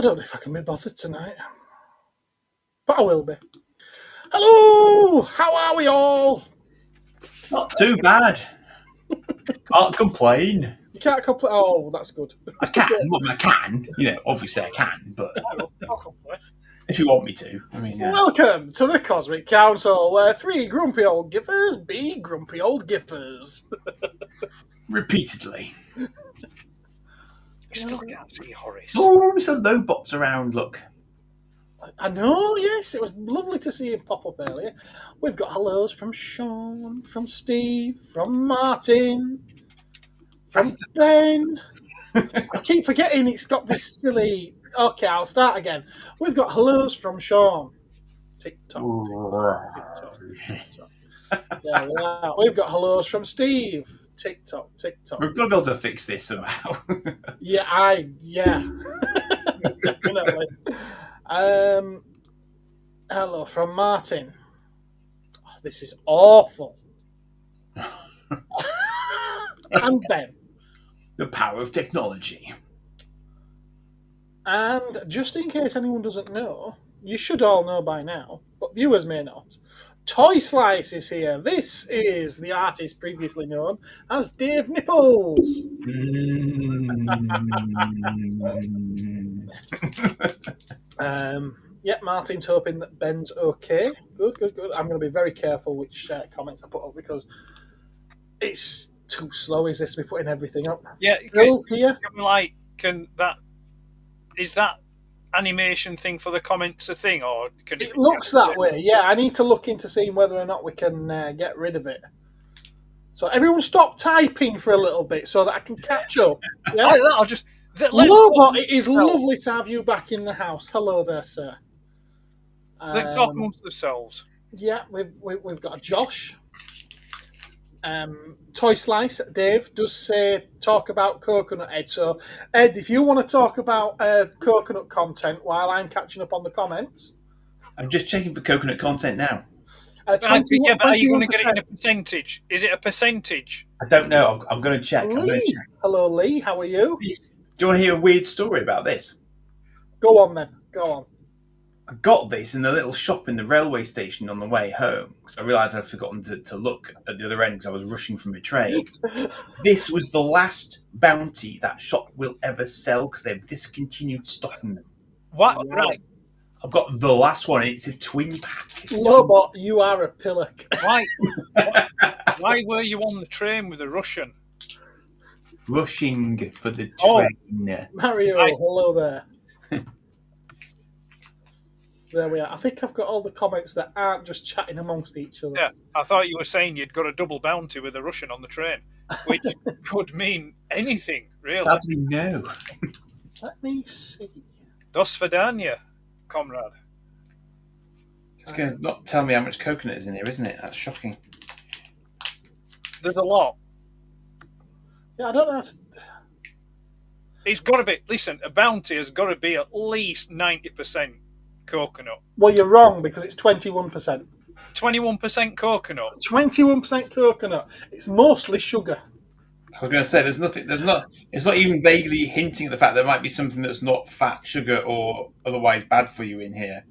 don't know if I can be bothered tonight, but I will be. Hello! How are we all? Not too bad. Can't complain. You can't complain. Oh, that's good. I can. Well, I can. Obviously I can, but I'll complain. if you want me to. I mean, Welcome to the Cosmic Council, where three grumpy old giffers be grumpy old giffers. repeatedly. You still can't see Horace. Oh, Mr. LOWBOT's around, look. I know, yes, it was lovely to see him pop up earlier. We've got hellos from Sean, from Steve, from Martin, from Ben. I keep forgetting it's got this silly... Okay, I'll start again. We've got hellos from Sean. TikTok, TikTok, TikTok. There we are. We've got hellos from Steve. TikTok. We've got to be able to fix this somehow. Yeah. Definitely. Hello from Martin. Oh, this is awful. And Ben. The power of technology. And just in case anyone doesn't know, you should all know by now, but viewers may not. Toy Slice is here. This is the artist previously known as Dave Nipples. Martin's hoping that Ben's okay. Good. I'm going to be very careful which comments I put up because it's too slow. Is this to be putting everything up? Yeah, Phil's here. Is that animation thing for the comments a thing, or can it looks that way? Yeah, I need to look into seeing whether or not we can get rid of it. So everyone, stop typing for a little bit so that I can catch up. Yeah, I'll just. LOWBOT, it is lovely to have you back in the house. Hello there, sir. Let's talk amongst themselves. Yeah, we've got Josh. Toy Slice, Dave, does say talk about coconut, Ed. So, Ed, if you want to talk about coconut content while I'm catching up on the comments. I'm just checking for coconut content now. 20, are you going to get it in 21%. a percentage? Is it a percentage? I don't know. I'm going to check. Lee. Hello, Lee. How are you? Do you want to hear a weird story about this? Go on, then. Go on. I got this in the little shop in the railway station on the way home because I realised I'd forgotten to look at the other end because I was rushing from a train. This was the last bounty that shop will ever sell because they've discontinued stocking them. What? Wow. Right. I've got the last one. It's a twin pack. LOWBOT, you are a pillock. Why were you on the train with a Russian? Rushing for the Oh. train. Mario, Nice. hello there. There we are. I think I've got all the comments that aren't just chatting amongst each other. Yeah, I thought you were saying you'd got a double bounty with a Russian on the train, which could mean anything, really. Sadly, no. Let me see. Do svidaniya, comrade. It's going to not tell me how much coconut is in here, isn't it? That's shocking. There's a lot. Yeah, I don't know how to... It's got to be, listen, a bounty has got to be at least 90% coconut. Well, you're wrong because it's 21%. 21% coconut. 21% coconut. It's mostly sugar. I was going to say, it's not even vaguely hinting at the fact there might be something that's not fat, sugar, or otherwise bad for you in here.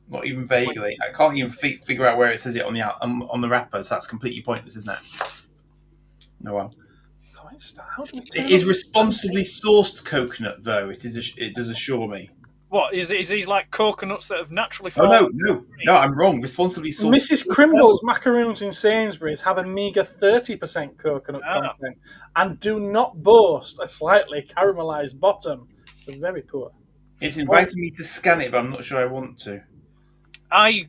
Not even vaguely. I can't even figure out where it says it on the wrapper, so that's completely pointless, isn't it? No, well. How do we turn It is on- responsibly sourced coconut, though. It does assure me. What, is these like coconuts that have naturally Oh, fallen? no, I'm wrong. Responsibly sourced. Mrs. Crimble's macaroons in Sainsbury's have a meager 30% coconut content and do not boast a slightly caramelised bottom. They're very poor. It's inviting me to scan it, but I'm not sure I want to. I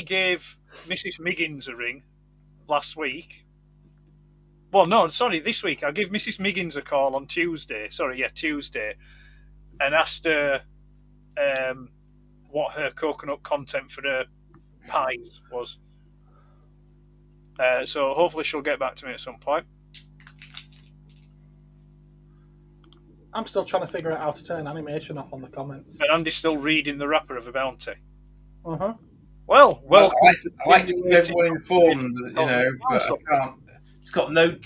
gave Mrs. Miggins a ring last week. Well, no, sorry, this week. I gave Mrs. Miggins a call on Tuesday. Tuesday. And asked her what her coconut content for her pies was. So hopefully she'll get back to me at some point. I'm still trying to figure out how to turn animation off on the comments. And Andy's still reading the wrapper of a bounty. Uh-huh. Well, welcome. I like to keep everyone informed, but I can't. It's got no.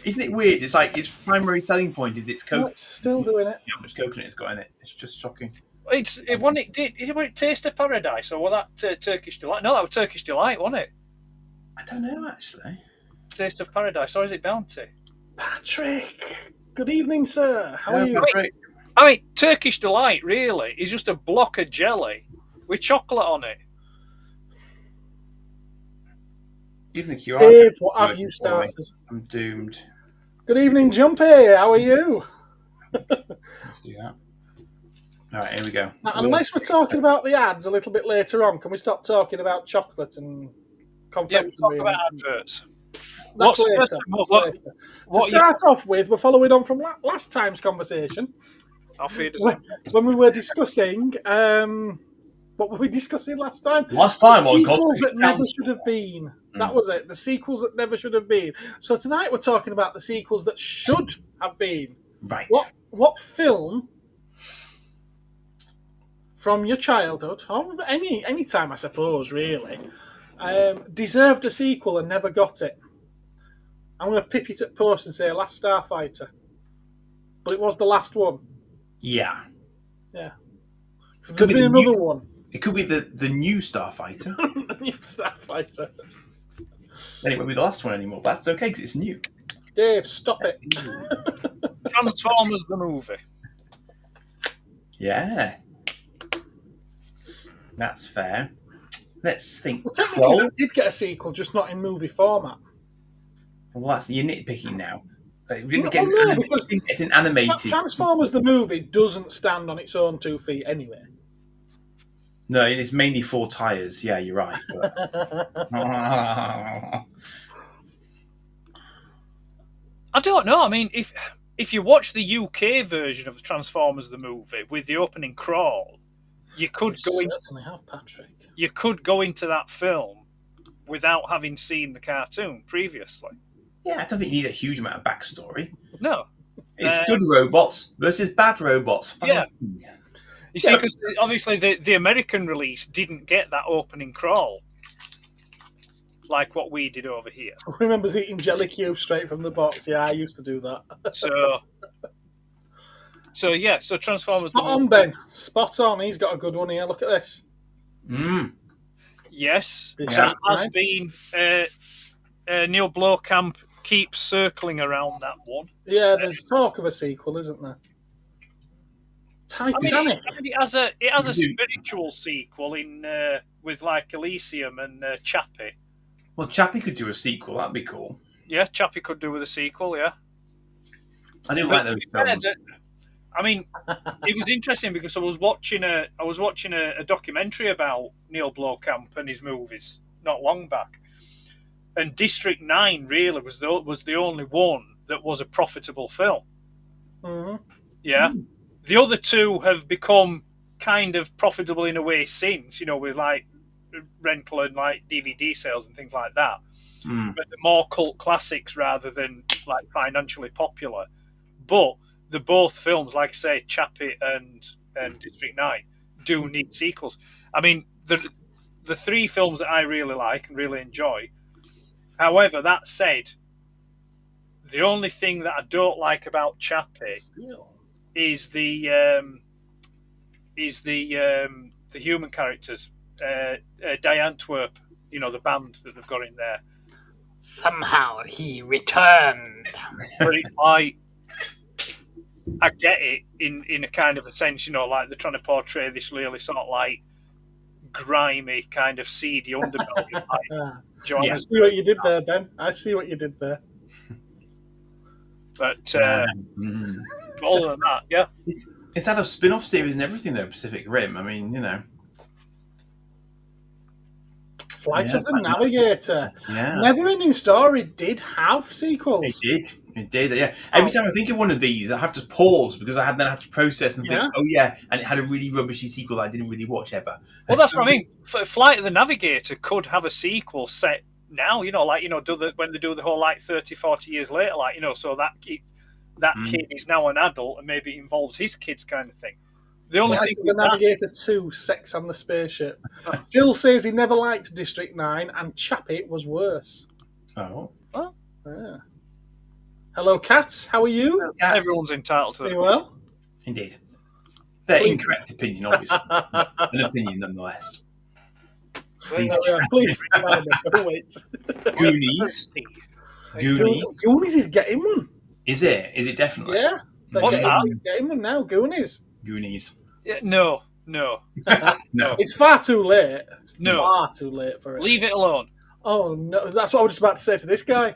Isn't it weird? It's like its primary selling point is its No, coconut. it's still doing it. How much coconut it's got in it? It's just shocking. When it Taste of Paradise, or was that Turkish Delight? No, that was Turkish Delight, wasn't it? I don't know actually. Taste of Paradise, or is it Bounty? Patrick, good evening, sir. How are you? I mean, Turkish Delight really is just a block of jelly with chocolate on it. Even the QR. Dave, what have you started? I'm doomed. Good evening, Jumpy. How are you? Let's do that. All right, here we go. Now, unless we're talking about the ads a little bit later on, can we stop talking about chocolate and confectionery? Yeah, talk about adverts. That's later. To start off with, we're following on from last time's conversation. When we were discussing, what were we discussing last time? Last time, the sequels that never should have been. That was it. The sequels that never should have been. So tonight we're talking about the sequels that should have been. Right. What film from your childhood, or any time I suppose, really, deserved a sequel and never got it? I'm going to pip it at post and say Last Starfighter. But it was the last one. Yeah. Yeah. There'd be another one. It could be the new Starfighter. The new Starfighter. Then it won't be the last one anymore, but that's okay because it's new. Dave, stop it. Transformers the movie. Yeah. That's fair. Let's think. Well, technically, it did get a sequel, just not in movie format. Well, that's you're nitpicking now. We didn't because it's an animated. Transformers the movie doesn't stand on its own 2 feet anyway. No, it's mainly 4 tires. Yeah, you're right. But... I don't know. I mean, if you watch the UK version of Transformers the movie with the opening crawl, you could You could go into that film without having seen the cartoon previously. Yeah, I don't think you need a huge amount of backstory. No. It's good robots versus bad robots. Yeah. You see, because obviously the American release didn't get that opening crawl like what we did over here. I remember eating jelly cubes straight from the box. Yeah, I used to do that. So Transformers... Spot on, Ben. Spot on. He's got a good one here. Look at this. Yes. That has been... Neil Blomkamp keeps circling around that one. Yeah, there's talk of a sequel, isn't there? Titanic. I mean, it has a spiritual sequel in with like Elysium and Chappie. Well, Chappie could do a sequel. That'd be cool. Yeah, Chappie could do with a sequel. Yeah, I do like those films. I mean, it was interesting because I was watching a documentary about Neil Blomkamp and his movies not long back, and District 9 really was the only one that was a profitable film. Mm-hmm. Yeah. Mm. The other two have become kind of profitable in a way since, with like rental and like DVD sales and things like that. But they're more cult classics rather than like financially popular. But they're both films, like I say, Chappie and District 9, do need sequels. I mean, the 3 films that I really like and really enjoy. However, that said, the only thing that I don't like about Chappie is the human characters. Die Antwerp, the band that they've got in there. Somehow he returned. But it's like, I get it in a kind of a sense, like they're trying to portray this really sort of like grimy kind of seedy underbelly. I see what you did there, Ben. I see what you did there. But other than that, yeah. It's had a spin-off series and everything, though, Pacific Rim. I mean, Flight of the Navigator. Yeah. Never-Ending Story did have sequels. It did, yeah. Every time I think of one of these, I have to pause because I had to process and think, oh, yeah, and it had a really rubbishy sequel that I didn't really watch ever. Well, that's what I mean. Flight of the Navigator could have a sequel set now, when they do the whole, like, 30, 40 years later, so that kid is now an adult and maybe it involves his kids kind of thing. The only thing the Navigator 2, Sex on the Spaceship. Phil says he never liked District 9 and Chappie was worse. Oh. Well, yeah. Hello, Kat. How are you? Cat. Everyone's entitled to Are that. you well? Indeed. Their Please. incorrect opinion, obviously. An opinion nonetheless. Please. Please. Oh, wait. Goonies. Goonies is getting one. Is it? Is it definitely? Yeah. What's that? It's getting one now. Goonies. Goonies. Yeah, no. No. It's far too late. No. Far too late for it. Leave it alone. Oh, no. That's what I was just about to say to this guy.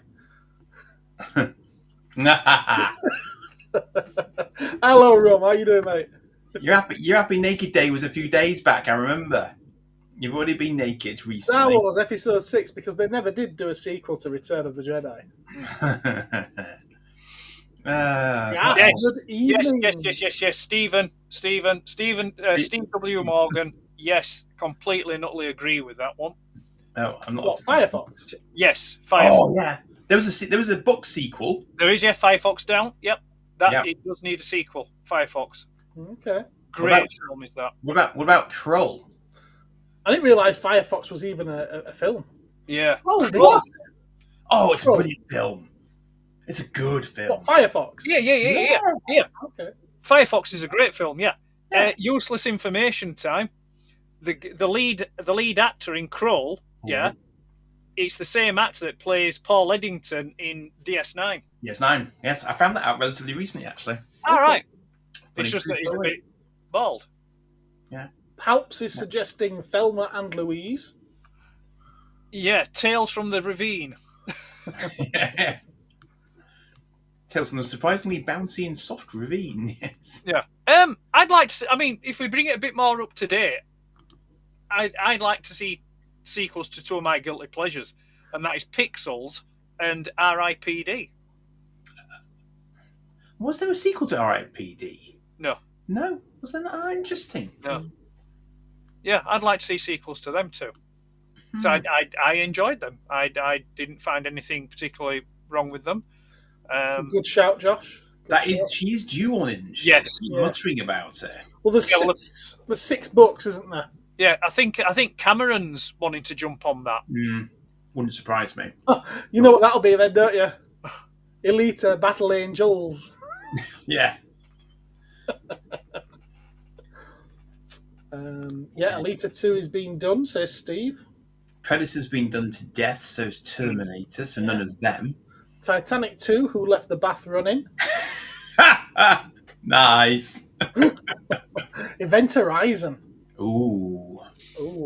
Hello, Rum. How you doing, mate? Your happy naked day was a few days back, I remember. You've already been naked Star recently. Wars Episode 6, because they never did do a sequel to Return of the Jedi. Yes. Good evening. Yes. Steve W. Morgan. Yes, completely and utterly agree with that one. Oh, I'm not. What, Firefox? Yes, Firefox. Oh yeah, there was a book sequel. There is, Firefox down. Yep, that Yep. It does need a sequel. Firefox. Okay. Great film is that. What about Troll? I didn't realise Firefox was even a film. Yeah. Oh, Troll? Oh, it's a Troll. brilliant film. It's a good film. What, Firefox? Yeah. Okay. Firefox is a great film. Yeah. Useless information time. The lead actor in Kroll. Yeah. It's the same actor that plays Paul Eddington in DS9. DS9. Yes, I found that out relatively recently, actually. All right. Funny It's just that true he's a story. bit bald. Palps is suggesting Thelma and Louise. Yeah, Tales from the Ravine. Yeah. Tales from the surprisingly bouncy and soft ravine. Yes. Yeah. I'd like to. I mean, if we bring it a bit more up to date, I'd like to see sequels to two of my guilty pleasures, and that is Pixels and R.I.P.D. Was there a sequel to R.I.P.D.? No. No. Was there not? Oh, interesting. No. Yeah, I'd like to see sequels to them too. So I enjoyed them. I didn't find anything particularly wrong with them. Good shout, Josh. Good shout. She's due on, isn't she? Yes. Keep muttering about it. Well, there's six books, isn't there? Yeah, I think Cameron's wanting to jump on that. Wouldn't surprise me. You know what that'll be then, don't you? Elita Battle Angels. Yeah. Elita 2 is being done, says Steve. Predator's been done to death, so's Terminator, so none of them. Titanic 2, Who Left the Bath Running. Nice. Event Horizon. Ooh,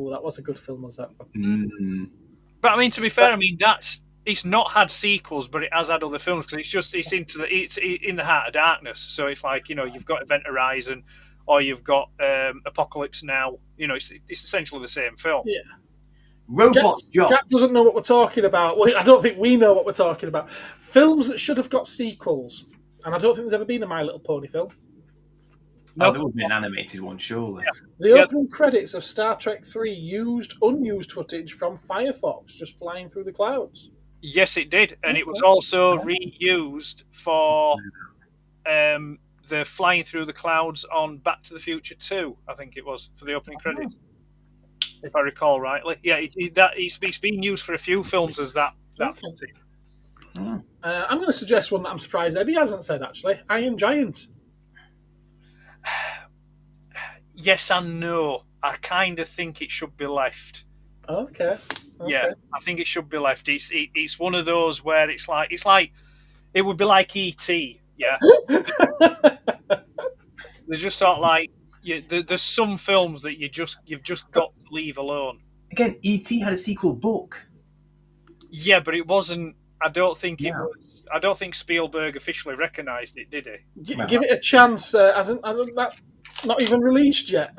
that was a good film, was that? But I mean, to be fair, it's not had sequels, but it has had other films because it's in the Heart of Darkness. So it's like, you've got Event Horizon, or you've got Apocalypse Now. It's essentially the same film. Yeah. Robot Job. Jack doesn't know what we're talking about. Well, I don't think we know what we're talking about. Films that should have got sequels, and I don't think there's ever been a My Little Pony film. Oh, there would be an animated one, surely. Yeah. The opening credits of Star Trek 3 used unused footage from Firefox just flying through the clouds. Yes, it did, and it was also reused for the flying through the clouds on Back to the Future 2. I think it was for the opening credits, if I recall rightly. Yeah, it's been used for a few films as that footage. I'm going to suggest one that I'm surprised Eddie hasn't said. Actually, Iron Giant. Yes and no. I kind of think it should be left. Okay. Yeah, I think it should be left. It's one of those where it's like it would be like E.T. Yeah, they're just sort of like there's some films that you've just got to leave alone. Again, E.T. had a sequel book. Yeah, but it wasn't. I don't think it was. I don't think Spielberg officially recognised it, did he? Give it a chance. Hasn't that not even released yet?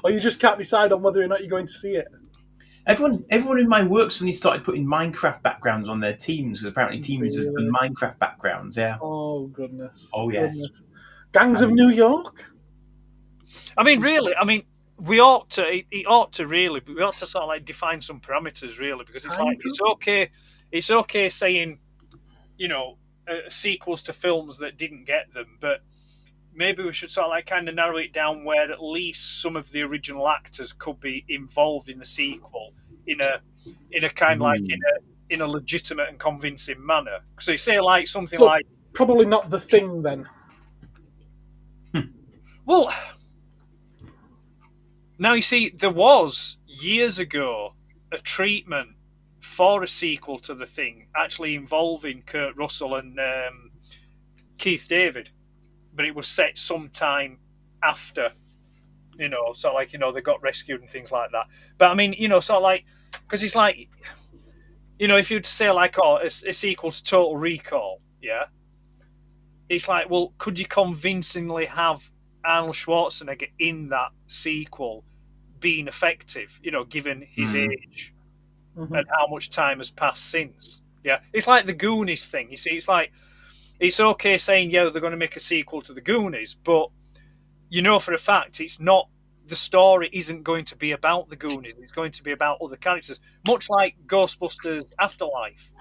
Or you just can't decide on whether or not you're going to see it. Everyone in my work suddenly started putting Minecraft backgrounds on their teams. Apparently, teams has done Minecraft backgrounds. Yeah. Oh goodness. Oh yes. Gangs of New York. I mean, really. I mean, we ought to. We ought to sort of like define some parameters, really, because it's like it's okay. It's okay saying, sequels to films that didn't get them, but maybe we should sort of like kind of narrow it down where at least some of the original actors could be involved in the sequel in a kind of like in a legitimate and convincing manner. So you say like something So, like, probably not The Thing then. well, now you see, there was years ago a treatment for a sequel to The Thing, actually involving Kurt Russell and Keith David, but it was set sometime after, sort of like, they got rescued and things like that. But I mean, sort of like, because it's like, if you'd say like, a sequel to Total Recall, yeah, it's like, well, could you convincingly have Arnold Schwarzenegger in that sequel being effective, given his age and how much time has passed since? Yeah, it's like the Goonies thing. You see, it's like, it's okay saying, yeah, they're going to make a sequel to the Goonies, but for a fact it's not. The story isn't going to be about the Goonies. It's going to be about other characters, much like Ghostbusters Afterlife.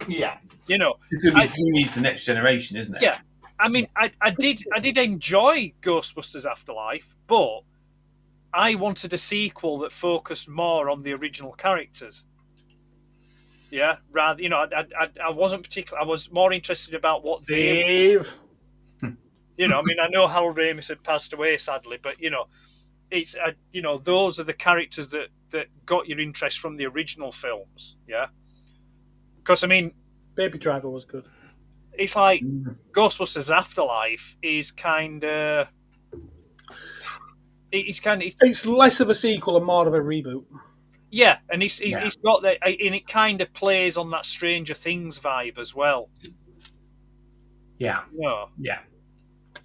Yeah. It's going to be Goonies the next generation, isn't it? Yeah. I mean, I did enjoy Ghostbusters Afterlife, but I wanted a sequel that focused more on the original characters. Yeah, rather, I wasn't particular. I was more interested about what Dave. I mean, I know Harold Ramis had passed away sadly, but it's those are the characters that got your interest from the original films. Yeah, because I mean, Baby Driver was good. It's like Ghostbusters Afterlife is kind of. It's less of a sequel and more of a reboot. Yeah, and it's got that, and it kind of plays on that Stranger Things vibe as well. Yeah. No. Yeah.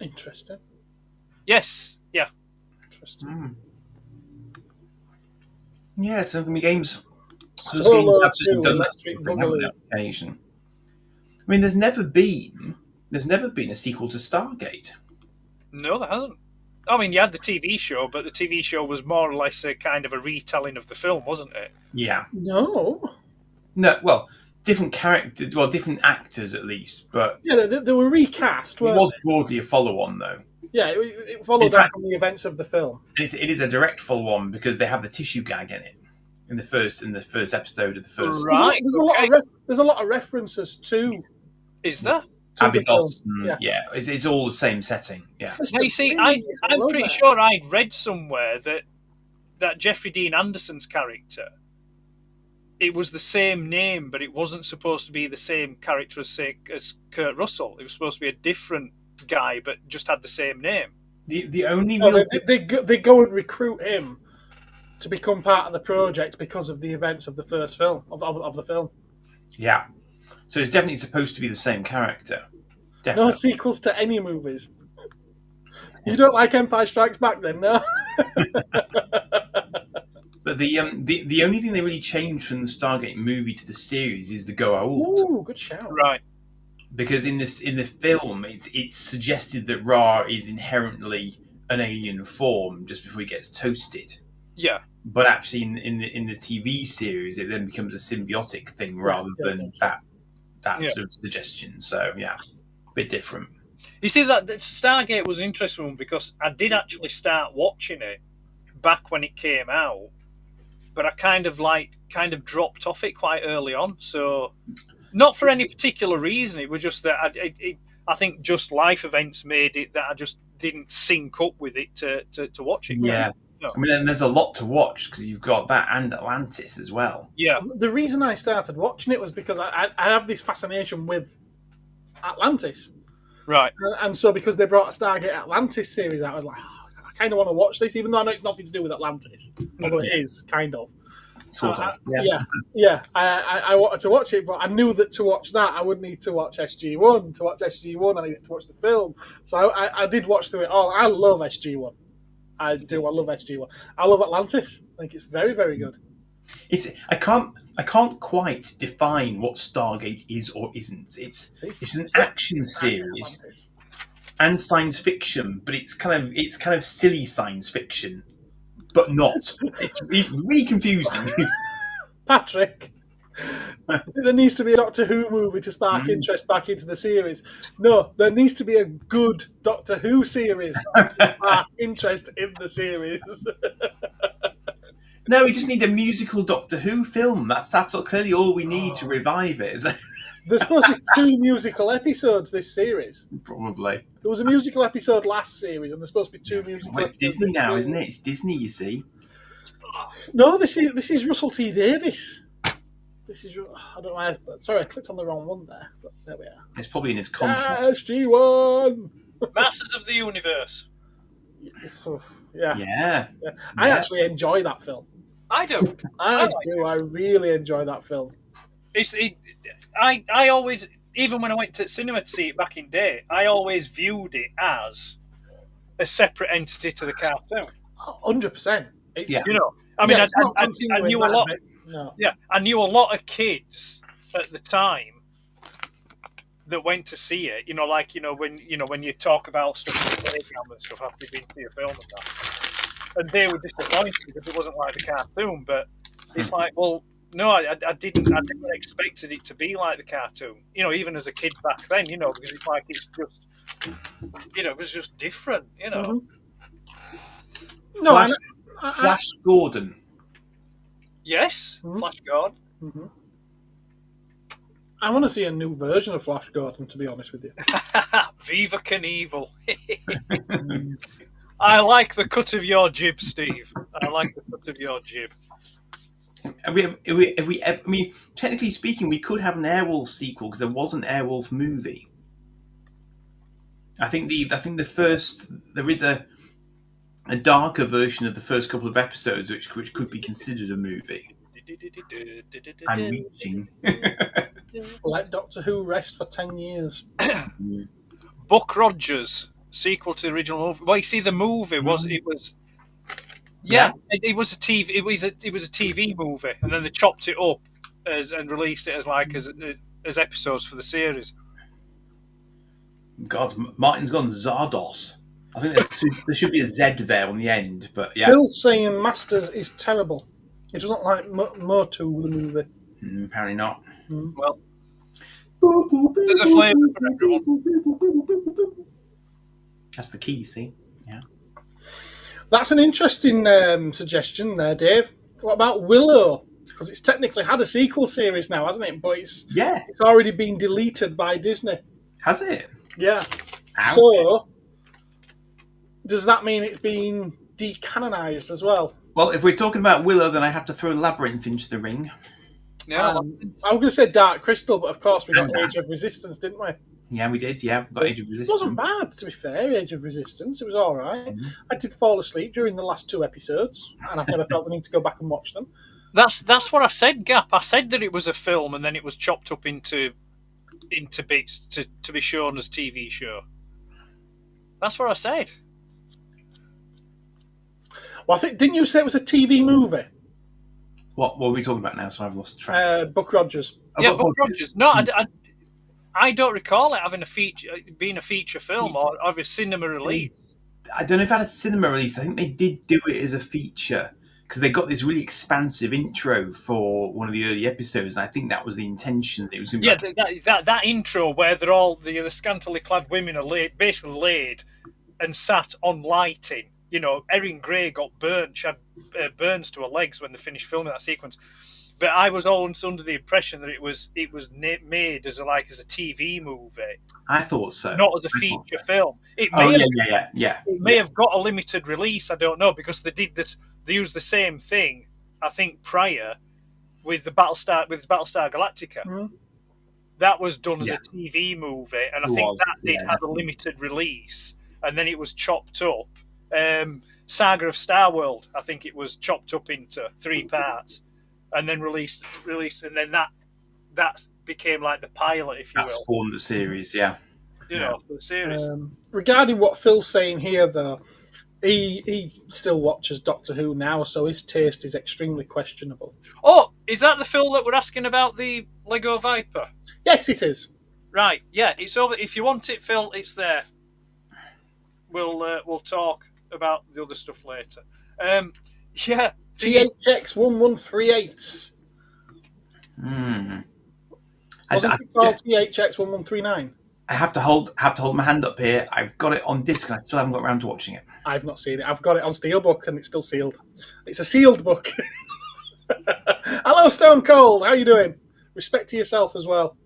Interesting. Yes. Yeah. Interesting. Yeah, so many games. Solo games 2 done Electric that Boogaloo. occasion. I mean, there's never been a sequel to Stargate. No, there hasn't. I mean, you had the TV show, but the TV show was more or less a kind of a retelling of the film, wasn't it? Yeah. No. Well, different characters, different actors at least, but yeah, they were recast. It was broadly a follow-on, though. Yeah, it followed on from the events of the film. It is a direct follow-on because they have the tissue gag in it in the first episode of the first. Right. There's a lot of references to. Is there? Abby Dawson, yeah, it's all the same setting. Yeah. Now, you see, I'm pretty sure I'd read somewhere that Jeffrey Dean Anderson's character, it was the same name, but it wasn't supposed to be the same character as Kurt Russell. It was supposed to be a different guy, but just had the same name. The only they go and recruit him to become part of the project because of the events of the first film of the film. Yeah. So it's definitely supposed to be the same character. Definitely. No sequels to any movies. You don't like Empire Strikes Back, then, no? But the only thing they really changed from the Stargate movie to the series is the Goa'uld. Ooh, good shout! Right. Because in the film, it's suggested that Ra is inherently an alien form just before he gets toasted. Yeah. But actually, in the TV series, it then becomes a symbiotic thing rather than that sort of suggestion. So yeah, a bit different. You see, that Stargate was an interesting one because I did actually start watching it back when it came out, but I kind of dropped off it quite early on. So not for any particular reason. It was just that I think just life events made it that I just didn't sync up with it to watch it. Yeah. No. I mean, and there's a lot to watch because you've got that and Atlantis as well. Yeah. The reason I started watching it was because I have this fascination with Atlantis. Right. And so because they brought a Stargate Atlantis series out, I was like, I kind of want to watch this, even though I know it's nothing to do with Atlantis. Although it is, kind of. Sort of. Yeah. I wanted to watch it, but I knew that to watch that, I would need to watch SG-1. To watch SG-1, I needed to watch the film. So I did watch through it all. I love SG-1. I do. I love SG-1. I love Atlantis. I think it's very, very good. I can't quite define what Stargate is or isn't. It's an action series and science fiction, but it's kind of silly science fiction, but not. It's really confusing. Patrick, there needs to be a Doctor Who movie to spark interest back into the series. No, there needs to be a good Doctor Who series to spark interest in the series. No, we just need a musical Doctor Who film. That's clearly all we need to revive it. There's supposed to be 2 musical episodes this series. Probably. There was a musical episode last series, and there's supposed to be 2 musical Well, it's episodes. Disney this now, series. isn't it? It's Disney, you see. No, this is Russell T Davies. This is I don't know why. Sorry, I clicked on the wrong one there. But there we are. It's probably in his contract. SG1. Masters of the Universe. Yeah. I actually enjoy that film. I do. I really enjoy that film. I always, even when I went to cinema to see it back in day, I always viewed it as a separate entity to the cartoon. 100%. Yeah. You know, I mean, it's not I continuing knew a that lot. bit. No. Yeah, I knew a lot of kids at the time that went to see it. You know, like when you talk about stuff like playground and stuff after you've been to see a film and that, and they were disappointed because it wasn't like the cartoon. But it's like, well, no, I didn't. I never expected it to be like the cartoon. You know, even as a kid back then. You know, because it's like it's just, it was just different. You know. Mm-hmm. No, Flash Gordon. Yes, Flash Gordon. Mm-hmm. I want to see a new version of Flash Gordon, to be honest with you. Viva Knievel. I like the cut of your jib, Steve. I like the cut of your jib. Have we, I mean, technically speaking, we could have an Airwolf sequel because there was an Airwolf movie. I think the first, there is a darker version of the first couple of episodes which could be considered a movie. I'm reaching. Let Doctor Who rest for 10 years. Buck Rogers, sequel to the original movie. Well, you see, the movie was it was it was a TV it was a TV movie, and then they chopped it up and released it as episodes for the series. God, Martin's gone Zardos. I think there should be a Z there on the end, but yeah. Bill's saying Masters is terrible. It doesn't like Motu, the movie. Apparently not. Well, there's a flavour for everyone. That's the key, you see? Yeah. That's an interesting suggestion there, Dave. What about Willow? Because it's technically had a sequel series now, hasn't it? But it's already been deleted by Disney. Has it? Yeah. Ow. So, does that mean it's been decanonised as well? Well, if we're talking about Willow, then I have to throw Labyrinth into the ring. Yeah. I was going to say Dark Crystal, but of course we got Age of Resistance, didn't we? Yeah, we did. Yeah, we got Age of Resistance. It wasn't bad, to be fair, Age of Resistance. It was all right. I did fall asleep during the last 2 episodes, and I've never felt the need to go back and watch them. That's what I said, Gap. I said that it was a film, and then it was chopped up into bits to be shown as TV show. That's what I said. Well, I think, didn't you say it was a TV movie? What are we talking about now? So I've lost track. Buck Rogers. Yeah, Buck Rogers. No, I don't recall it having being a feature film or a cinema release. I don't know if it had a cinema release. I think they did do it as a feature because they got this really expansive intro for one of the early episodes, and I think that was the intention. It was going to be that intro where they're all the scantily clad women are basically laid and sat on lighting. You know, Erin Gray got burnt. She had burns to her legs when they finished filming that sequence. But I was always under the impression that it was made as a TV movie. I thought so, not as a feature film. It may have got a limited release. I don't know, because they did this. They used the same thing, I think, prior with the Battlestar Galactica. Mm-hmm. That was done as a TV movie, and I think that did have a limited release, and then it was chopped up. Saga of Star World, I think it was chopped up into 3 parts. And then released, and then that became like the pilot, if you will. That spawned the series, yeah. You know, the series. Regarding what Phil's saying here, though, he still watches Doctor Who now, so his taste is extremely questionable. Oh, is that the Phil that we're asking about the Lego Viper? Yes, it is. Right, yeah, it's over. If you want it, Phil, it's there. We'll talk about the other stuff later. Yeah. THX 1138. Wasn't it called THX 1139? I have to hold my hand up here. I've got it on disc and I still haven't got around to watching it. I've not seen it. I've got it on Steelbook and it's still sealed. It's a sealed book. Hello, Stone Cold. How you doing? Respect to yourself as well.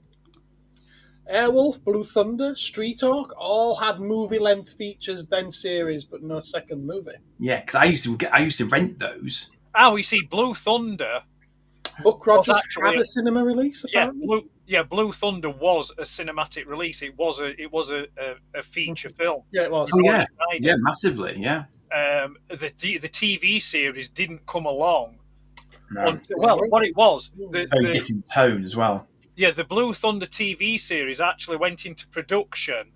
Airwolf, Blue Thunder, Street Hawk all had movie-length features, then series, but no second movie. Yeah, because I used to rent those. Oh, you see, Blue Thunder. Buck Rogers actually had a cinema release, apparently. Blue Thunder was a cinematic release. It was a feature film. Yeah, it was. Oh, yeah, massively, yeah. The TV series didn't come along. No. What it was, Very different tone as well. Yeah, the Blue Thunder TV series actually went into production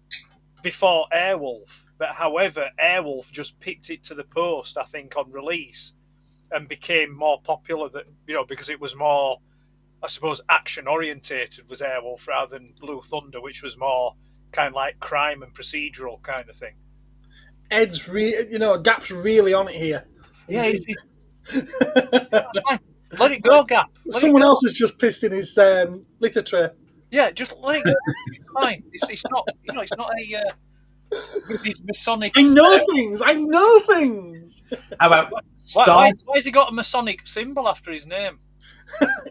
before Airwolf. But however, Airwolf just picked it to the post, I think, on release, and became more popular. Because it was more, I suppose, action orientated was Airwolf rather than Blue Thunder, which was more kind of like crime and procedural kind of thing. Ed's Gap's really on it here. Yeah, that's fine. Let it go, Gap. Someone else has just pissed in his litter tray. Yeah, just let it go. It's fine. It's not. It's not a. With these Masonic. I know things. How about why has he got a Masonic symbol after his name?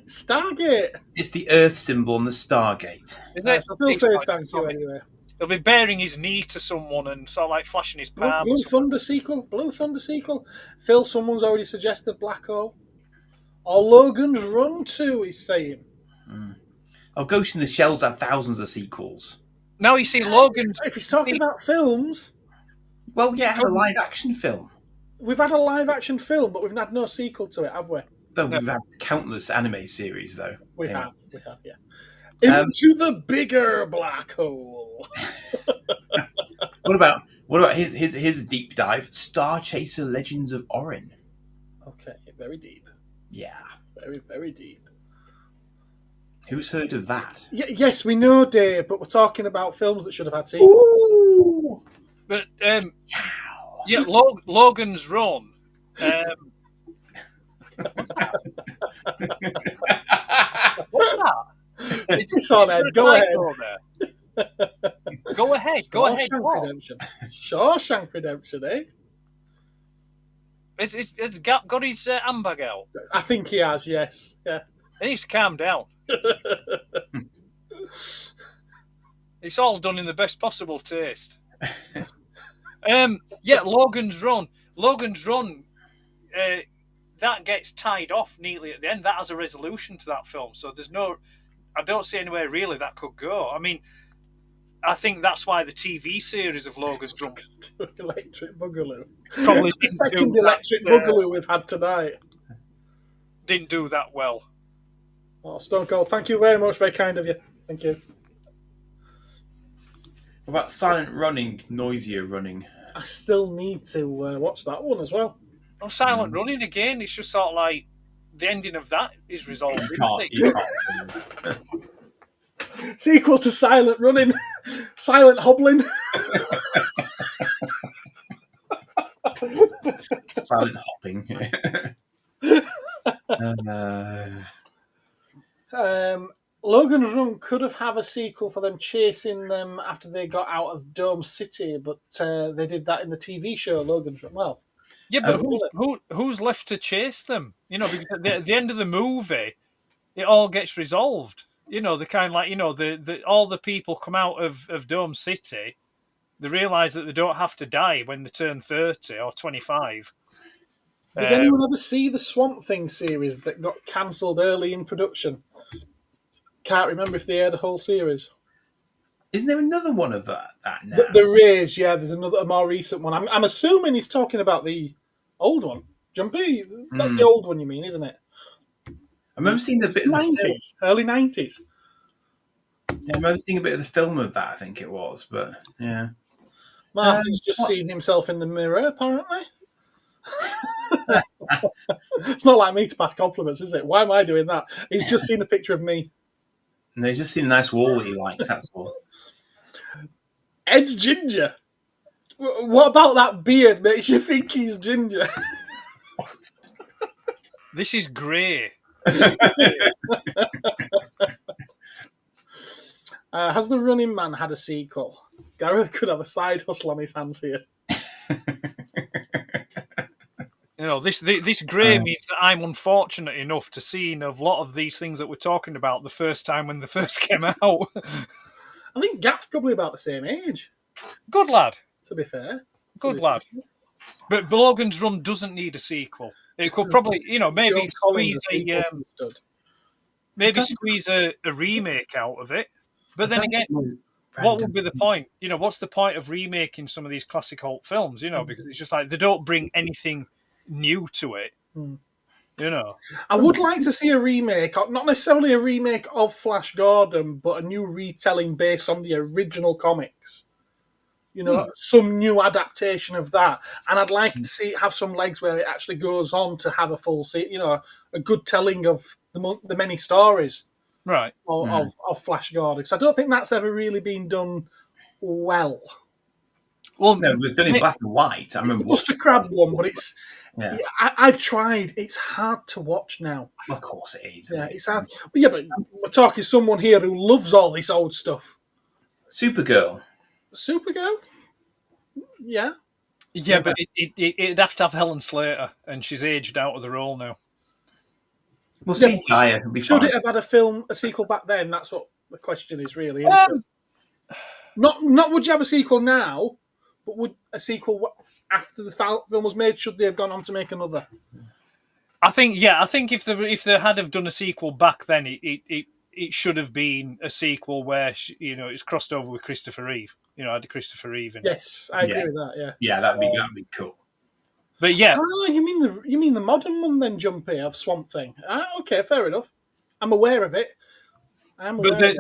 Stargate. It's the Earth symbol on the Stargate. So Phil says thank you anyway. He'll be bearing his knee to someone and sort of like flashing his palms. Blue Thunder sequel. Phil, someone's already suggested Black Hole. Or Logan's Run 2, he's saying. Oh, Ghost in the Shell's had thousands of sequels. Now you see Logan. If he's talking about films... Well, yeah, it had a live-action film. We've had a live-action film, but we've had no sequel to it, have we? But we've had countless anime series, though. We have, yeah. Into the bigger black hole. What about his deep dive? Star Chaser Legends of Orin. Okay, very deep. Yeah. Very, very deep. Who's heard of that? Yes, we know, Dave, but we're talking about films that should have had sequels. Ooh. But, Logan's Run. What's that? It's on, Ed. Go ahead. Go ahead. Shawshank Redemption, eh? Has Gap got his handbag out? I think he has, yes. Yeah. He needs to calm down. It's all done in the best possible taste. Logan's Run. Logan's Run, that gets tied off neatly at the end. That has a resolution to that film. So I don't see anywhere really that could go. I mean, I think that's why the TV series of Logan's Run... Electric Boogaloo. Probably the second Electric Boogaloo we've had tonight. Didn't do that well. Oh, Stone Cold, thank you very much. Very kind of you. Thank you. What about Silent Running, Noisier Running? I still need to watch that one as well. Oh, Silent Running again. It's just sort of like the ending of that is resolved. You can't. Sequel to Silent Running, Silent Hobbling. Silent Hopping. Logan's Run could have had a sequel for them chasing them after they got out of Dome City, but they did that in the TV show Logan's Run. Well, yeah, but who's left to chase them? Because at the end of the movie, it all gets resolved. The kind of like all the people come out of Dome City. They realise that they don't have to die when they turn 30 or 25. Did anyone ever see the Swamp Thing series that got cancelled early in production? Can't remember if they aired a whole series. Isn't there another one of that now? There is, yeah. There's a more recent one. I'm assuming he's talking about the old one. Jumpy, that's the old one you mean, isn't it? I remember seeing the bit of 90s, early 90s. Yeah, I remember seeing a bit of the film of that, I think it was, but yeah. Martin's just seen himself in the mirror, apparently. It's not like me to pass compliments, is it? Why am I doing that? He's just seen a picture of me. No, he's just seen a nice wall that he likes, that's all. Ed's ginger. What about that beard makes you think he's ginger? This is grey. Has The Running Man had a sequel? Gareth could have a side hustle on his hands here. You know, this grey means that I'm unfortunate enough to see a lot of these things that we're talking about the first time when they first came out. I think Gap's probably about the same age. Good lad. To be fair. Good lad. But Logan's Run doesn't need a sequel. It could probably, maybe squeeze a remake out of it. But then again, what would be the point? What's the point of remaking some of these classic cult films? Because it's just like they don't bring anything new to it. I would like to see a remake, not necessarily a remake of Flash Gordon, but a new retelling based on the original comics. Some new adaptation of that, and I'd like to see it have some legs where it actually goes on to have a full, a good telling of the many stories, right, of Flash Gordon. Because I don't think that's ever really been done well. Well, no, it was done in black and white. I remember Buster Crab one, but it's. Yeah. I've tried. It's hard to watch now. Of course it is. Yeah, it's hard. But we're talking someone here who loves all this old stuff. Supergirl. Yeah. Yeah, but it'd have to have Helen Slater, and she's aged out of the role now. We'll see. Should it have had a sequel back then? That's what the question is, really. Not would you have a sequel now, but would a sequel after the film was made, should they have gone on to make another? I think if they had have done a sequel back then, it should have been a sequel where it's crossed over with Christopher Reeve. Had Christopher Reeve in it. Yes, I agree with that. Yeah, yeah, that'd be cool. But yeah, you mean the modern one then, Jumpy, of Swamp Thing? Okay, fair enough. I'm aware of it.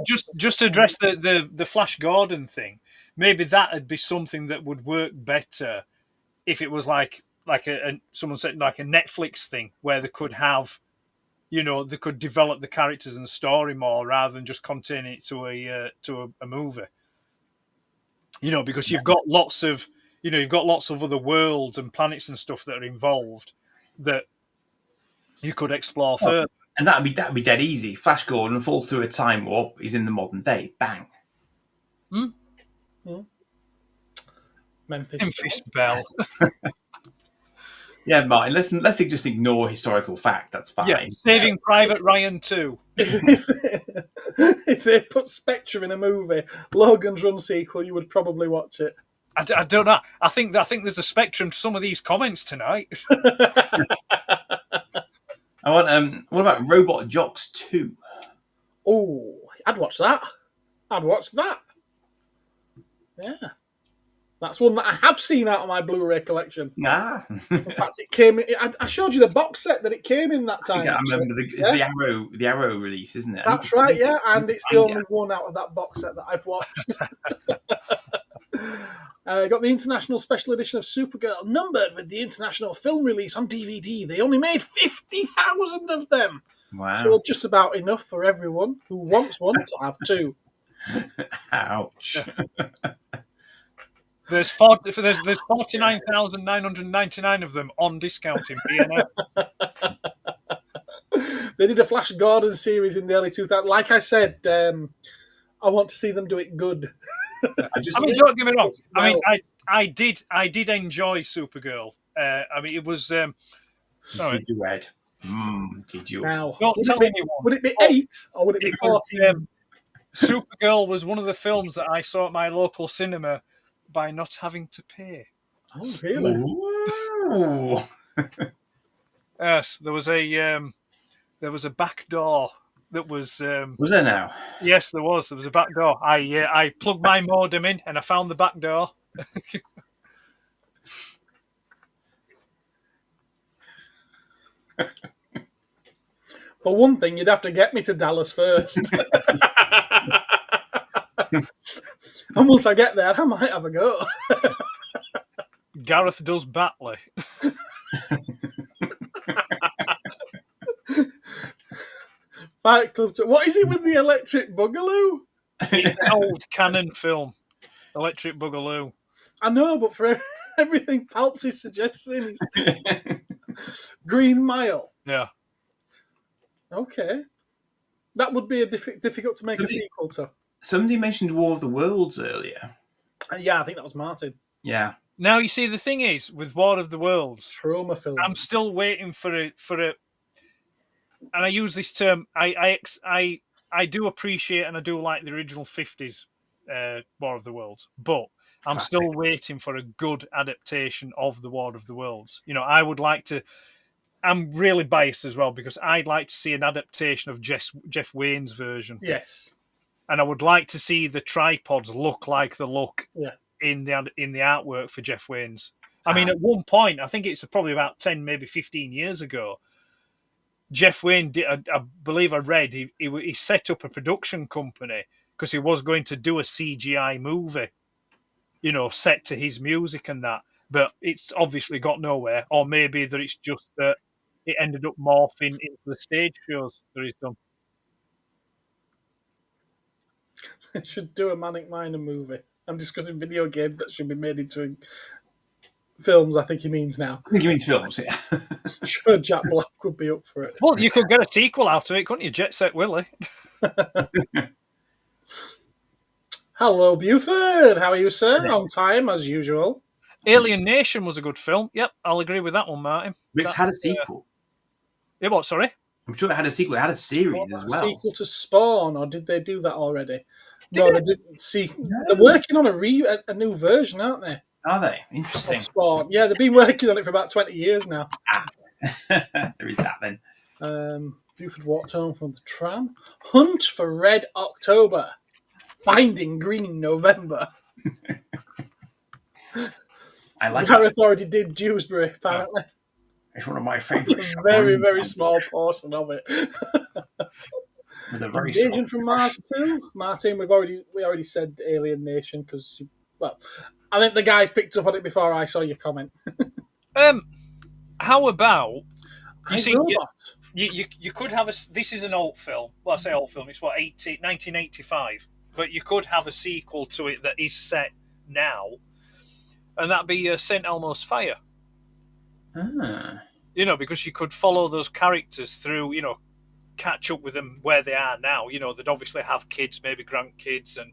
Just to address the Flash Gordon thing, maybe that'd be something that would work better if it was like someone said like a Netflix thing where they could have, they could develop the characters and the story more rather than just containing it to a movie. Because you've got lots of other worlds and planets and stuff that are involved that you could explore further. And that'd be dead easy. Flash Gordon falls through a time warp. He's in the modern day. Bang. Memphis Belle. Yeah, Martin. Let's just ignore historical fact. That's fine. Yeah, Saving Private Ryan 2. If they put Spectre in a movie, Logan's Run sequel, you would probably watch it. I don't know. I think there's a spectrum to some of these comments tonight. I want. What about Robot Jocks 2? Oh, I'd watch that. Yeah. That's one that I have seen out of my Blu-ray collection. Ah. In fact, it came. I showed you the box set that it came in that time. I remember it's the Arrow release, isn't it? That's right, yeah, and it's the only one out of that box set that I've watched. Got the International Special Edition of Supergirl, numbered with the international film release on DVD. They only made 50,000 of them. Wow! So just about enough for everyone who wants one to have two. Ouch. There's 49,999 of them on discount in B&M. They did a Flash Gordon series in the early 2000s. Like I said, I want to see them do it good. Don't get me wrong. I did enjoy Supergirl. It was. Sorry. Did you, Ed? Did you? Now, don't tell anyone. Would it be 8 or would it be 14? Supergirl was one of the films that I saw at my local cinema by not having to pay. Oh, really? Ooh. Yes, there was a back door that was. Was there now? Yes, there was. There was a back door. I plugged my modem in and I found the back door. For one thing, you'd have to get me to Dallas first. And once I get there, I might have a go. Gareth does Batley. Fight Club. What is it with the Electric Boogaloo? It's an old Canon film. Electric Boogaloo. I know, but for everything Palps is suggesting, Green Mile. Yeah. Okay. That would be difficult to make a sequel to. Somebody mentioned War of the Worlds earlier. Yeah, I think that was Martin. Yeah. Now you see the thing is with War of the Worlds, Trauma film. I'm still waiting for a, and I use this term. I do appreciate and I do like the original 50s War of the Worlds, but I'm Classic. still waiting for a good adaptation of the War of the Worlds. You know, I would like to. I'm really biased as well because I'd like to see an adaptation of Jeff Wayne's version. Yes. And I would like to see the tripods look like the look Yeah. in the artwork for Jeff Wayne's. I mean, at one point, I think it's probably about 10, maybe 15 years ago, Jeff Wayne did. I believe I read he set up a production company because he was going to do a CGI movie, you know, set to his music and that. But it's obviously got nowhere, or maybe that it's just that it ended up morphing into the stage shows that he's done. They should do a Manic Miner movie. I'm discussing video games that should be made into films, I think he means now. I think he means films, yeah. I'm sure Jack Black would be up for it. Well, you could get a sequel out of it, couldn't you? Jet Set Willie. Hello, Buford. How are you, sir? On time, as usual. Alien Nation was a good film. Yep, I'll agree with that one, Martin. It's had a sequel. Yeah, what? Sorry? I'm sure it had a sequel. It had a series as well. Sequel to Spawn, or did they do that already? They didn't. They're working on a new version, aren't they? Are they? Interesting. Spawn. Yeah, they've been working on it for about 20 years now. There is that then. Buford walked home from the tram. Hunt for Red October. Finding Green November. I like Gareth already did Dewsbury, apparently. It's one of my favourite. A very, very small portion of it. With a very Invasion from Mars 2. Martin, we already said Alien Nation because, well, I think the guys picked up on it before I saw your comment. How about you see? Robot. You could have a. This is an old film. Well, I say old film. It's 1985. But you could have a sequel to it that is set now, and that'd be St. Elmo's Fire. You know, because you could follow those characters through. You know, catch up with them where they are now. You know, they'd obviously have kids, maybe grandkids, and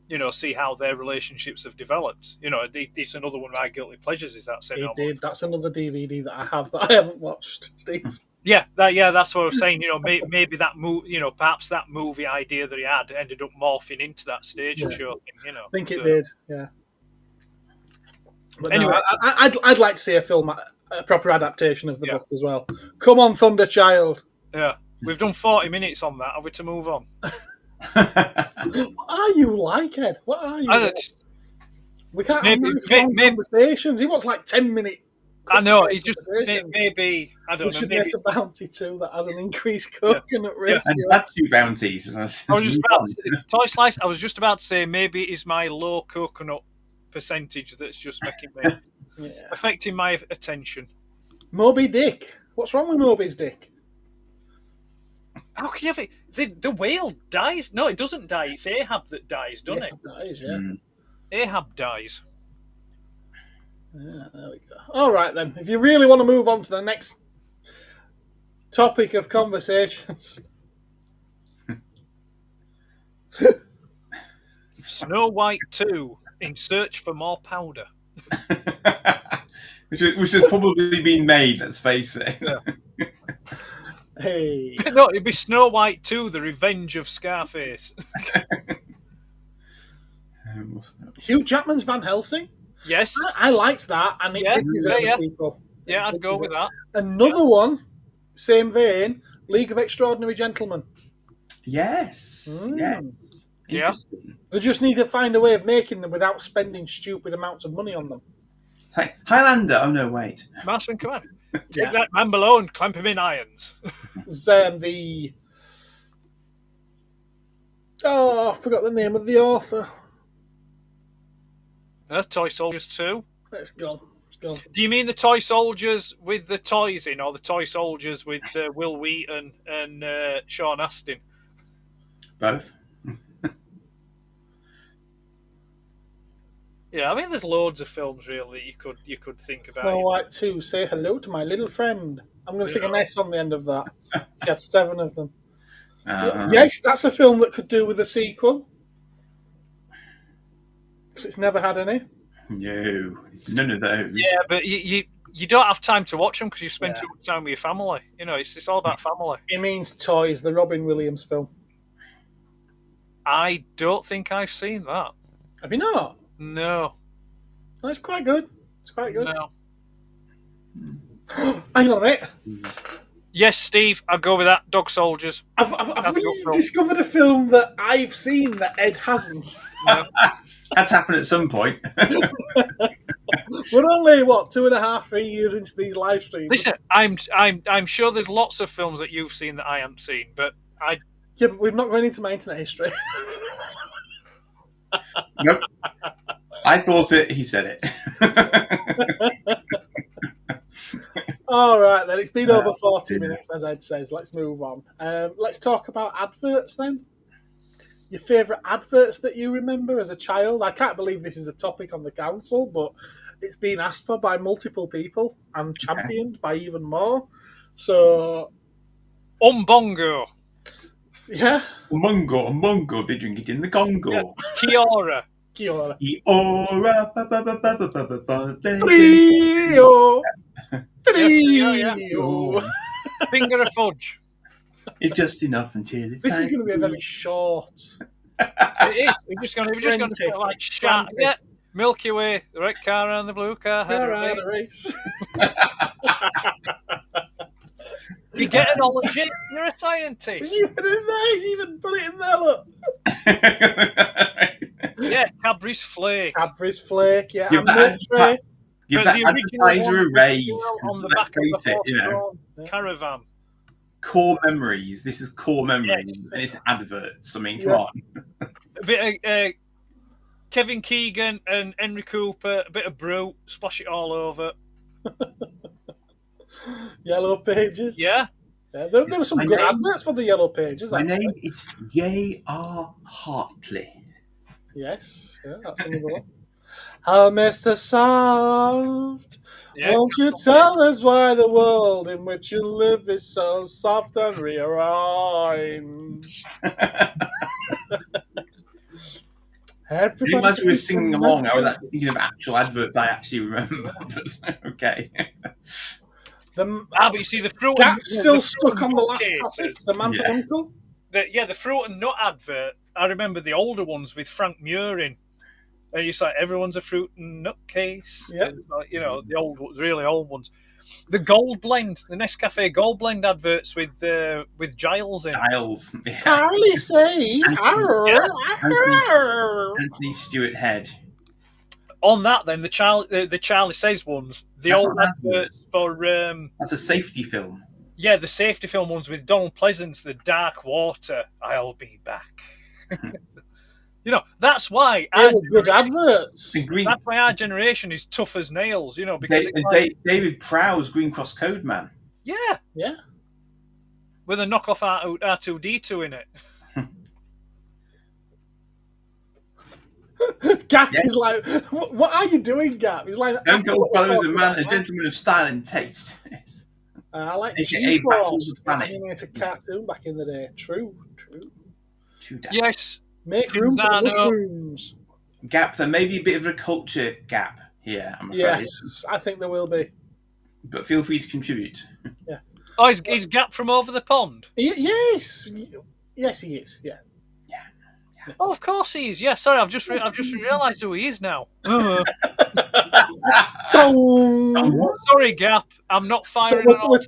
you know, see how their relationships have developed. You know, it's another one of my guilty pleasures. Is that St. Elmo's? That's another DVD that I have that I haven't watched, Steve. Yeah, that's what I was saying. You know, maybe that movie, you know, perhaps that movie idea that he had ended up morphing into that stage show thing. You know, I think it did. Yeah. But anyway, no, I'd like to see a film, a proper adaptation of the book as well. Come on, Thunderchild. Yeah, we've done 40 minutes on that. Are we to move on? What are you like, Ed? What are you? We can't have nice long conversations. He wants like 10-minute. I know. He's just maybe. I don't know. We should maybe make a bounty too that has an increased coconut risk. I just had 2 bounties. I was just about to say, Toy Slice. I was just about to say maybe it is my low coconut percentage that's just making me affecting my attention. Moby Dick. What's wrong with Moby's Dick? How can you have it? The whale dies. No, it doesn't die. It's Ahab that dies, doesn't it? Dies, Ahab dies. Yeah, there we go. All right, then. If you really want to move on to the next topic of conversations. Snow White 2, In Search for More Powder. which has probably been made, let's face it. Yeah. Hey. No, it'd be Snow White 2, The Revenge of Scarface. Hugh Chapman's Van Helsing? Yes. I liked that, and it did deserve a sequel. Yeah, I'd go with that. Another one, same vein, League of Extraordinary Gentlemen. Yes. Yes. Yeah. They just need to find a way of making them without spending stupid amounts of money on them. Hey, Highlander. Oh, no, wait. Master and Command. Take that man below and clamp him in irons. I forgot the name of the author. Toy Soldiers 2. It's gone. Do you mean the Toy Soldiers with the toys in, or the Toy Soldiers with Will Wheaton and Sean Astin? Both. Yeah, I mean, there's loads of films really that you could think about. Snow White 2, Say Hello to My Little Friend. I'm going to stick an S on the end of that. She had 7 of them. Yes, that's a film that could do with a sequel. Because it's never had any. No, none of those. Yeah, but you don't have time to watch them because you spend too much time with your family. You know, it's all about family. It means Toys, the Robin Williams film. I don't think I've seen that. Have you not? No. Oh, it's quite good. It's quite good. No. Hang on a minute. Yes, Steve, I'll go with that. Dog Soldiers. Have we discovered a film that I've seen that Ed hasn't? No. That's happened at some point. We're only 2.5, 3 years into these live streams. Listen, I'm sure there's lots of films that you've seen that I haven't seen, but Yeah, but we've not gone into my internet history. Nope. I thought it. He said it. All right, then. It's been over 40 minutes, as Ed says. Let's move on. Let's talk about adverts, then. Your favourite adverts that you remember as a child? I can't believe this is a topic on the council, but it's been asked for by multiple people and championed by even more. So... Umbongo. Yeah. Mungo, they drink it in the Congo. Yeah. Kiora. Kiora. Kiora. Trio. Yeah. Finger of fudge. It's just enough until it's This is going to be a very short. It is. We're just going to like shout. Yeah. Milky Way, the red car and the blue car. The race. You're getting all legit. You're a scientist. He's even put it in there, look. Yeah, Cadbury's Flake. Cadbury's Flake, yeah. Give that advertiser a raise. On the Let's back of face it, the Caravan. Core memories. This is core memories, and it's adverts. I mean, come on. A bit of Kevin Keegan and Henry Cooper, a bit of brew, splash it all over. Yellow Pages. Yeah. There were some good adverts for the Yellow Pages. My name is J.R. Hartley. Yes, that's another one. Oh, Mr. Soft, won't you tell us why the world in which you live is so soft and rearranged? Even as we were singing along, I was actually thinking of actual adverts I actually remember. Okay. But you see, the fruit. That's still stuck on the last topic. The man for Uncle. The fruit and nut advert. I remember the older ones with Frank Muir in. And you say everyone's a fruit and nut case. Yeah. You know, the really old ones. The Gold Blend, the Nescafe Gold Blend adverts with Giles in. Giles. Yeah. Carly says, Anthony Stewart Head. On that, then the Charlie Says ones, the That's old adverts for. That's a safety film. Yeah, the safety film ones with Donald Pleasance, the Dark Water. I'll be back. You know, that's why they were good adverts. That's why our generation is tough as nails. You know, because David Prowse, Green Cross Code Man. Yeah. With a knockoff R2D2 in it. Gap is like, what are you doing, Gap? He's like, Stone Cold Fellow is a man, a gentleman of style and taste. Yes. I like G-Force, animated cartoon back in the day. True. Yes. Make room for the mushrooms. Gap, there may be a bit of a culture gap here, I'm afraid. Yes, I think there will be. But feel free to contribute. Yeah. Oh, is Gap from over the pond? Yes, he is. Yeah. Oh, of course he is. Yeah, sorry, I've just realised who he is now. Sorry, Gap. I'm not firing. I would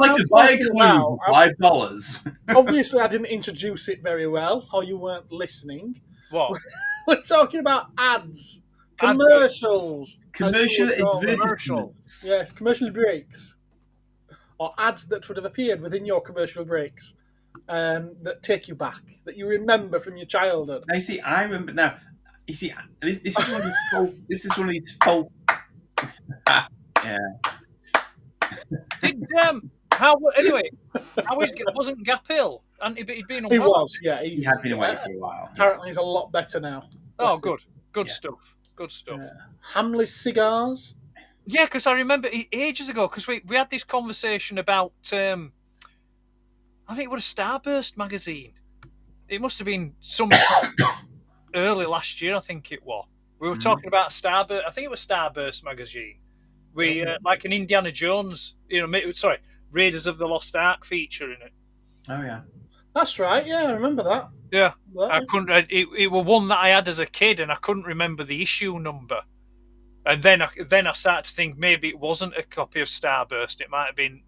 like to buy a clue for $5. Obviously, I didn't introduce it very well, or you weren't listening. What? We're talking about ads, commercials, commercial advertisements. Yes, commercial breaks, or ads that would have appeared within your commercial breaks. That take you back, that you remember from your childhood. Now, you see, I remember now. You see, this is one of these folk. This is one of these folk. Yeah. Wasn't Gap ill? And he'd been away. He was, yeah. He had been away for a while. Apparently, he's a lot better now. Oh, good stuff. Good stuff. Hamley's cigars. Yeah, because I remember ages ago, because we had this conversation about. I think it was a Starburst magazine. It must have been some early last year, I think it was. We were talking about Starburst. I think it was Starburst magazine. We like an Indiana Jones, Raiders of the Lost Ark feature in it. Oh yeah. That's right. Yeah, I remember that. Yeah, That, I couldn't. It was one that I had as a kid, and I couldn't remember the issue number. And then I started to think maybe it wasn't a copy of Starburst. It might have been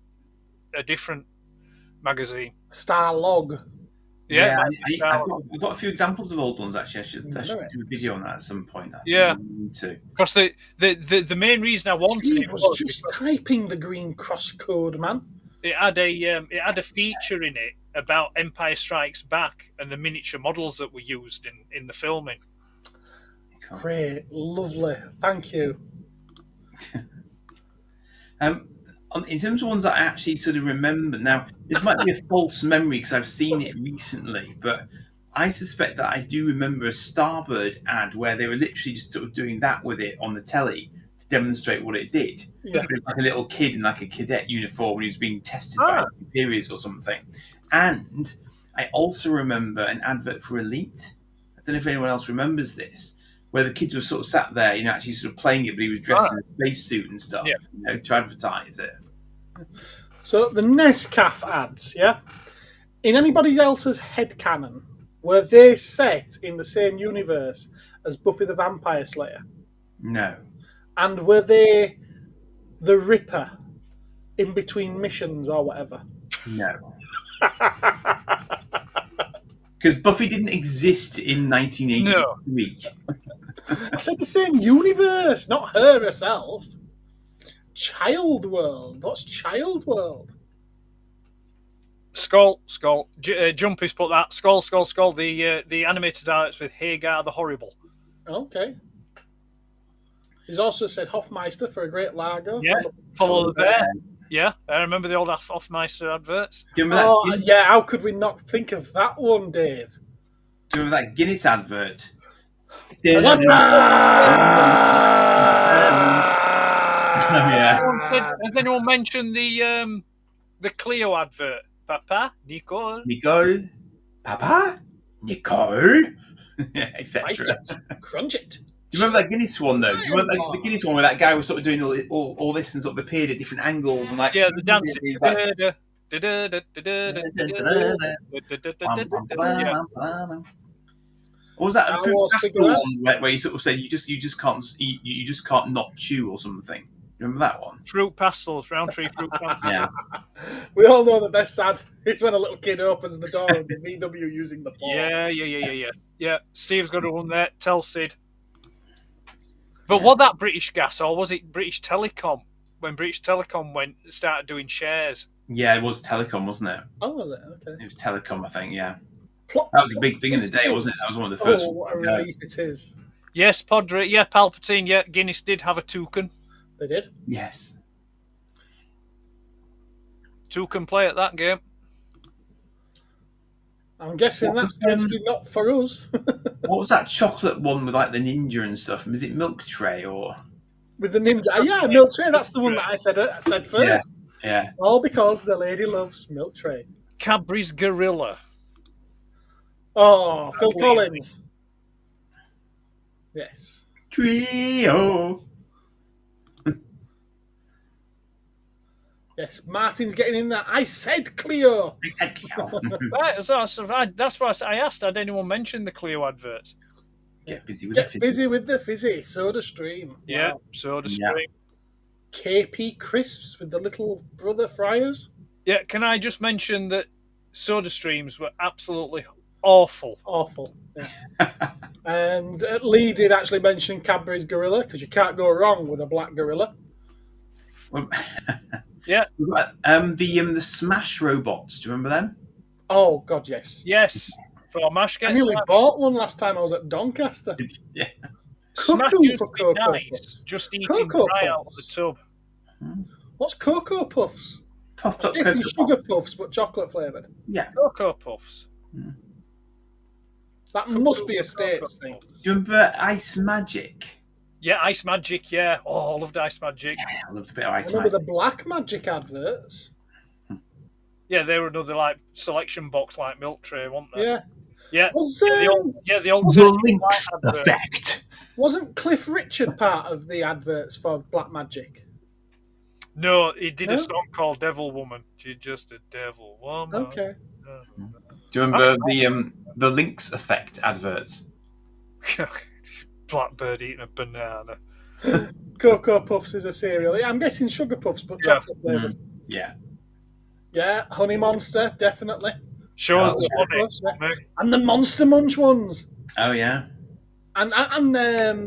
a different magazine. Starlog. Yeah, I've got a few examples of old ones actually. I should do a video on that at some point. Because the main reason I wanted Steve it was just typing the green cross code, man. it had a feature in it about Empire Strikes Back and the miniature models that were used in the filming. Great, lovely, thank you. In terms of ones that I actually sort of remember, now this might be a false memory because I've seen it recently, but I suspect that I do remember a Starbird ad where they were literally just sort of doing that with it on the telly to demonstrate what it did. Yeah. Like a little kid in like a cadet uniform when he was being tested by Imperials or something. And I also remember an advert for Elite. I don't know if anyone else remembers this, where the kids were sort of sat there, actually sort of playing it, but he was dressed in a spacesuit and stuff, to advertise it. So the Nescaf ads, in anybody else's headcanon, were they set in the same universe as Buffy the Vampire Slayer? No. And were they the Ripper in between missions or whatever? No. Because Buffy didn't exist in 1983. No. I said the same universe, not her herself. Child World. What's Child World? Skull. Jumpy's put that. Skull. The animated arts with Hagar the Horrible. Okay. He's also said Hofmeister for a great lager. Yeah, follow the bear. Yeah, I remember the old Hofmeister adverts. Do you remember that? Yeah, how could we not think of that one, Dave? Do you remember that Guinness advert? Has anyone mentioned the Clio advert? Papa, Nicole, Papa, Nicole, etc. Crunch it. Do you remember that Guinness one though? Do you remember the Guinness one where that guy was sort of doing all this and sort of appeared at different angles and like the dancing. What was that? One where you sort of said you just can't not chew or something. Remember that one? Fruit pastels, round tree fruit pastels. Yeah. We all know the best ad. It's when a little kid opens the door of the VW using the force. Yeah. Steve's got one there. Tell Sid. But what that British gas, or was it British Telecom? When British Telecom started doing shares. Yeah, it was Telecom, wasn't it? Oh, was it? Okay. It was Telecom, I think. Yeah. That was a big thing in the day, wasn't it? That was one of the first. Oh, what a relief it is. Yes, Podrick. Yeah, Palpatine. Yeah, Guinness did have a toucan. They did? Yes. Toucan play at that game. I'm guessing that's going to be not for us. What was that chocolate one with like the ninja and stuff? Was it Milk Tray or? With the ninja. Yeah, Milk Tray. That's the one that I said first. Yeah. All because the lady loves Milk Tray. Cadbury's Gorilla. Oh, Phil Collins. Yes. Trio. Yes, Martin's getting in there. I said Cleo. Right, that's why I asked. Had anyone mentioned the Cleo adverts? Get busy with the fizzy. Soda Stream. Yeah, wow. Soda Stream. KP Crisps with the little brother fryers. Yeah, can I just mention that Soda Streams were absolutely awful. Awful. Yeah. And Lee did actually mention Cadbury's Gorilla because you can't go wrong with a black gorilla. Yeah. The Smash robots. Do you remember them? Oh God, yes. Yes. For Mash I nearly bought one last time I was at Doncaster. Yeah. Smash used to be nice. Just eating dry out of the tub. What's Cocoa Puffs? Puffed up Cocoa Sugar Puffs, but chocolate flavoured. Yeah. Cocoa Puffs. That must be a States thing. Do you remember Ice Magic? Yeah, Ice Magic, yeah. Oh, I loved Ice Magic. Yeah, I loved a bit of Ice Magic. I remember the Black Magic adverts. Yeah, they were another like selection box Milk Tray, weren't they? Yeah. Yeah. The old the Lynx effect. Wasn't Cliff Richard part of the adverts for Black Magic? No, he did No? a song called Devil Woman. She's just a devil woman. Okay. Do you remember the Lynx Effect adverts? Blackbird eating a banana. Cocoa Puffs is a cereal. Yeah, I'm guessing Sugar Puffs, but Yeah. chocolate flavoured. Yeah. Yeah, Honey Monster, definitely. Shows Oh, the Sugar money. Puffs, yeah. And the Monster Munch ones. Oh yeah. And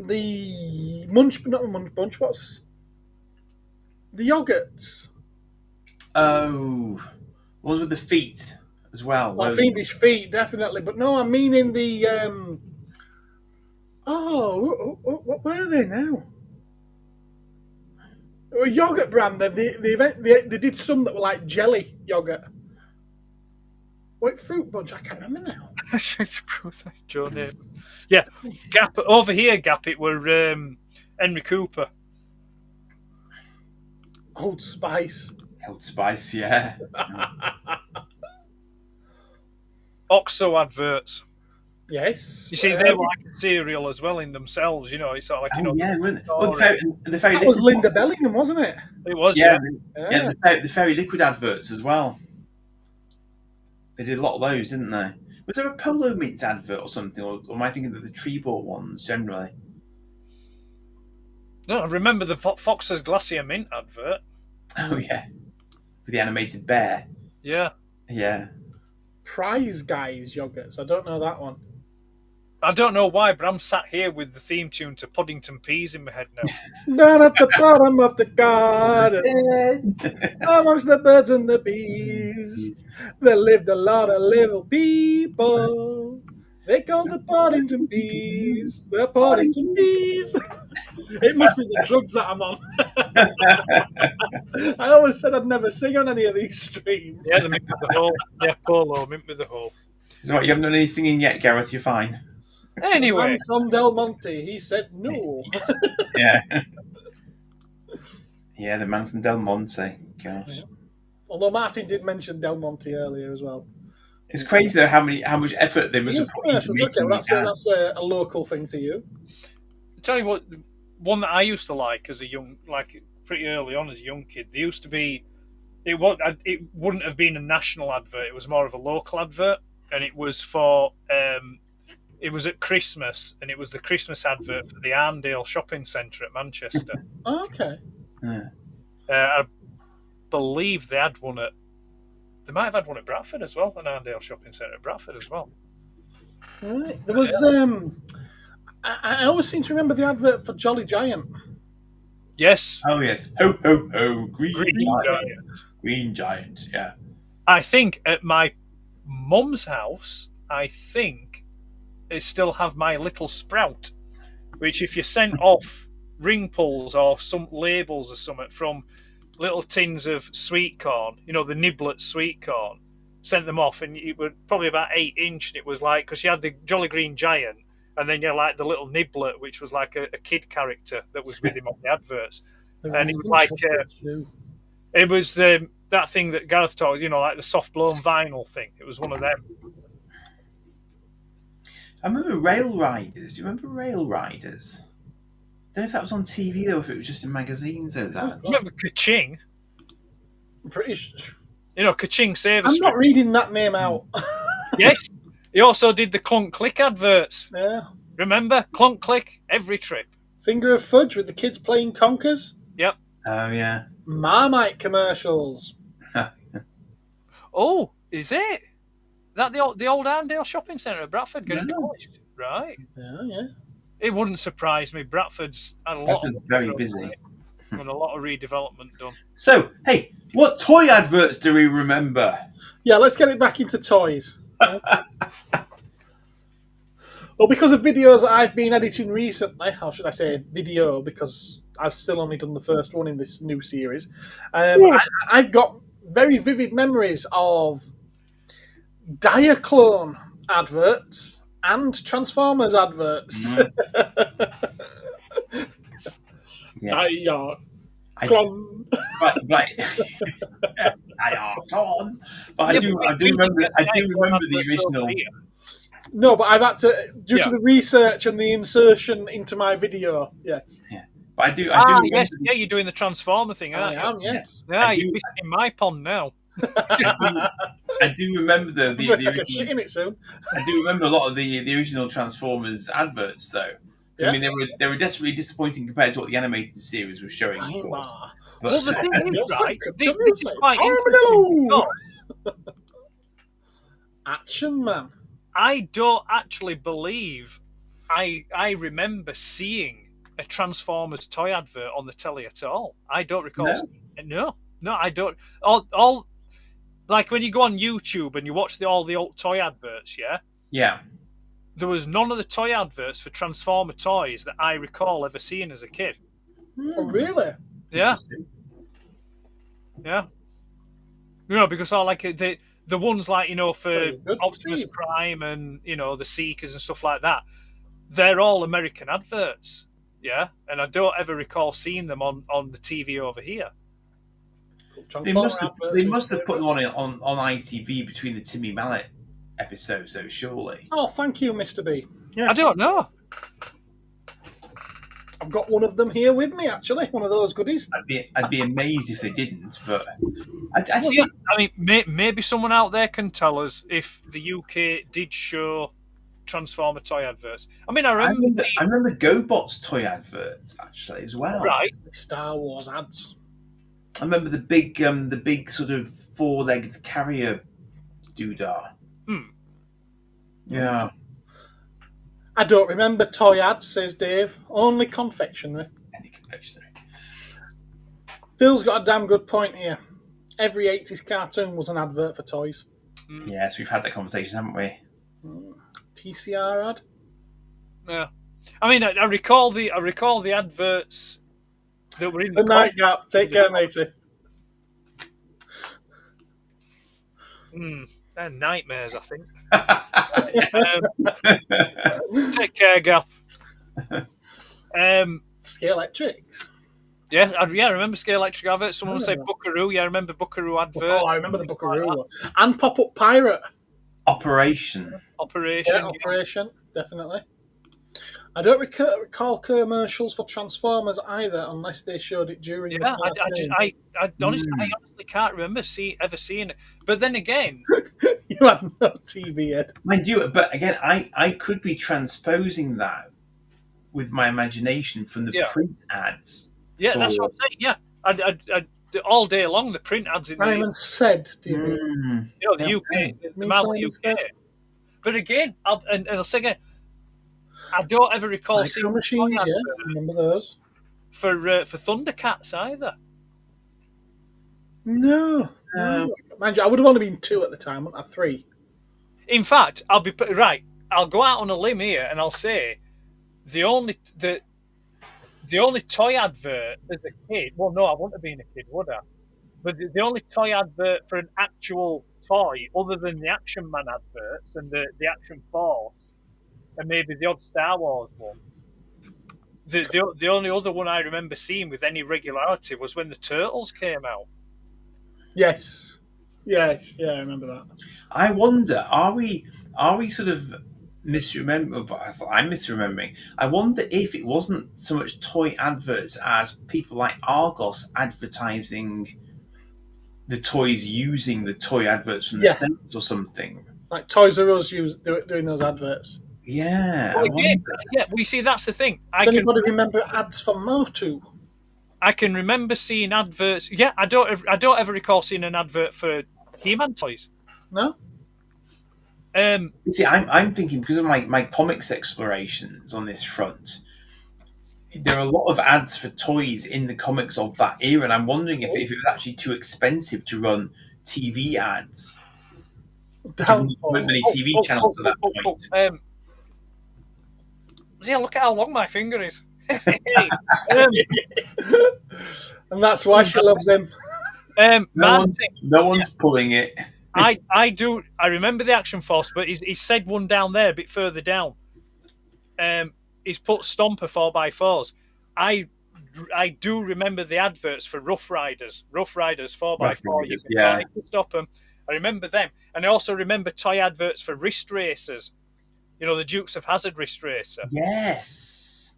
the Munch, not Munch Bunch, what's the yogurts? Oh, ones with the feet as well. Well, Fiendish Feet, definitely. But no, I'm meaning the. What were they now? They were a yogurt brand. They did some that were like jelly yogurt. What fruit bunch? I can't remember now. Yeah, Gap over here. Gap it were Henry Cooper. Old Spice. Old Spice, yeah. Oxo adverts. Yes. You see, they were like a cereal as well in themselves. You know, it's sort of like Yeah, the that Fairy was Liquid. Linda Bellingham, wasn't it? it was. Yeah, Yeah. the Fairy Liquid adverts as well. They did a lot of those, didn't they? Was there a Polo Mints advert or something, or am I thinking of the Treebor ones generally? No, I remember the Fox's Glacier Mint advert. Oh yeah, with the animated bear. Yeah. Yeah. Prize Guys yogurts. I don't know that one. I don't know why, but I'm sat here with the theme tune to Puddington Peas in my head now. Down at the bottom of the garden, amongst the birds and the bees, there lived a lot of little people. They called the Poddington Bees. The Poddington Bees. It must be the drugs that I'm on. I always said I'd never sing on any of these streams. Yeah, the mint with the hole. Yeah, Polo, mint with the hole. So what, you haven't done any singing yet, Gareth? You're fine. Anyway. Man from Del Monte, he said no. Yeah. Yeah, the man from Del Monte. Gosh. Although Martin did mention Del Monte earlier as well. It's crazy though how much effort they must have put into Commercials, okay, making that's a local thing to you. Tell you what, one that I used to like as a young, like pretty early on as a young kid, there used to be, it wouldn't have been a national advert, it was more of a local advert, and it was for, it was at Christmas, and it was the Christmas advert for the Arndale Shopping Centre at Manchester. Oh, okay. Yeah. I believe they had one at, they might have had one at Bradford as well, an Arndale Shopping Centre at Bradford as well. Right. There was, I always seem to remember the advert for Jolly Giant. Yes. Oh yes. Ho ho ho! Green giant. Giant. Green giant. Yeah. I think at my mum's house, I think they still have My Little Sprout, which if you sent off ring pulls or some labels or something from little tins of sweet corn, you know, the Niblet sweet corn, sent them off, and it was probably about 8 inch. And it was like, because you had the Jolly Green Giant, and then you had like the little Niblet, which was like a kid character that was with him on the adverts. And it was like, it was that thing that Gareth talked, you know, like the soft blown vinyl thing. It was one of them. I remember Rail Riders. Do you remember Rail Riders? I don't know if that was on TV though, if it was just in magazines. Those ads. Remember Ka-Ching? I'm pretty sure. You know, Ka-Ching Saver I'm Strip. not reading that name out. Yes. He also did the Clunk Click adverts. Yeah. Remember? Clunk Click, every trip. Finger of Fudge with the kids playing conkers. Yep. Oh yeah. Marmite commercials. Oh, is it? Is that the old Arndale Shopping Centre at Bradford getting demolished? Right. Yeah, yeah. It wouldn't surprise me. Bradford's had a lot Bradford's of very busy. and a lot of redevelopment done. So, hey, what toy adverts do we remember? Yeah, let's get it back into toys. Well, because of videos that I've been editing recently, how should I say video, because I've still only done the first one in this new series, I've got very vivid memories of Diaclone adverts and Transformers adverts. Yes. Diaclone. Right. I are gone. But I do remember the original. No, but I've had to, due to the research and the insertion into my video, yes. Yeah. But I do yes, yeah, you're doing the Transformer thing, aren't you? I am, yes. Yeah, you're in my pond now. I do remember the take a shit in it soon. I do remember a lot of the original Transformers adverts, though. Yeah. I mean, they were desperately disappointing compared to what the animated series was showing, of course. But, Well, the thing is, right, this is quite Armadillo! interesting. Action Man. I don't actually believe I remember seeing a Transformers toy advert on the telly at all. I don't recall. No, I don't. All like when you go on YouTube and you watch all the old toy adverts, yeah. There was none of the toy adverts for Transformer toys that I recall ever seeing as a kid. Oh, really? Yeah. Yeah. Because all like the ones like for Optimus Prime and the Seekers and stuff like that, they're all American adverts. Yeah, and I don't ever recall seeing them on the TV over here. They must have put them on ITV between the Timmy Mallet episodes, though, surely. Oh, thank you, Mr. B. Yeah. I don't know. I've got one of them here with me, actually. One of those goodies. I'd be amazed if they didn't, but I mean, maybe someone out there can tell us if the UK did show Transformer toy adverts. I mean, I remember GoBot's toy adverts actually as well. Right, Star Wars ads. I remember the big sort of four-legged carrier doodah. Yeah. I don't remember toy ads, says Dave. Only confectionery. Any confectionery. Phil's got a damn good point here. Every 80s cartoon was an advert for toys. Yes, we've had that conversation, haven't we? TCR ad. Yeah, I mean, I recall the adverts that were in the nightcap. Take care, matey. They're nightmares, I think. Take care, Gap. Scalextrics. Yeah, I remember Scalextric adverts. Someone would say Buckaroo. Yeah, I remember Buckaroo adverts. Oh, I remember the Buckaroo one. And Pop-Up Pirate. Operation, definitely. I don't recall commercials for Transformers either, unless they showed it during the cartoon. I honestly can't remember ever seeing it. But then again, you had no TV, Ed. Mind you, but again, I could be transposing that with my imagination from the print ads. Yeah, that's what I'm saying. Yeah, I all day long the print ads. Simon said, "Do you mean the UK, the UK?" But again, I'll say again, I don't ever recall seeing machines. Yeah, remember those for Thundercats either. No. Mind you, I would have only been 2 at the time, wasn't I? 3. In fact, I'll be right. I'll go out on a limb here and I'll say the only toy advert as a kid. Well, no, I wouldn't have been a kid, would I? But the only toy advert for an actual toy, other than the Action Man adverts and the Action Force, and maybe the odd Star Wars one. The only other one I remember seeing with any regularity was when the Turtles came out. Yes, yeah, I remember that. I wonder, are we sort of misremembering? I'm misremembering. I wonder if it wasn't so much toy adverts as people like Argos advertising the toys using the toy adverts from the States or something. Like Toys R Us doing those adverts. Yeah. Well, we see that's the thing. Does anybody remember ads for Motu? I can remember seeing adverts. Yeah, I don't ever recall seeing an advert for He-Man toys. No. See, I'm thinking because of my comics explorations on this front, there are a lot of ads for toys in the comics of that era, and I'm wondering if it was actually too expensive to run TV ads. Many TV channels at that point. Yeah, look at how long my finger is. And that's why she loves him. No one's pulling it. I do. I remember the Action Force, but he's said one down there, a bit further down. He's put Stomper 4x4s. I do remember the adverts for Rough Riders 4x4. You can try to stop them. I remember them, and I also remember toy adverts for wrist racers. You know, the Dukes of Hazzard wrist racer. Yes.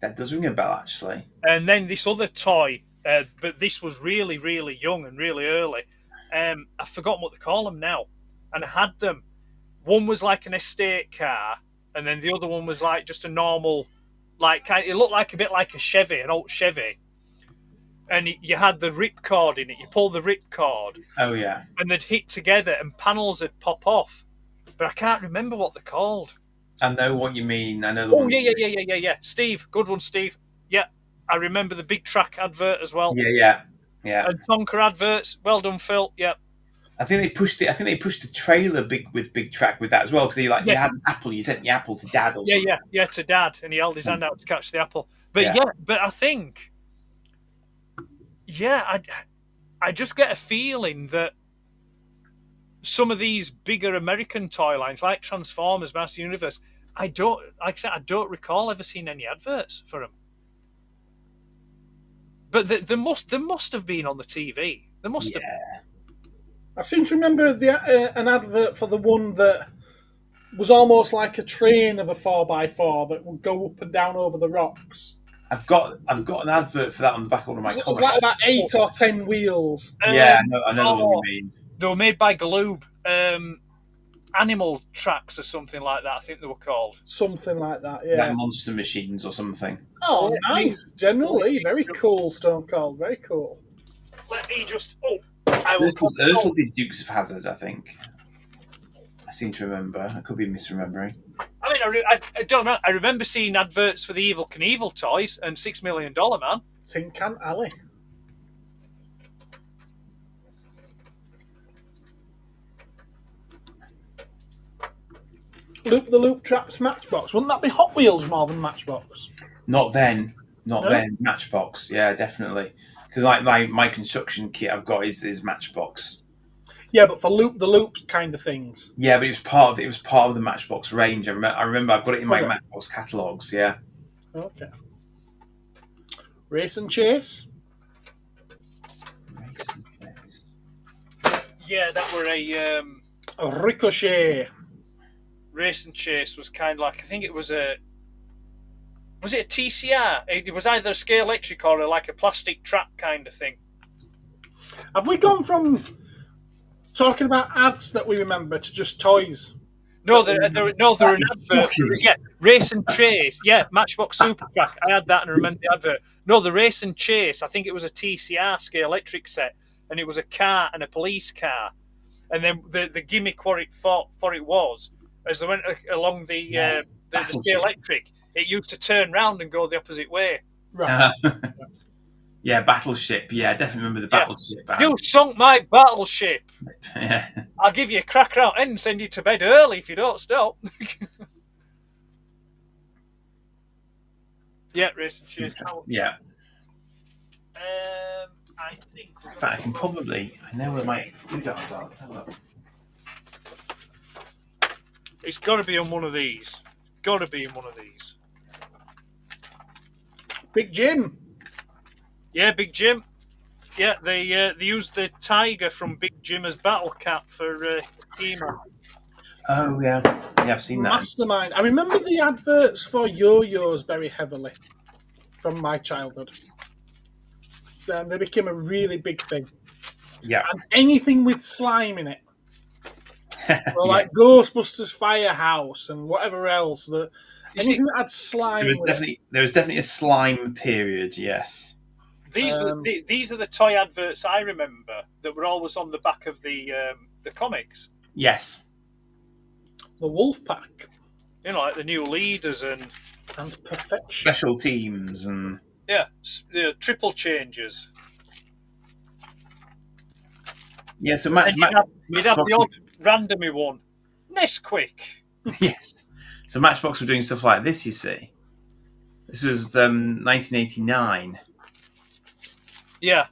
That does ring a bell, actually. And then this other toy, but this was really, really young and really early. I've forgotten what they call them now. And I had them. One was like an estate car, and then the other one was like just a normal, like it looked like a bit like a Chevy, an old Chevy. And you had the rip cord in it. You pull the rip cord. Oh, yeah. And they'd hit together and panels would pop off. But I can't remember what they're called. I know what you mean. I know the Oh, one. yeah. Steve, good one, Steve. Yeah, I remember the Big Track advert as well. Yeah. And Tonka adverts. Well done, Phil. Yeah. I think they pushed the trailer with Big Track with that as well, because you had an apple. You sent the apple to Dad or something. Yeah, to Dad, and he held his hand out to catch the apple. But but I think, I just get a feeling that some of these bigger American toy lines, like Transformers, Master Universe, I don't recall ever seeing any adverts for them. But there must have been on the TV. There must have. I seem to remember an advert for the one that was almost like a train of a 4x4 that would go up and down over the rocks. I've got an advert for that on the back of one of my comics. It was like about 8 or 10 wheels. Yeah, I know the one you mean. They were made by Galoob. Animal Tracks or something like that, I think they were called. Something like that, yeah. Like Monster Machines or something. Oh, nice. Generally, very cool, Stone Cold. Very cool. Let me just... Little did Dukes of Hazzard, I think. I seem to remember. I could be misremembering. I mean, I don't know. I remember seeing adverts for the Evil Knievel toys and $6 Million Man. Tin Can Alley. Loop the Loop Traps Matchbox. Wouldn't that be Hot Wheels more than Matchbox? Not then. Matchbox, yeah, definitely. Because like my construction kit I've got is Matchbox. Yeah, but for Loop the Loop kind of things. Yeah, but it was part of the Matchbox range. I remember I've got it in my Matchbox catalogues. Yeah. Okay. Race and Chase. Yeah, that were A Ricochet. Race and Chase was kind of like, I think it was it a TCR? It was either a scale electric or like a plastic trap kind of thing. Have we gone from talking about ads that we remember to just toys? No, they're an advert. Yeah, Race and Chase. Yeah, Matchbox Super Track. I had that and I remember the advert. No, the Race and Chase. I think it was a TCR scale electric set, and it was a car and a police car. And then the gimmick for it was, as they went along the scale electric, it used to turn round and go the opposite way. Right. Yeah, Battleship. Yeah, I definitely remember the Battleship. You sunk my battleship. Yeah. I'll give you a cracker out and send you to bed early if you don't stop. Yeah, Race and Chase. Yeah. I think. In fact, I know where my doodads are. Let's have a look. It's got to be on one of these. Big Jim. Yeah, Big Jim. Yeah, they used the tiger from Big Jim as battle cap for He-Man. Oh yeah, I've seen that. Mastermind. I remember the adverts for yo-yos very heavily from my childhood. So they became a really big thing. Yeah. And anything with slime in it. Or like Ghostbusters Firehouse and whatever else. Anything that had slime. There was definitely a slime period. Yes. These are the toy adverts I remember that were always on the back of the comics. Yes. The Wolf Pack. You know, like the new leaders and Perfection. Special teams and the triple changes. Yeah, so you'd have the odd randomy one. Nesquik. Yes. So Matchbox were doing stuff like this, you see. This was 1989. Yeah.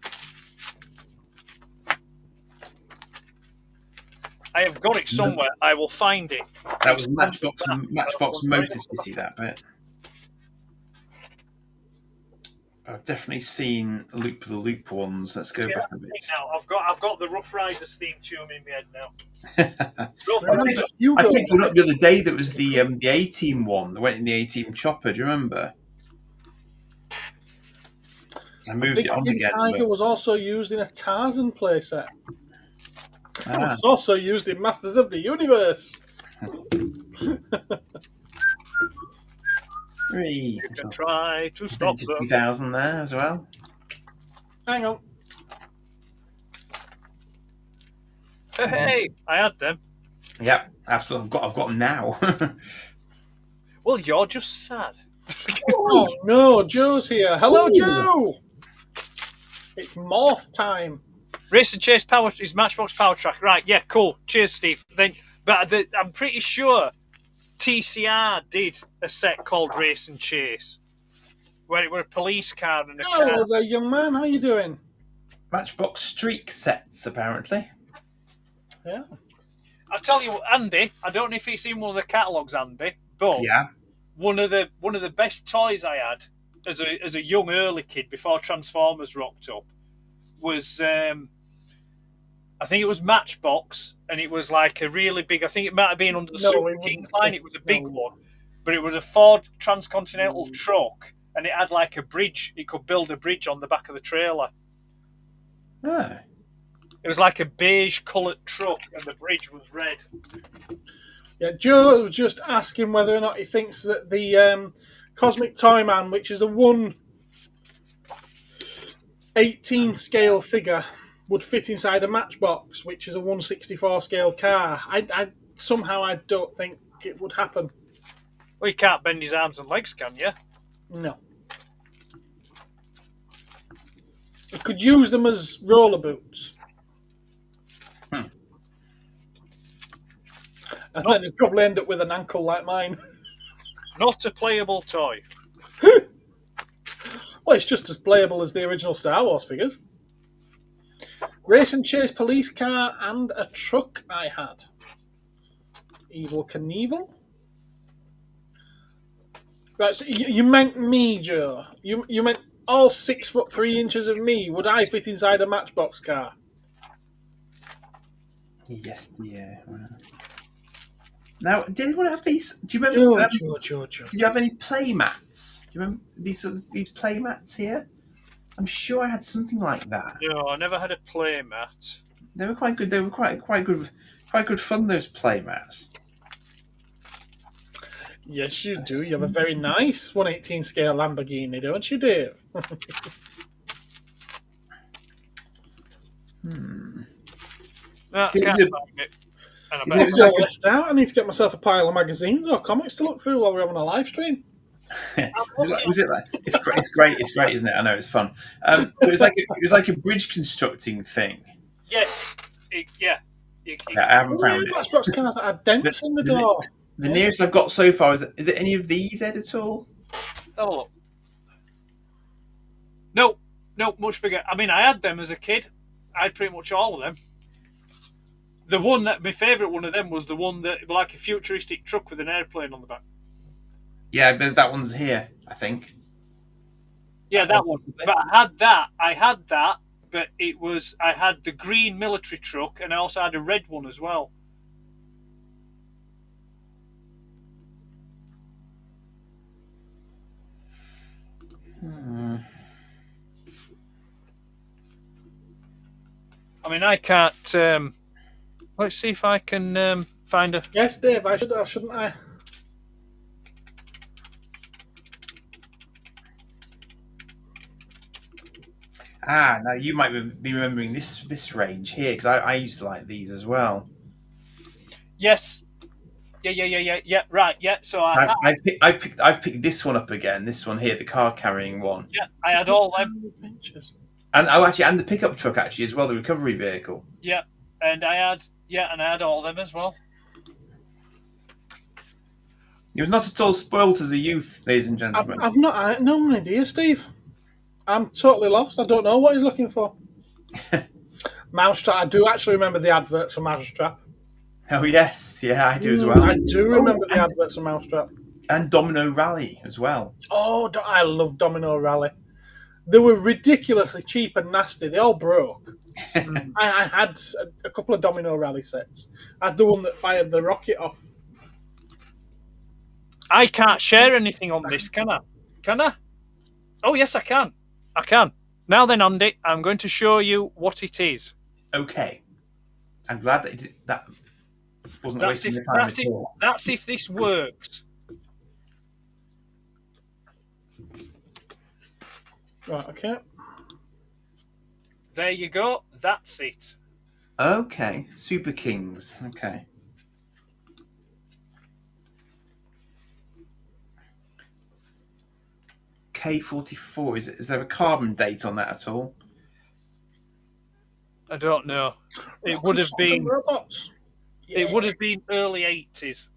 I have got it somewhere. I will find it. That was Matchbox Motor City, that bit. I've definitely seen Loop the Loop ones. Let's go back a bit. Now I've got the Rough Riders theme tune in my head now. I picked one up the other day that was the A-Team one that went in the A-Team chopper. Do you remember? I moved it on again. Tiger was also used in a Tarzan playset. It was also used in Masters of the Universe. You can try to stop them. 2000 there as well. Hang on. Hey, I had them. Yep, absolutely. I've got them now. Well, you're just sad. Oh no, Joe's here. Hello, Joe. It's morph time. Race and Chase Power is Matchbox Power Track. Right, yeah, cool. Cheers, Steve. But I'm pretty sure TCR did a set called Race and Chase, where it were a police car and a car. Hello there, young man. How you doing? Matchbox Streak sets, apparently. Yeah. I'll tell you what, Andy, I don't know if it's in one of the catalogues, Andy, but yeah, one of the best toys I had as a young early kid before Transformers rocked up was I think it was Matchbox, and it was like a really big. I think it might have been under the Super Kings line. It was a big one, but it was a Ford Transcontinental truck, and it had like a bridge. It could build a bridge on the back of the trailer. Oh. It was like a beige coloured truck, and the bridge was red. Yeah, Joe was just asking whether or not he thinks that the Cosmic Toy Man, which is a 1/18 scale figure, would fit inside a Matchbox, which is a 1/64 scale car. I don't think it would happen. Well, you can't bend his arms and legs, can you? No. You could use them as roller boots. And then you'd probably end up with an ankle like mine. Not a playable toy. Well, it's just as playable as the original Star Wars figures. Race and Chase police car and a truck I had. Evil Knievel. Right, so you meant me, Joe. You meant all 6'3" of me. Would I fit inside a Matchbox car? Yes, yeah. Now, did anyone have these? Do you remember? Joe. Did you have any play mats? Do you remember these play mats here? I'm sure I had something like that. No, I never had a play mat. They were quite good. They were quite good fun. Those play mats. Yes, you do. You have a very nice 1/18 scale Lamborghini, don't you, Dave? No, See, can't is it- find it. And I is bet it- It's all left out. I need to get myself a pile of magazines or comics to look through while we're having a live stream. Was it like? It's great, isn't it? I know it's fun. So it was like a bridge constructing thing. yes, yeah. Yeah, I haven't found it. Matchbox cars that had dents in the door. The nearest I've got so far is it any of these, Ed, at all? Oh, no, much bigger. I mean, I had them as a kid. I had pretty much all of them. The one my favourite one of them was the one that like a futuristic truck with an airplane on the back. Yeah, there's that one's here, I think. Yeah, that one. But I had that, but I had the green military truck, and I also had a red one as well. I mean, I can't. Let's see if I can find a. Yes, Dave, I should have, shouldn't I? Now you might be remembering this range here because I used to like these as well. Yes. Yeah. Right. Yeah. So I've picked this one up again. This one here, the car carrying one. Yeah, I had all them. Adventures. And and the pickup truck actually as well, the recovery vehicle. Yeah, and I had all them as well. He was not at all spoilt as a youth, ladies and gentlemen. I've not no idea, Steve. I'm totally lost. I don't know what he's looking for. Mousetrap. I do actually remember the adverts for Mousetrap. Oh yes, yeah, I do as well. I do remember the adverts for Mousetrap. And Domino Rally as well. Oh, I love Domino Rally. They were ridiculously cheap and nasty. They all broke. I had a couple of Domino Rally sets. I had the one that fired the rocket off. I can't share anything on this, can I? Can I? Oh, yes, I can. I can. Now then, Andy, I'm going to show you what it is. Okay. I'm glad that wasn't wasting the time at all. That's if this works. Right, okay. There you go. That's it. Okay. Super Kings. Okay. K44. Is there a carbon date on that at all? I don't know. It would have been. Robots. Yeah. It would have been early 80s.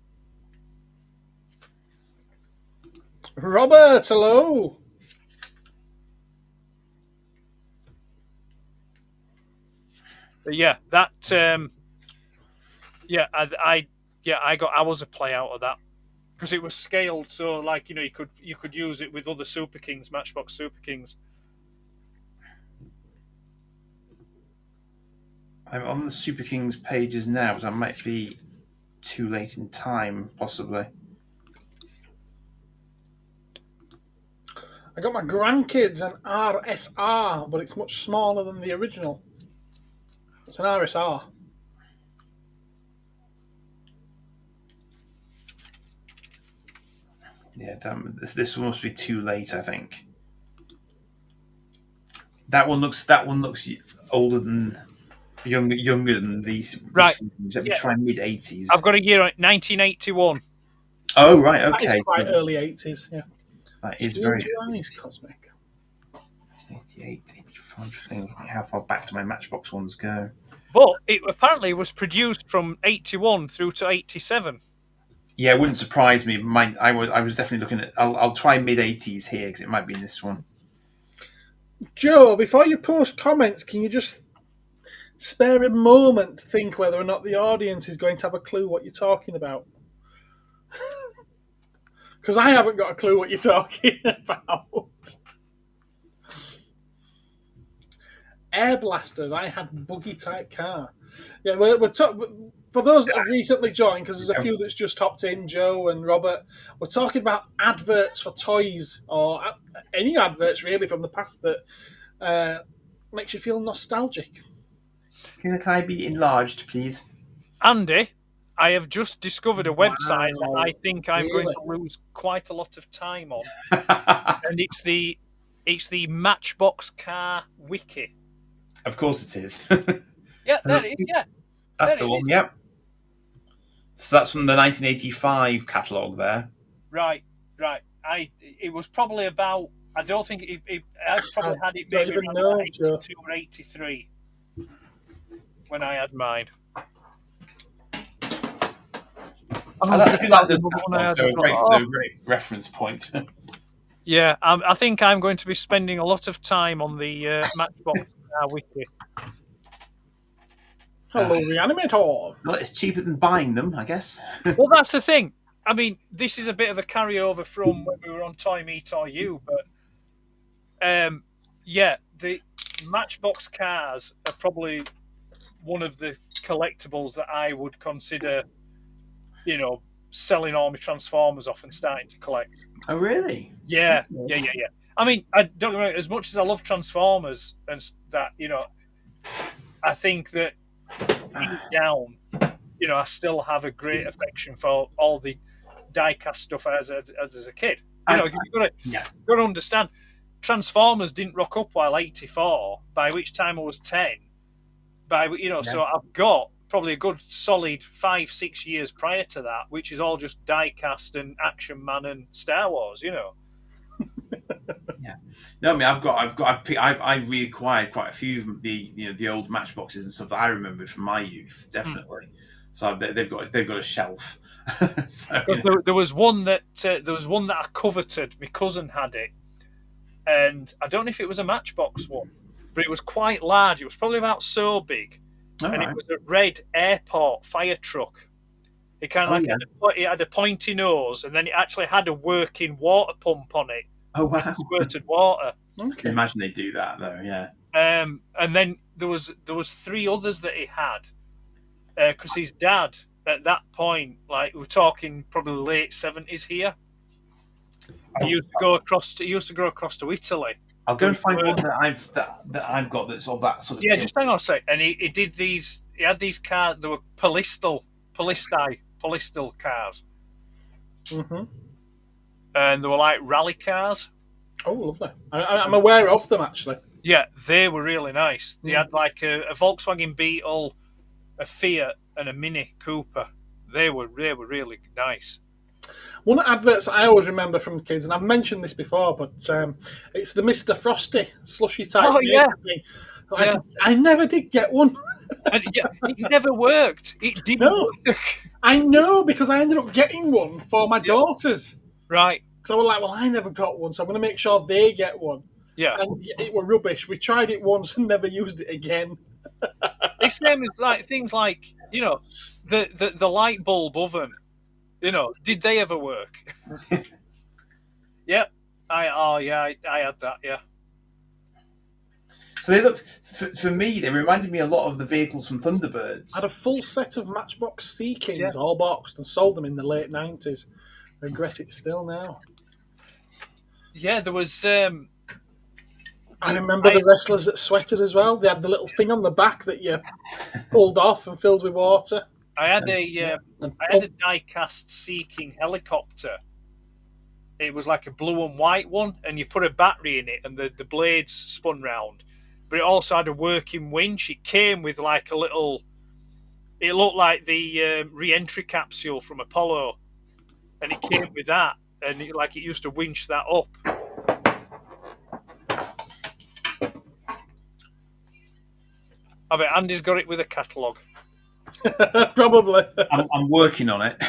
Robert, hello. But yeah, that. Yeah, I was a play out of that because it was scaled. So, like, you could use it with other Super Kings, Matchbox Super Kings. I'm on the Super Kings pages now, but I might be too late in time, possibly. I got my grandkids an RSR, but it's much smaller than the original. It's an RSR. Yeah, this one must be too late, I think. That one looks older than younger than these. Right. Let me try mid-80s. I've got a year on it, 1981. Oh right, okay. That is quite early 80s. Yeah. That is very nice, Cosmic. 88, 85. Think how far back do my Matchbox ones go? But it apparently was produced from 81 through to 87. Yeah, it wouldn't surprise me. I was definitely looking at. I'll try mid-80s here because it might be in this one. Joe, before you post comments, can you just spare a moment to think whether or not the audience is going to have a clue what you're talking about? Because I haven't got a clue what you're talking about. Air blasters. I had buggy type car. Yeah, for those that have recently joined, because there's a few that's just hopped in, Joe and Robert. We're talking about adverts for toys or any adverts really from the past that makes you feel nostalgic. Can I be enlarged, please? Andy, I have just discovered a website that I think I'm going to lose quite a lot of time on, and it's the Matchbox Car Wiki. Of course it is. Yeah, that is. Yeah, that's the one. Yep. So that's from the 1985 catalogue there. Right. It was probably about. I don't think I probably had it maybe around 82 or 83 when I had mine. I feel like there's a great reference point. Yeah, I think I'm going to be spending a lot of time on the Matchbox Wiki. Hello, Reanimator. Well, it's cheaper than buying them, I guess. Well, that's the thing. I mean, this is a bit of a carryover from when we were on Toy Me, Toy You, but yeah, the Matchbox cars are probably one of the collectibles that I would consider, selling all my Transformers off and starting to collect. Oh, really? Yeah. I mean, I don't get me wrong, as much as I love Transformers and that, I think that deep down, I still have a great affection for all the die-cast stuff as a kid. You've got to understand, Transformers didn't rock up while 84, by which time I was 10. So I've got probably a good solid 5-6 years prior to that, which is all just die-cast and Action Man and Star Wars, Yeah. No, I mean, I reacquired quite a few of the old Matchboxes and stuff that I remember from my youth, definitely. So they've got a shelf. So, there was one that I coveted. My cousin had it, and I don't know if it was a Matchbox one, but it was quite large. It was probably about so big, and it was a red airport fire truck. It kind of it had a pointy nose, and then it actually had a working water pump on it. Oh wow! Squirted water. I can Okay. imagine they do that though. Yeah. And then there was 3 others that he had because his dad at that point, like we're talking probably late 70s here. He used to go across to Italy. I'll go and find one that I've got that's of that sort of. Yeah, just hang on a sec. And he did these. He had these cars. They were Polystal cars, Mm-hmm. and they were like rally cars. Oh, lovely. I'm aware of them, actually. Yeah, they were really nice. They had like a Volkswagen Beetle, a Fiat, and a Mini Cooper. They were really nice. One of the adverts I always remember from kids, and I've mentioned this before, but it's the Mr. Frosty slushy type. Oh, yeah. thing. Yeah. I never did get one. And it never worked. It didn't No. work. I know, because I ended up getting one for my daughters. Right. Because I was like, well, I never got one, so I'm going to make sure they get one. Yeah. And it were rubbish. We tried it once and never used it again. It's same as like things like, you know, the light bulb oven. You know, did they ever work? Yep. I had that, yeah. So they looked for me. They reminded me a lot of the vehicles from Thunderbirds. I had a full set of Matchbox Sea Kings, all boxed, and sold them in the late 90s. Regret it still now. Yeah, there was I remember the wrestlers that sweated as well. They had the little thing on the back that you pulled off and filled with water. I had a die-cast Sea King helicopter. It was like a blue and white one, and you put a battery in it, and the blades spun round. But it also had a working winch. It came with like a little. It looked like the re-entry capsule from Apollo, and it came with that, and it used to winch that up. I bet Andy's got it with a catalogue. Probably. I'm working on it.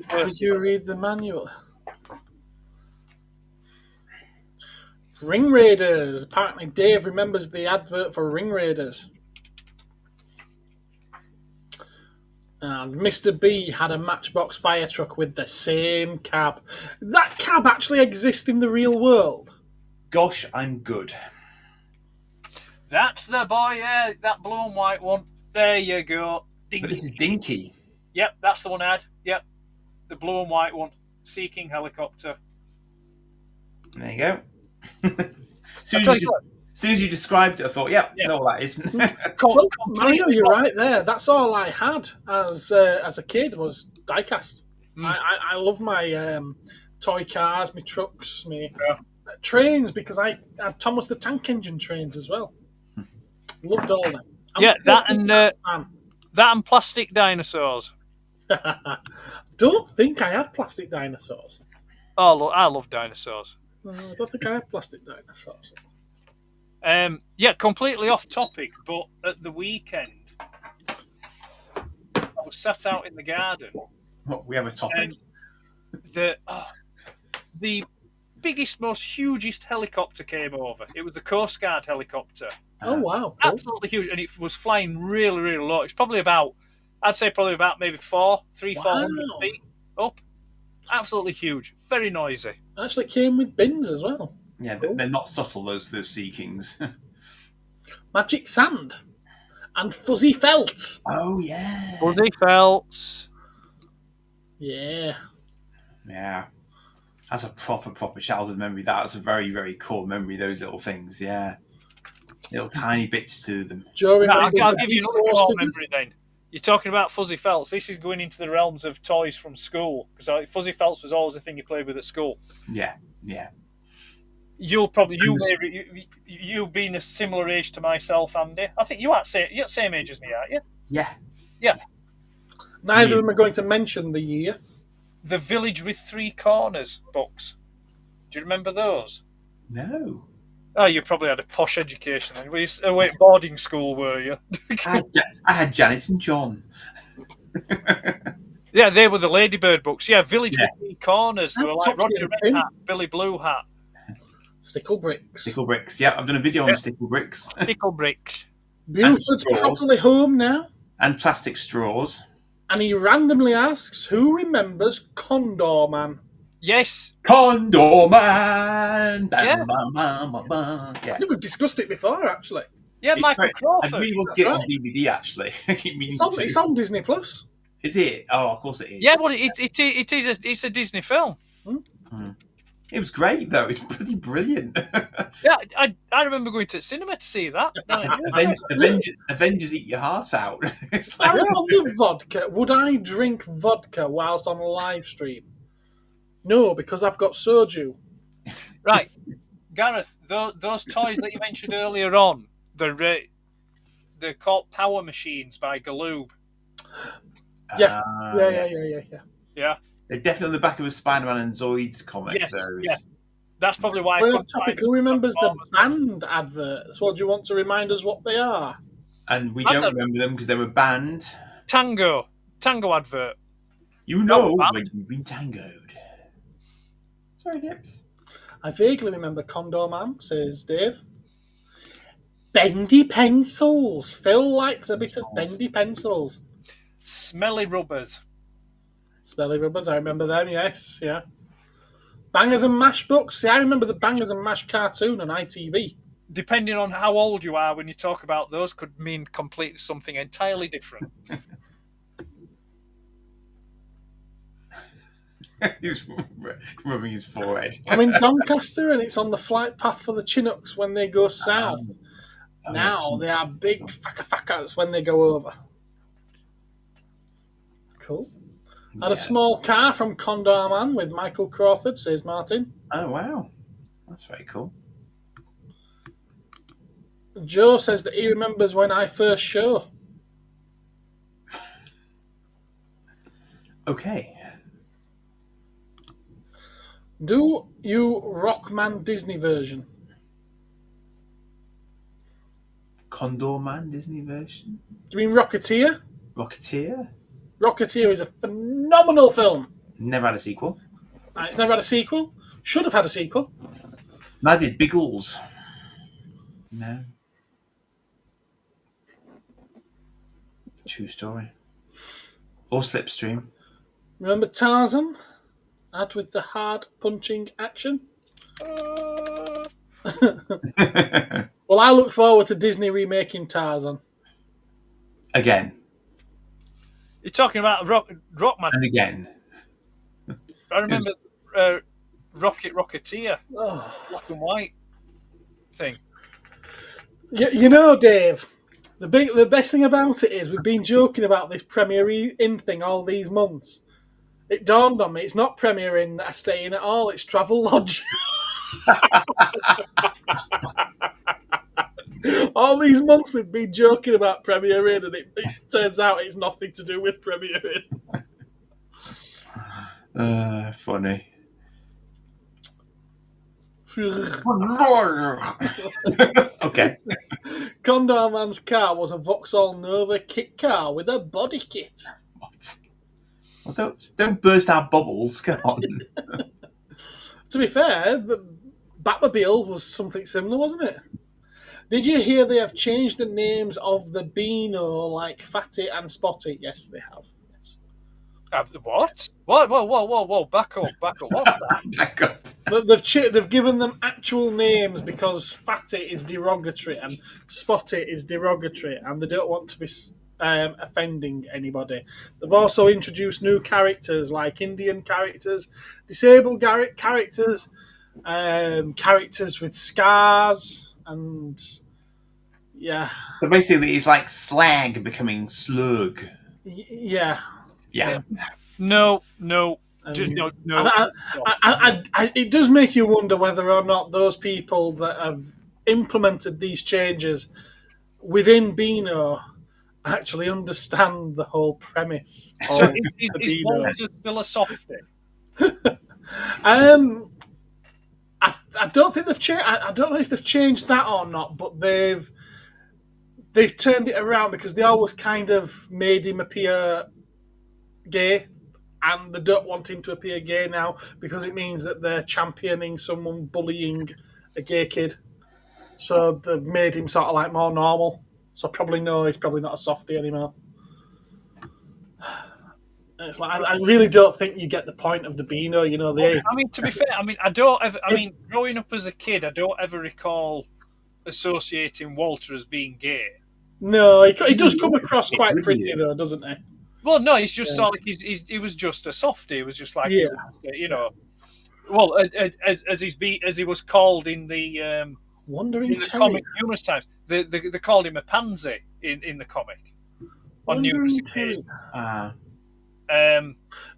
Did you read the manual? Ring Raiders. Apparently, Dave remembers the advert for Ring Raiders. And Mr. B had a Matchbox fire truck with the same cab. That cab actually exists in the real world. Gosh, I'm good. That's the boy, yeah, that blue and white one. There you go. Dinky. But this is Dinky. Yep, that's the one I had. Yep, the blue and white one. Sea King helicopter. There you go. As soon as you described it, I thought, yeah. No, that is. Well, Mario, you're right there. That's all I had as a kid was diecast. I love my toy cars, my trucks, my trains, because I had Thomas the Tank Engine trains as well. Loved all them. That and plastic dinosaurs. Don't think I had plastic dinosaurs. Oh, look, I love dinosaurs. No, I don't think I had plastic dinosaurs. Completely off topic, but at the weekend, I was sat out in the garden. We have a topic. And the biggest, most hugest helicopter came over. It was the Coast Guard helicopter. Oh, wow. Cool. Absolutely huge. And it was flying really, really low. It's probably about, I'd say probably about maybe 400 feet up. Absolutely huge. Very noisy. Actually came with bins as well. Yeah, they're not subtle, those Sea Kings. Magic Sand. And Fuzzy Felt. Oh, yeah. Fuzzy Felts. Yeah. Yeah. That's a proper childhood memory. That's a very, very core memory, those little things, yeah. Little tiny bits to them. I'll give you another core memory then. You're talking about Fuzzy Felts. This is going into the realms of toys from school. Because Fuzzy Felts was always the thing you played with at school. Yeah. You being a similar age to myself, Andy. I think you're the same age as me, aren't you? Yeah. Neither of them are going to mention the year. The Village with Three Corners books. Do you remember those? No. Oh, you probably had a posh education then. Were you away at boarding school, were you? I had Janet and John. Yeah, they were the Ladybird books. Yeah, Village with Three Corners. They were like Roger Red Hat, Billy Blue Hat. Stickle Bricks. Stickle Bricks, yeah. I've done a video on Stickle Bricks. Stickle Bricks. Buford's properly home now. And plastic straws. And he randomly asks, who remembers Condor Man? Yes. Condor Man. Yeah. I think we've discussed it before, actually. Yeah, It's Michael very- Crawford. I really want to get it on right. DVD, actually. I keep meaning to. It's on Disney Plus. Is it? Oh, of course it is. Yeah, well, it's a Disney film. It was great, though. It's pretty brilliant. Yeah, I remember going to the cinema to see that. Avengers eat your heart out. It's I like, on the vodka. Would I drink vodka whilst on a live stream? No, because I've got soju. Right, Gareth, those toys that you mentioned earlier on, they're called Power Machines by Galoob. Yeah. Ah, Yeah. They're definitely on the back of a Spider-Man and Zoids comic. Yes, those. yeah. That's probably why. Well, topic. Who remembers the band adverts? Well, do you want to remind us what they are? And we don't remember them because they were banned. Tango advert. You know banned. when you've been tangoed. Sorry, Nips. I vaguely remember Condor Man, says Dave. Bendy pencils. Phil likes a bit of bendy pencils. Smelly rubbers. Smelly rubbers, I remember them, yes, yeah. Bangers and Mash books. See, I remember the Bangers and Mash cartoon on ITV. Depending on how old you are when you talk about those, could mean completely something entirely different. He's rubbing his forehead. I'm in Doncaster and it's on the flight path for the Chinooks when they go south. Now they are big fackas when they go over. Cool. Had a small car from Condor Man with Michael Crawford, says Martin. Oh, wow. That's very cool. Joe says that he remembers when I first show. Okay. Do you Rockman Disney version? Condor Man Disney version? Do you mean Rocketeer? Rocketeer? Rocketeer is a phenomenal film. Never had a sequel. It's never had a sequel. Should have had a sequel. Neither did Biggles. No. True story. Or Slipstream. Remember Tarzan? Ad with the hard punching action? Well, I look forward to Disney remaking Tarzan. Again. You're talking about Rockman. And again. I remember Rocketeer, black and white thing. You know, Dave, the best thing about it is we've been joking about this Premier Inn thing all these months. It dawned on me, it's not Premier Inn that I stay in at all, it's Travel Lodge. All these months we've been joking about Premier Inn, and it turns out it's nothing to do with Premier Inn. Funny. Okay. Condor Man's car was a Vauxhall Nova kit car with a body kit. What? Well, don't burst our bubbles. Come on. To be fair, the Batmobile was something similar, wasn't it? Did you hear they have changed the names of the Beano, like Fatty and Spotty? Yes, they have. Yes. What? Whoa! Back up! What's that? Back up. They've given them actual names because Fatty is derogatory and Spotty is derogatory, and they don't want to be offending anybody. They've also introduced new characters like Indian characters, disabled characters, characters with scars. And yeah. So basically, it's like slag becoming slug. Yeah. Yeah. No. Just no. It does make you wonder whether or not those people that have implemented these changes within Beano actually understand the whole premise. So is Walter still a softie? I don't think they've changed. I don't know if they've changed that or not, but they've turned it around because they always kind of made him appear gay, and they don't want him to appear gay now because it means that they're championing someone bullying a gay kid. So they've made him sort of like more normal. So probably no, he's probably not a softie anymore. It's like I really don't think you get the point of the Beano. You know, I mean, to be fair, I mean, I don't ever. I mean, growing up as a kid, I don't ever recall associating Walter as being gay. No, he does come across quite pretty though, doesn't he? Well, no, he's just sort of like he was just a softie. He was just like you know. Well, as he was called in the Wandering Terrier. comic numerous times, they called him a pansy in the comic on numerous occasions.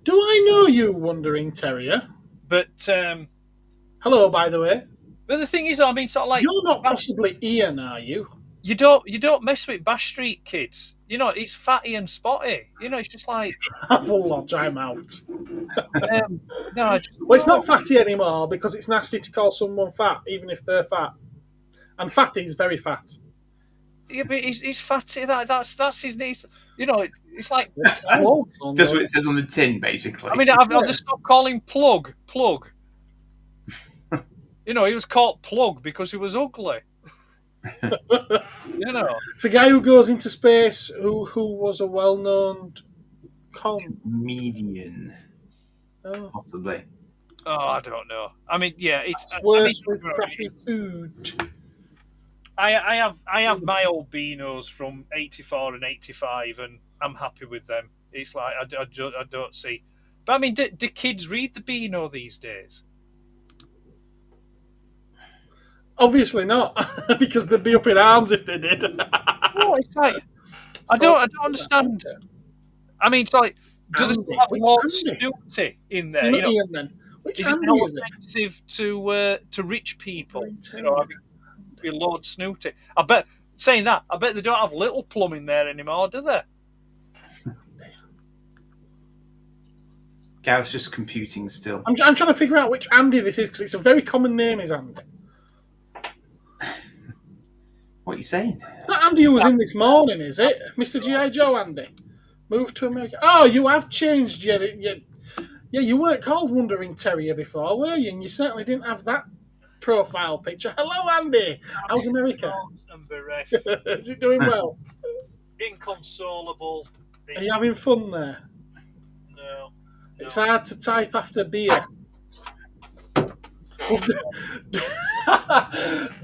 Do I know you, Wandering Terrier? But hello, by the way. But the thing is, I mean, sort of like you're not possibly Ian, are you? You don't mess with Bash Street kids. You know, it's fatty and spotty. You know, it's just like Travel Lodge. I'm out. No, well, it's not fatty anymore because it's nasty to call someone fat, even if they're fat. And fatty is very fat. Yeah, but he's fatty. That's his name. You know, it's like that's what it says on the tin, basically. I mean, I've just stopped calling Plug. You know, he was called Plug because he was ugly. You know, it's a guy who goes into space who was a well-known comedian, possibly. Oh, I don't know. I mean, yeah, it's worse with crappy food. I have my old Beanos from 84 and 85, and I'm happy with them. It's like I don't see. But I mean, do kids read the Beano these days? Obviously not, because they'd be up in arms if they did. No, it's like I don't understand. I mean, it's like do they still have Lord Snooty in there? You know, Ian, then. Which is Andy it is offensive to rich people? You know, be Lord Snooty. I bet they don't have Little Plum in there anymore, do they? Gareth's just computing still. I'm trying to figure out which Andy this is because it's a very common name. Is Andy? What are you saying? It's not Andy who was in this morning, is it? Mr. G.I. Joe Andy. Moved to America. Oh, you have changed. Yeah, you weren't called Wandering Terrier before, were you? And you certainly didn't have that profile picture. Hello, Andy. How's America? Is it doing well? Inconsolable. Are you having fun there? No. It's hard to type after beer.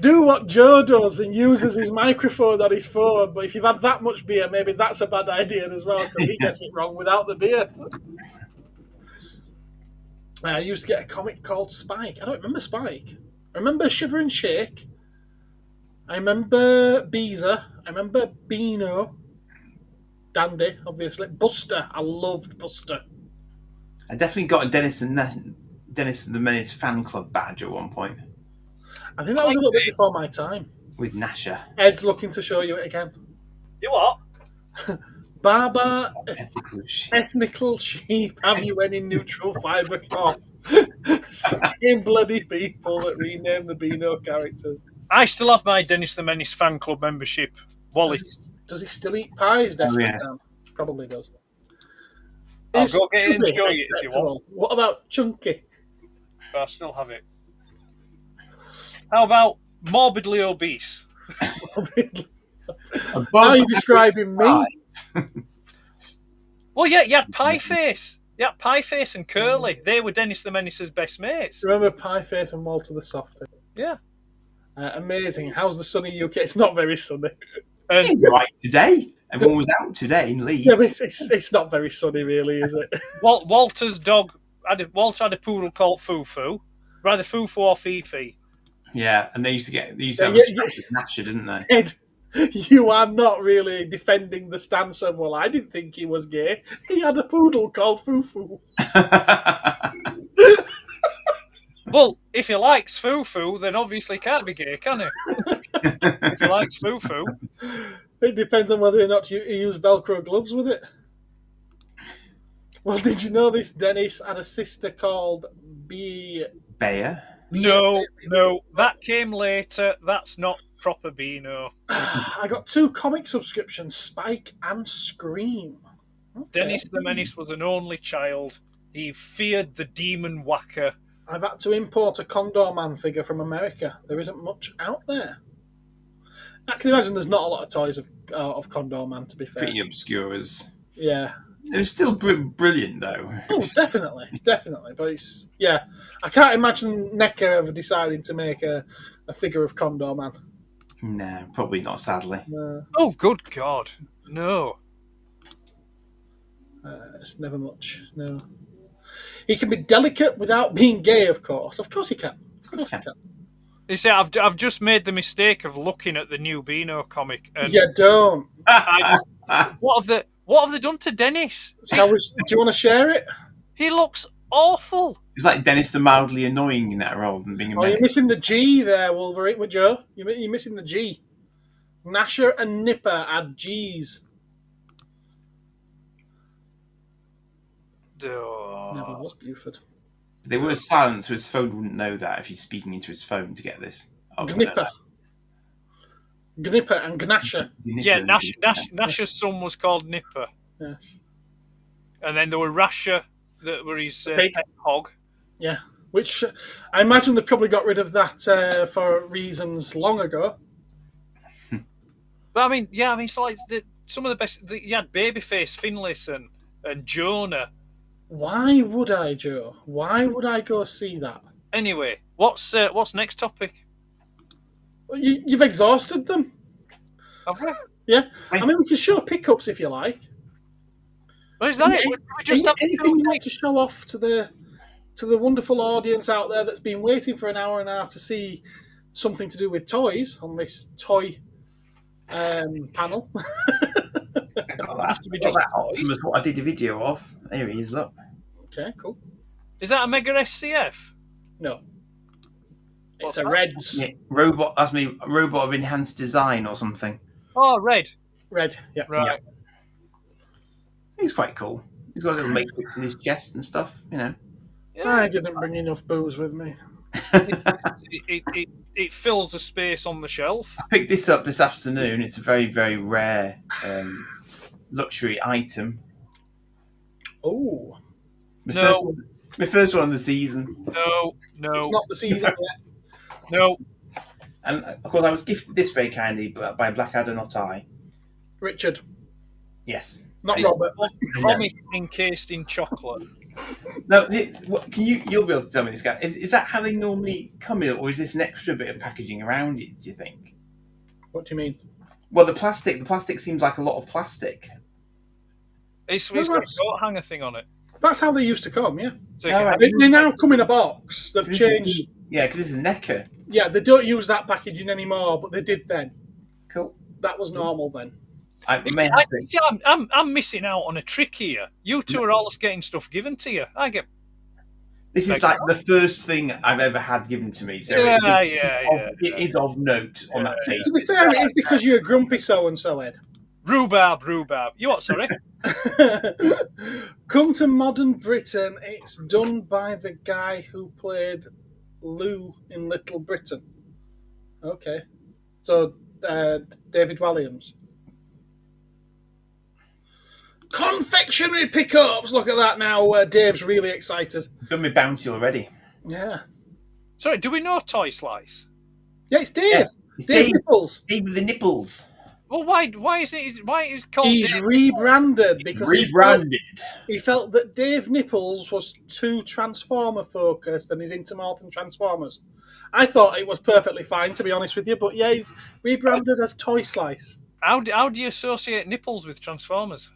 Do what Joe does and uses his microphone on his phone, but if you've had that much beer, maybe that's a bad idea as well because he gets it wrong without the beer. I used to get a comic called Spike. I don't remember Spike. I remember Shiver and Shake. I remember Beezer. I remember Beano. Dandy, obviously. Buster. I loved Buster. I definitely got a Dennis the Menace fan club badge at one point. I think that was a little bit before my time. With Nasher. Ed's looking to show you it again. You what? Baba, ethnical sheep, have you any neutral fibre cloth? Same bloody people that rename the Beano characters. I still have my Dennis the Menace fan club membership wallet. Does he still eat pies, Desmond? Oh, yeah. Probably does. I'll go get it and show you if you want. What about Chunky? But I still have it. How about morbidly obese? How are you describing me? Well, yeah, you had Pie Face. You had Pie Face and Curly. They were Dennis the Menace's best mates. Remember Pie Face and Walter the Softie? Yeah. Amazing. How's the sunny UK? It's not very sunny. Right today. Everyone was out today in Leeds. Yeah, but it's not very sunny, really, is it? Walter's dog. Walter had a poodle called Fufu. Either Fufu or Fifi. Yeah, and they used to have a scratch with Nasher, didn't they? Ed, you are not really defending the stance of, well, I didn't think he was gay. He had a poodle called Fufu. Well, if he likes Fufu, then obviously he can't be gay, can he? If he likes Fufu. It depends on whether or not you use Velcro gloves with it. Well, did you know this? Dennis had a sister called Bayer? No, that came later. That's not proper Beano. I got 2 comic subscriptions, Spike and Scream. Okay. Dennis the Menace was an only child. He feared the demon whacker. I've had to import a Condor Man figure from America. There isn't much out there. I can imagine there's not a lot of toys of Condor Man, to be fair. Pretty obscure as... Yeah. It was still brilliant, though. Oh, definitely. But it's I can't imagine NECA ever deciding to make a figure of Condor Man. No, probably not. Sadly. No, Oh, good God, no. it's never much. No, he can be delicate without being gay. Of course he can. Of course he can. You see, I've just made the mistake of looking at the new Beano comic, and Yeah, don't. what have they done to Dennis? Do you want to share it? He looks awful. It's like Dennis the mildly annoying in that role than being a Oh, you're menace. missing the G there, Wolverine. With Joe, you're missing the G. Gnasher and Nipper add G's. Oh. Never was Buford. They were silent, so his phone wouldn't know that if he's speaking into his phone to get this. Oh, Gnipper. Gnipper and Gnasher. Yeah, Nash's son was called Nipper, Yes. and then there were Rasher that were his Pig. pet hog. Yeah. Which I imagine they probably got rid of that for reasons long ago. But I mean, it's like some of the best. You had Babyface, Finlayson, and Jonah. Why would I, Joe? Why would I go see that? Anyway, what's next topic? Well, you've exhausted them. Have we? Yeah. I mean, we can show pickups if you like. Well, is that it? We just have Anything you want to show off to the wonderful audience out there that's been waiting for an hour and a half to see something to do with toys on this toy panel. That Optimus, what I did a video of. There he is, look. Okay, cool. Is that a Mega SCF? No. What's It's a that? Reds. Yeah, robot, that's me, a robot of enhanced design or something. Oh, red. Red, yeah. Right. He's quite cool. He's got little matrix in his chest and stuff, you know. Yeah. I didn't bring enough booze with me. It fills the space on the shelf. I picked this up this afternoon. It's a very, very rare luxury item. Oh, My first one of the season. No. it's not the season yet. No. And of course, I was gifted this very kindly by Blackadder, not I. Richard, Yes. not Robert. Promise encased in chocolate. No, you'll be able to tell me this guy. Is that how they normally come in, or is this an extra bit of packaging around it, do you think? What do you mean? Well, the plastic seems like a lot of plastic. It's got a coat hanger thing on it. That's how they used to come, yeah. So you can have- They now come in a box. They've changed. Yeah, because this is NECA. Yeah, they don't use that packaging anymore, but they did then. Cool. That was normal then. I'm missing out on a trick here. You two are always getting stuff given to you. This is like the first thing I've ever had given to me. So it is of note on that table. To be fair, it is because you're a grumpy so-and-so, Ed. Rhubarb. You what, sorry? Come to modern Britain. It's done by the guy who played Lou in Little Britain. Okay. So, David Walliams. Confectionery pickups! Look at that now. Dave's really excited. Done me bounty already. Yeah. Sorry, do we know Toy Slice? Yeah, it's Dave. Yeah, it's Dave Nipples. Dave with the nipples. Well, why is it called He's Dave? rebranded because Rebranded. he felt that Dave Nipples was too Transformer focused and he's into more than Transformers. I thought it was perfectly fine, to be honest with you, but yeah, he's rebranded as Toy Slice. How do you associate nipples with Transformers?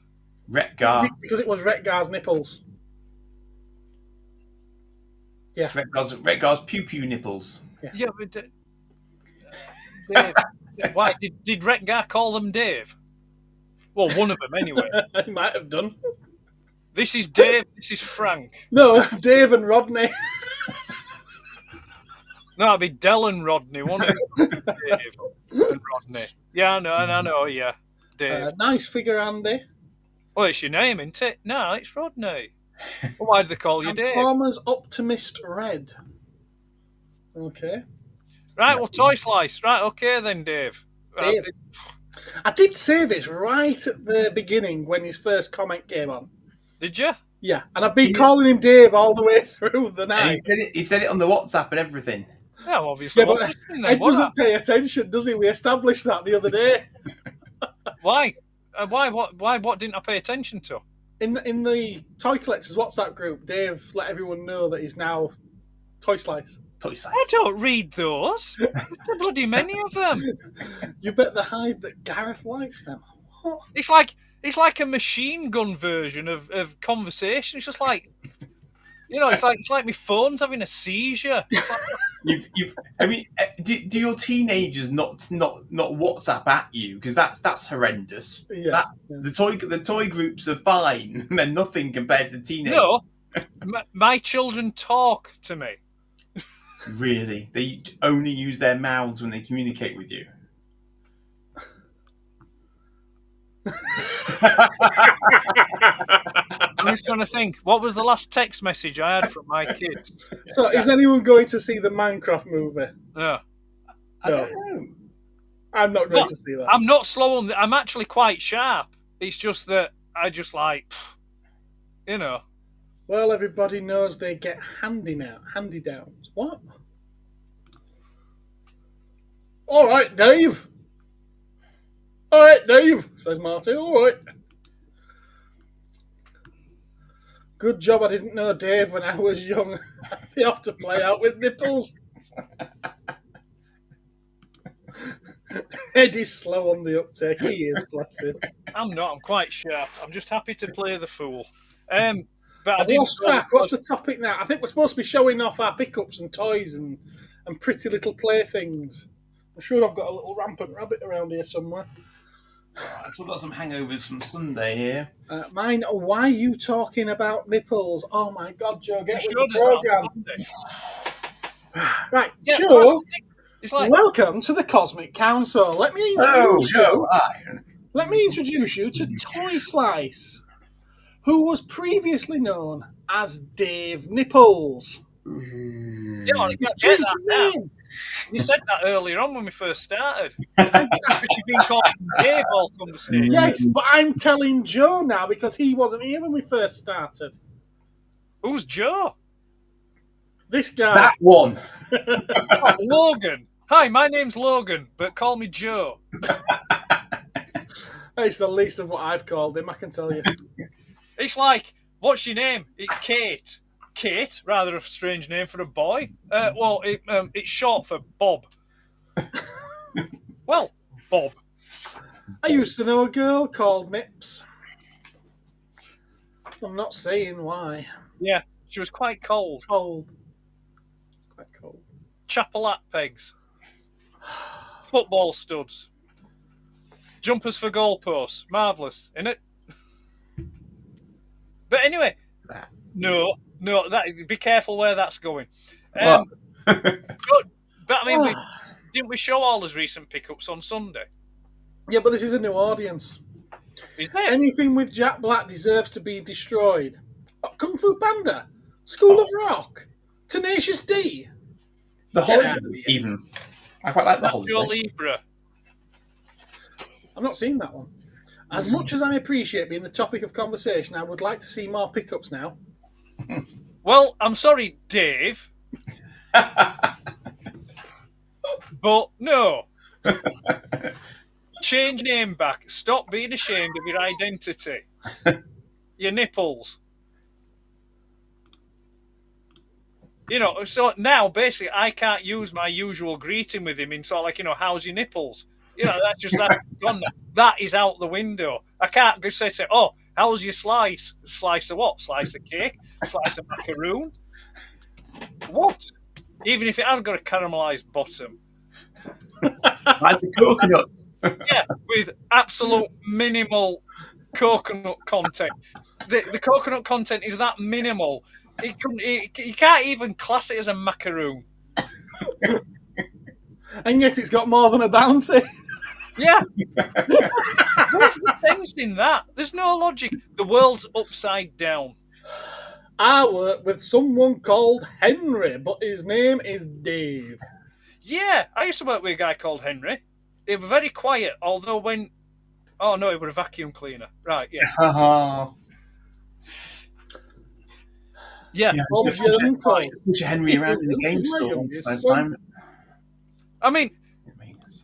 Retgar. Because it was Retgar's nipples. Yeah. Retgar's pew pew nipples. Yeah, but Dave. Why did Retgar call them Dave? Well, one of them anyway. He might have done. This is Dave. This is Frank. No, Dave and Rodney. No, it'd be Del and Rodney. One of them, Dave and Rodney. Yeah, I know. Yeah, Dave. Nice figure, Andy. Well, it's your name, isn't it? No, it's Rodney. Well, why do they call you Dave? Transformers Optimist Red. Okay. Right, well, Toy Slice. Right, okay then, Dave. Dave. I did say this right at the beginning when his first comment came on. Did you? Yeah, and I've been calling him Dave all the way through the And night. he said it on the WhatsApp and everything. Yeah, well, obviously. Yeah, but Ed doesn't pay attention, does he? We established that the other day. Why? Why? What didn't I pay attention to? in the Toy Collectors WhatsApp group, Dave let everyone know that he's now Toy Slice. Toy Slice. I don't read those. There's bloody many of them. You bet the hide that Gareth likes them. What? It's like a machine gun version of conversation. It's just like, it's like my phone's having a seizure. Do your teenagers not WhatsApp at you, because that's horrendous. Yeah. The toy groups are fine. They're nothing compared to teenagers. No, my children talk to me. Really, they only use their mouths when they communicate with you. I'm just trying to think. What was the last text message I had from my kids? So, is anyone going to see the Minecraft movie? Yeah. I don't know. I'm not going to see that. I'm not slow on. I'm actually quite sharp. It's just that I just like, Well, everybody knows they get hand-me-downs. What? All right, Dave. All right, Dave, says Martin. All right. Good job I didn't know Dave when I was young. They have to play out with nipples. Eddie's slow on the uptake. He is, bless him. I'm not. I'm quite sharp. I'm just happy to play the fool. But I've lost track. What's the topic now? I think we're supposed to be showing off our pickups and toys and pretty little playthings. I'm sure I've got a little rampant rabbit around here somewhere. I've still got some hangovers from Sunday here. Mine, why are you talking about nipples? Oh my God, Joe, get with the program. Right, Yeah, Joe, it's like, welcome to the Cosmic Council. Let me introduce you to Toy Slice, who was previously known as Dave Nipples. He's changed his name. You said that earlier on when we first started. You've been calling Dave all conversation. Yes, but I'm telling Joe now because he wasn't here when we first started. Who's Joe? This guy. That one. Oh, Logan. Hi, my name's Logan, but call me Joe. It's the least of what I've called him, I can tell you. It's like, what's your name? It's Kate. Kate, rather a strange name for a boy. It's short for Bob. Well, Bob. I used to know a girl called Mips. I'm not saying why. Yeah, she was quite cold. Quite cold. Chapel hat pegs. Football studs. Jumpers for goalposts. Marvellous, innit? But anyway, no, be careful where that's going. But I mean, didn't we show all his recent pickups on Sunday? Yeah, but this is a new audience. Is there? Anything with Jack Black deserves to be destroyed. Kung Fu Panda, School of Rock, Tenacious D. The Holiday, even. I quite like the Holiday. Libra. I've not seen that one. As much as I appreciate being the topic of conversation, I would like to see more pickups now. Well, I'm sorry, Dave. But no. Change name back. Stop being ashamed of your identity. Your nipples. So now basically I can't use my usual greeting with him in sort of like, how's your nipples? That's gone. That is out the window. I can't just say, oh, how's your slice? Slice of what? Slice of cake? Slice of macaroon? What? Even if it has got a caramelised bottom. Like the coconut. Yeah, with absolute minimal coconut content. The coconut content is that minimal. You can't even class it as a macaroon. And yet it's got more than a bounty. Yeah. What's the sense in that? There's no logic. The world's upside down. I work with someone called Henry, but his name is Dave. Yeah, I used to work with a guy called Henry. He was very quiet, although when... Oh, no, he was a vacuum cleaner. Right, yeah. Yeah. Push Henry around in the game store. I mean,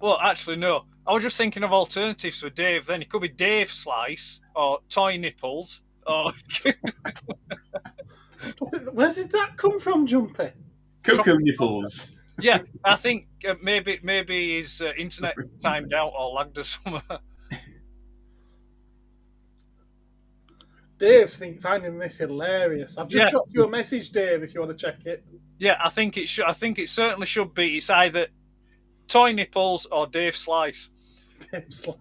well, actually, no. I was just thinking of alternatives for Dave then. It could be Dave Slice or Toy Nipples Oh, Where did that come from, Jumpy? Cocoa nipples. yeah. I think maybe his internet timed out or lagged or something. Dave's finding this hilarious. I've just dropped you a message, Dave, if you want to check it. Yeah, I think it should. I think it certainly should be. It's either Toy Nipples or Dave Slice. Dave Slice.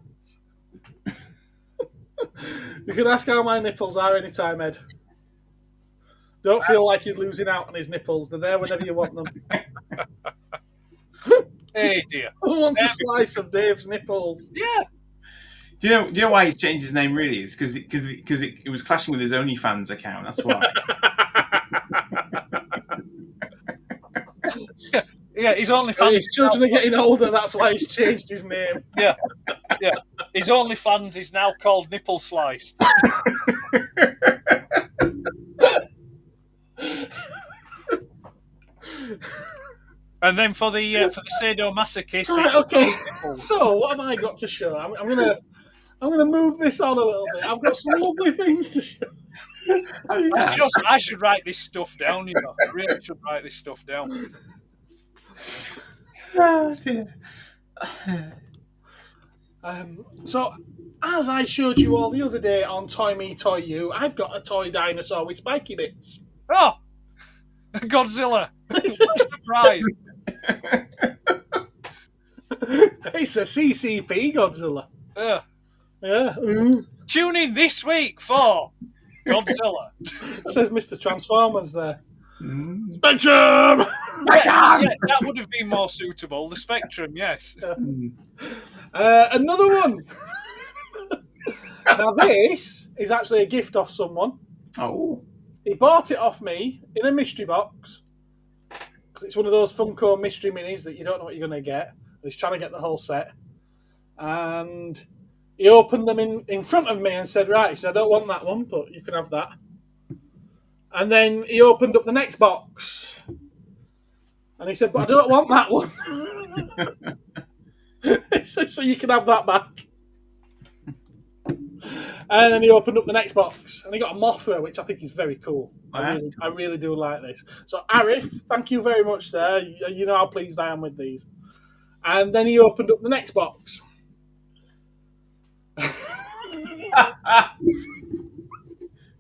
You can ask how my nipples are anytime, Ed. Don't feel like you're losing out on his nipples. They're there whenever you want them. Hey dear. Who wants a slice of Dave's nipples? Yeah. Do you know why he's changed his name? Really, is because it was clashing with his OnlyFans account. That's why. Yeah, his OnlyFans. His children are getting older. That's why he's changed his name. Yeah. His OnlyFans is now called Nipple Slice. And then for the sadomasochist. Right, okay. So what have I got to show? I'm gonna move this on a little bit. I've got some lovely things to show. I should write this stuff down. You know, I really should write this stuff down. Oh, dear. So, as I showed you all the other day on Toy Me, Toy You, I've got a toy dinosaur with spiky bits. Oh, Godzilla! Surprise! It's a CCP Godzilla. Yeah. Tune in this week for Godzilla. Says Mr. Transformers there. Spectrum! Yeah, that would have been more suitable. The Spectrum, yes. Another one. Now this is actually a gift off someone. Oh. He bought it off me in a mystery box because it's one of those Funko mystery minis that you don't know what you're going to get. He's trying to get the whole set. And he opened them in front of me and said, right, he said, I don't want that one, but you can have that. And then he opened up the next box. And he said, but I don't want that one. He said, so you can have that back. And then he opened up the next box. And he got a Mothra, which I think is very cool. I really do like this. So, Arif, thank you very much, sir. You know how pleased I am with these. And then he opened up the next box.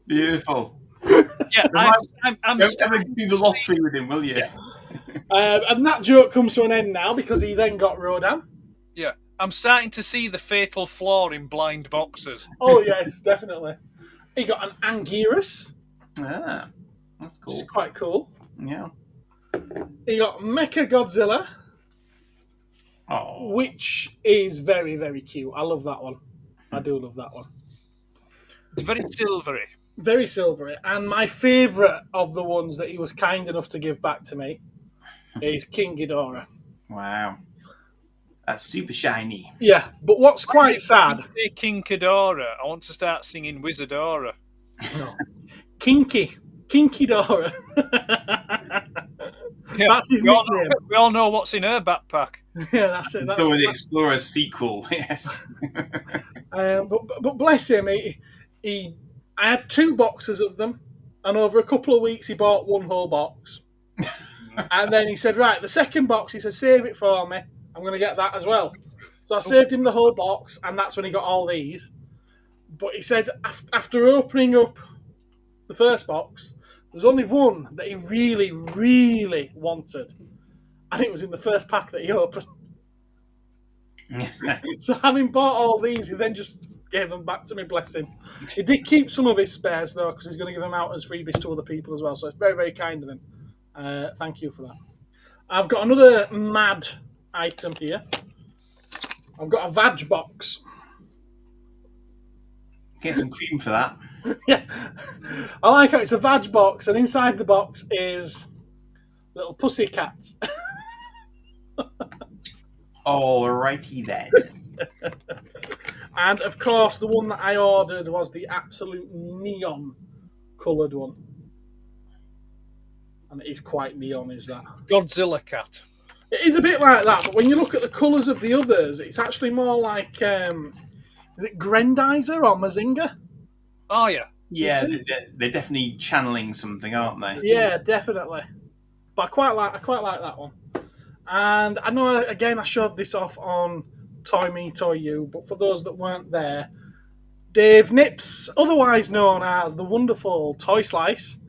Beautiful. Yeah, I'm Don't ever do the lottery with him, will you? And that joke comes to an end now because he then got Rodan. Yeah, I'm starting to see the fatal flaw in blind boxers. Oh, yes, definitely. He got an Anguirus. Ah, that's cool. Which is quite cool. Yeah. He got Mecha Godzilla. Oh. Which is very, very cute. I love that one. I do love that one. It's very silvery. Very silvery. And my favourite of the ones that he was kind enough to give back to me is King Ghidorah. Wow. That's super shiny. Yeah, but what's quite sad... Say King Ghidorah. I want to start singing Wizardora. No. Kinky Dora. Yeah, that's his nickname. We all know what's in her backpack. Yeah, that's it. That's the Explorer sequel, yes. But bless him, I had 2 boxes of them, and over a couple of weeks he bought one whole box. And then he said, right, the second box, he said, save it for me. I'm going to get that as well. So I saved him the whole box, and that's when he got all these. But he said, after opening up the first box, there was only one that he really, really wanted. And it was in the first pack that he opened. So having bought all these, he then just gave them back to me, bless him. He did keep some of his spares, though, because he's going to give them out as freebies to other people as well. So it's very, very kind of him. Thank you for that. I've got another mad item here. I've got a Vag box. Get some cream for that. Yeah. I like how it's a Vag box, and inside the box is little pussy cats. Alrighty then. And of course, the one that I ordered was the absolute neon coloured one. And it is quite neon, is that? Godzilla cat. It is a bit like that, but when you look at the colours of the others, it's actually more like, is it Grendizer or Mazinga? Oh, yeah. Yeah, they're definitely channeling something, aren't they? Yeah, definitely. But I quite like that one. And I know, again, I showed this off on Toy Me, Toy You, but for those that weren't there, Dave Nips, otherwise known as the wonderful Toy Slice,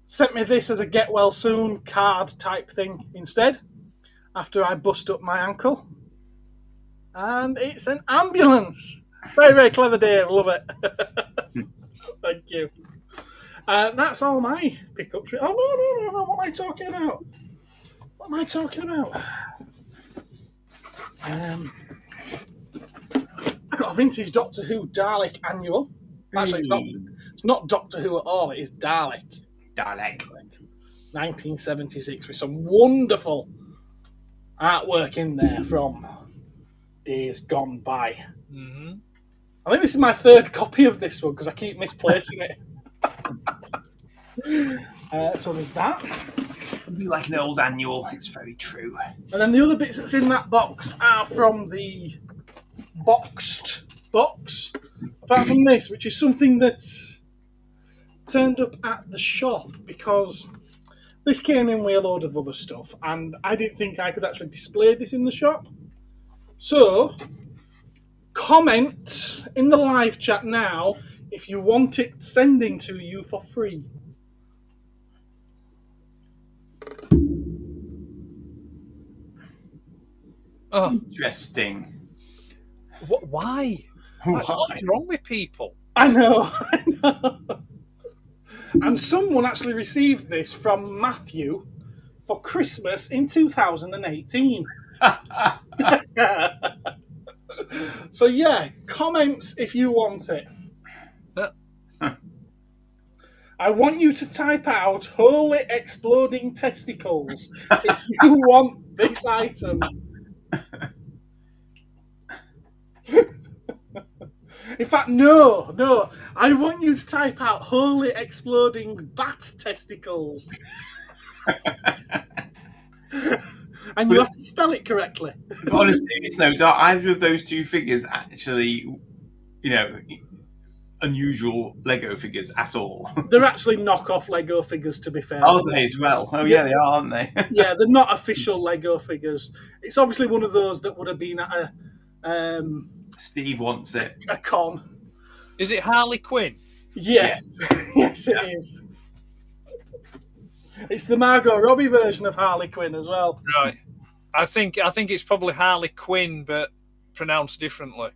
sent me this as a get well soon card type thing instead, after I bust up my ankle. And it's an ambulance. Very, very clever, Dave. Love it. Thank you. That's all my pickup trip. Oh, no. What am I talking about? I got a vintage Doctor Who Dalek annual. Actually, it's not Doctor Who at all. It is Dalek. 1976 with some wonderful artwork in there from days gone by. Mm-hmm. I think this is my third copy of this one because I keep misplacing it. So there's that. It'd be like an old annual. It's very true. And then the other bits that's in that box are from the boxed box. Apart from this, which is something that turned up at the shop because this came in with a load of other stuff and I didn't think I could actually display this in the shop. So, comment in the live chat now if you want it sending to you for free. Oh, Interesting. why? What's wrong with people? I know. And someone actually received this from Matthew for Christmas in 2018. So yeah, comments if you want it. I want you to type out "holy exploding testicles" if you want this item. In fact, no. I want you to type out "holy exploding bat testicles." And you have to spell it correctly. But honestly, it's no, either of those two figures actually, unusual Lego figures at all. They're actually knockoff Lego figures, to be fair. Are they as well? Oh, yeah, they are, aren't they? Yeah, they're not official Lego figures. It's obviously one of those that would have been at Steve wants it. a con. Is it Harley Quinn? Yes. Yes, it is. It's the Margot Robbie version of Harley Quinn as well. Right. I think it's probably Harley Quinn, but pronounced differently.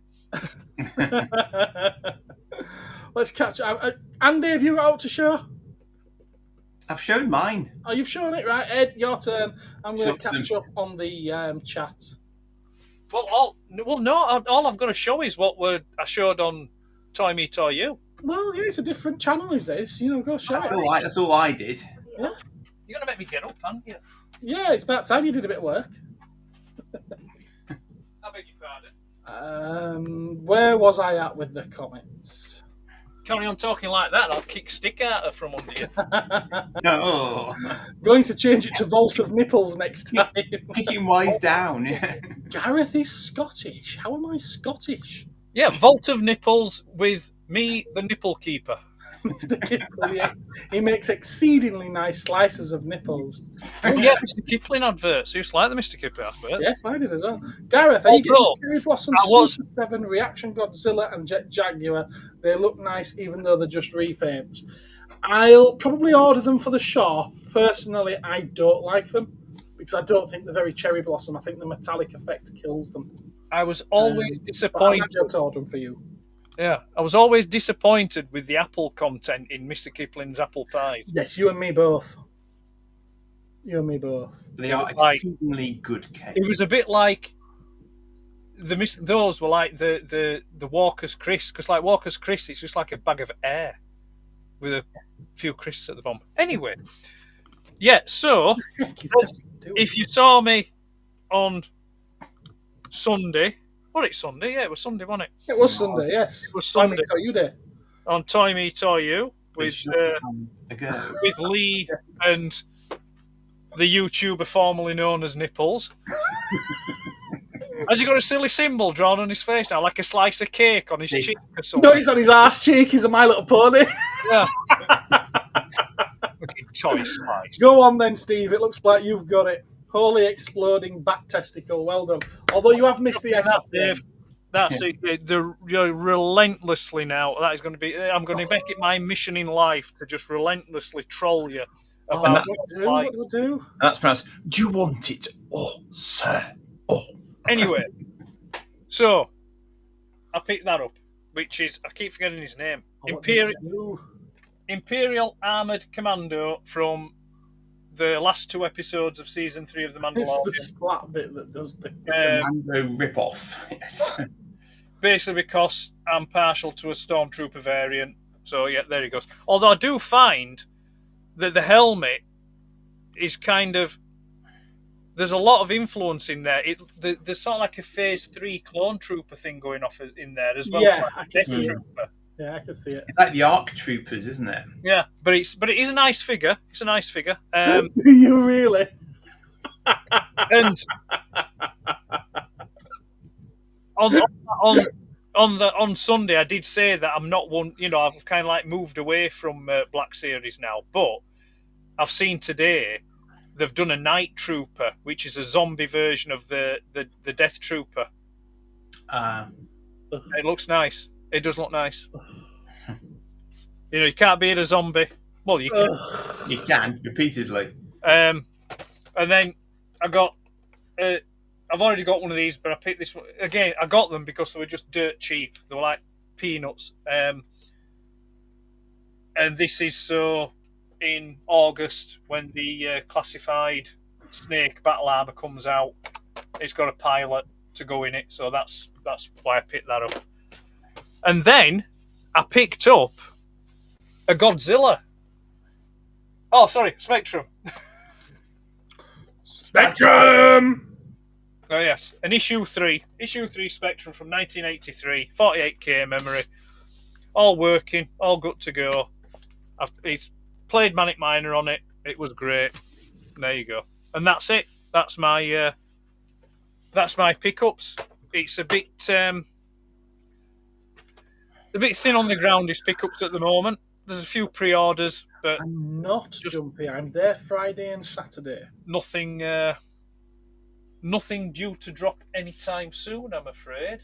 Let's catch up. Andy, have you got out to show? I've shown mine. Oh, you've shown it, right? Ed, your turn. I'm going to Show catch up on the chat. Well, all I've got to show is what I showed on Toy Me, Toy You. Well, yeah, it's a different channel, is this? Go show it. That's all I did. Yeah. You're going to make me get up, aren't you? Yeah, it's about time you did a bit of work. I beg your pardon. Where was I at with the comments? Carry on talking like that, I'll kick stick at her from under you. No. Going to change it to Vault of Nipples next time. Kicking wise down. Gareth is Scottish. How am I Scottish? Yeah, Vault of Nipples with me, the nipple keeper. Mr. Kipling, yeah. He makes exceedingly nice slices of nipples. Oh, yeah, Mr. Kipling adverts. You used to like the Mr. Kipling adverts. Yes, I did as well. Gareth, are you getting Cherry Blossom Super 7 Reaction Godzilla and Jet Jaguar? They look nice even though they're just repaints. I'll probably order them for the shop. Personally, I don't like them because I don't think they're very Cherry Blossom. I think the metallic effect kills them. I was always disappointed. I might be able to order them for you. Yeah, I was always disappointed with the apple content in Mr. Kipling's apple pies. Yes, you and me both. They are exceedingly good cake. It was a bit like those were like the Walker's Crisps, because like Walker's Crisps, it's just like a bag of air with a few crisps at the bottom. Anyway, yeah. So if you saw me on Sunday. Was it Sunday? Yeah, it was Sunday, wasn't it? It was Sunday, yes. It was Sunday. You did. On Toy Me, Toy You with Lee and the YouTuber formerly known as Nipples. Has he got a silly symbol drawn on his face now, like a slice of cake on his This- cheek or something? No, he's on his arse cheek. He's a My Little Pony. Yeah. Fucking toy slice. Go on then, Steve. It looks like you've got it. Holy exploding back testicle. Well done. Although you have missed the S off there. Dave. That's it. You're relentlessly now. That is going to be. I'm going to make it my mission in life to just relentlessly troll you about What do we do? That's pronounced. Do you want it? Oh, sir. Oh. Anyway, so I picked that up, which is I keep forgetting his name. Imperial Armored Commando from the last 2 episodes of season 3 of The Mandalorian. It's the splat bit that does it. Mando rip-off. Yes. Basically because I'm partial to a Stormtrooper variant. So, yeah, there he goes. Although I do find that the helmet is kind of... There's a lot of influence in there. There's sort of like a Phase 3 Clone Trooper thing going off in there as well. Yeah, like I can see it. Trooper. Yeah, I can see it. It's like the ARC Troopers, isn't it? Yeah, but it is a nice figure. It's a nice figure. Do you really? And on Sunday, I did say that I'm not one. You know, I've kind of like moved away from Black Series now. But I've seen today they've done a Night Trooper, which is a zombie version of the Death Trooper. It looks nice. It does look nice. You know, you can't beat a zombie. Well, you can. You can, repeatedly. And then I got... I've already got one of these, but I picked this one. Again, I got them because they were just dirt cheap. They were like peanuts. And this is so in August when the classified Snake battle armor comes out. It's got a pilot to go in it, so that's why I picked that up. And then I picked up a Godzilla. Oh, sorry, Spectrum. Spectrum! Oh, yes. An issue 3. Issue 3 Spectrum from 1983. 48K memory. All working. All good to go. He's played Manic Miner on it. It was great. There you go. And that's it. That's my pickups. It's a bit thin on the ground, his pickups at the moment. There's a few pre-orders, but I'm not jumpy. I'm there Friday and Saturday. Nothing due to drop anytime soon, I'm afraid.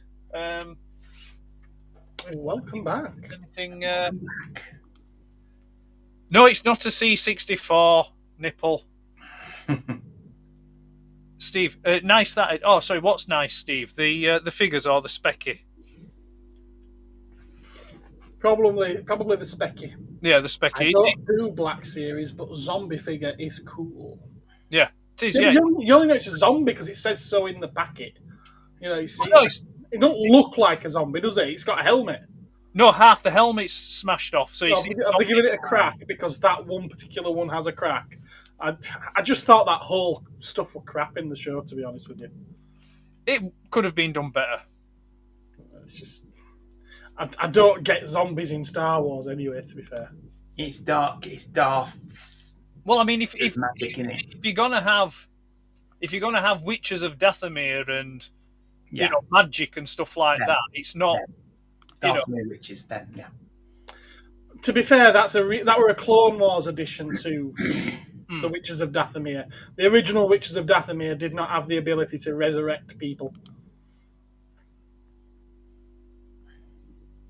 Welcome back. Anything? No, it's not a C64 nipple. Steve, nice that. Oh, sorry. What's nice, Steve? The figures or the specky? Probably the specky. Yeah, the specky. I don't do Black Series, but zombie figure is cool. Yeah, it is. Yeah, Yeah. you only know it's a zombie because it says so in the packet. You know, it don't look like a zombie, does it? It's got a helmet. No, half the helmet's smashed off. So you see, I've given it a crack because that one particular one has a crack. I just thought that whole stuff was crap in the show, to be honest with you. it could have been done better. It's just... I don't get zombies in Star Wars anyway, to be fair. It's dark. It's daft. Well, I mean, if magic in it. if you're gonna have Witches of Dathomir and Yeah. you know magic and stuff like that, it's not. Dathomir witches. Then yeah. To be fair, that were a Clone Wars addition to the Witches of Dathomir. The original Witches of Dathomir did not have the ability to resurrect people.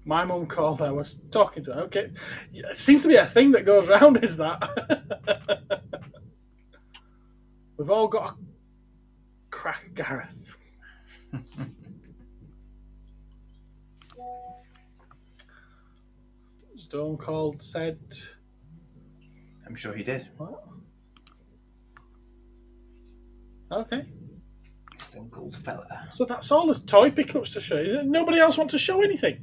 My mum called. I was talking to her. Okay, it seems to be a thing that goes round. Is that we've all got a crack, Gareth. Stone Cold said. I'm sure he did. What? Okay. Stone Cold fella. So that's all as toy pickups to show. Is it? Nobody else want to show anything?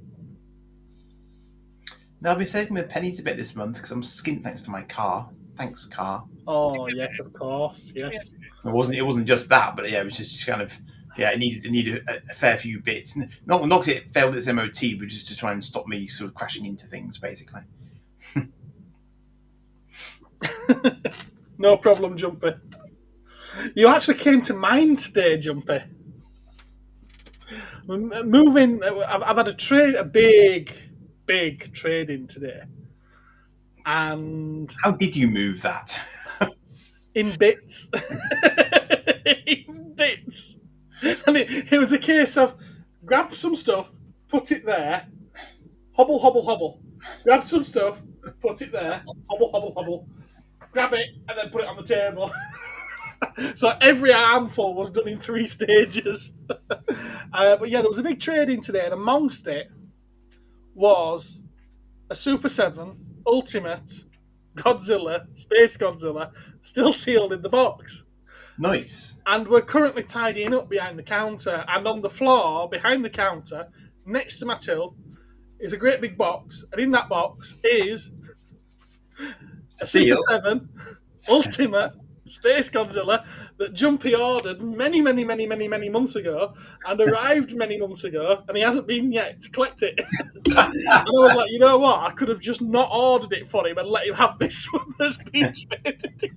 No, I'll be saving my pennies a bit this month because I'm skint thanks to my car. Thanks, car. Oh yes, of course, yes. It wasn't just that, but yeah, it was just kind of it needed a fair few bits. Not because it failed its MOT, but just to try and stop me sort of crashing into things, basically. No problem, Jumpy. You actually came to mind today, Jumpy. moving. I've had a big trade-in today. And how did you move that? In bits. In bits. And it was a case of grab some stuff, put it there, hobble, hobble, hobble. Grab some stuff, put it there, hobble, hobble, hobble. Grab it, and then put it on the table. So every armful was done in 3 stages. But yeah, there was a big trade-in today, and amongst it was a Super 7 Ultimate Godzilla, Space Godzilla, still sealed in the box. Nice. And we're currently tidying up behind the counter. And on the floor, behind the counter, next to my till, is a great big box. And in that box is a Super 7 Ultimate Space Godzilla that Jumpy ordered many months ago and arrived many months ago, and he hasn't been yet to collect it. And I was like, you know what? I could have just not ordered it for him and let him have this one that's been traded in.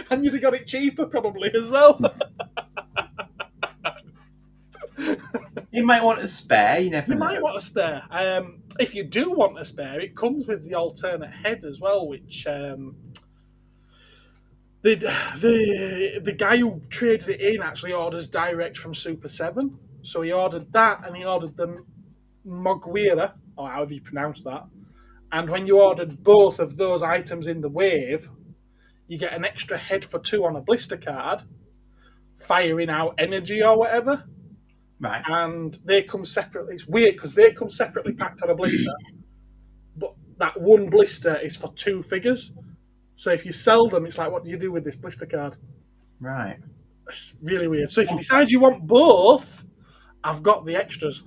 And you'd have got it cheaper probably as well. You might want a spare. You never know. Might want a spare. If you do want a spare, it comes with the alternate head as well, which the guy who traded it in actually orders direct from Super 7. So he ordered that, and he ordered the Mogwira, or however you pronounce that. And when you ordered both of those items in the wave, you get an extra head for 2 on a blister card, firing out energy or whatever. Right. And they come separately. It's weird because they come separately packed on a blister, but that one blister is for 2 figures. So if you sell them, it's like, what do you do with this blister card? Right. It's really weird. So if you decide you want both, I've got the extras.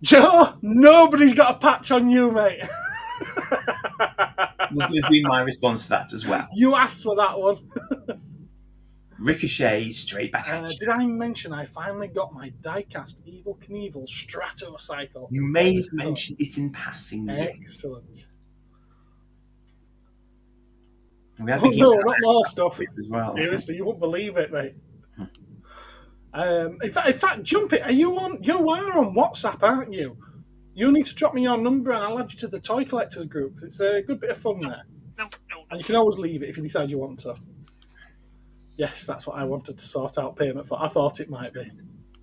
Joe, nobody's got a patch on you, mate. Was going to be my response to that as well. You asked for that one. Ricochet straight back at you. Did I mention I finally got my diecast Evil Knievel Stratocycle? You may have mentioned it in passing. Excellent. We have Oh, no, not more stuff. as well. Seriously, you won't believe it, mate. In fact, Jump It, you are on WhatsApp, aren't you? You need to drop me your number and I'll add you to the Toy Collectors group. It's a good bit of fun there. No. And you can always leave it if you decide you want to. Yes, that's what I wanted to sort out payment for. I thought it might be.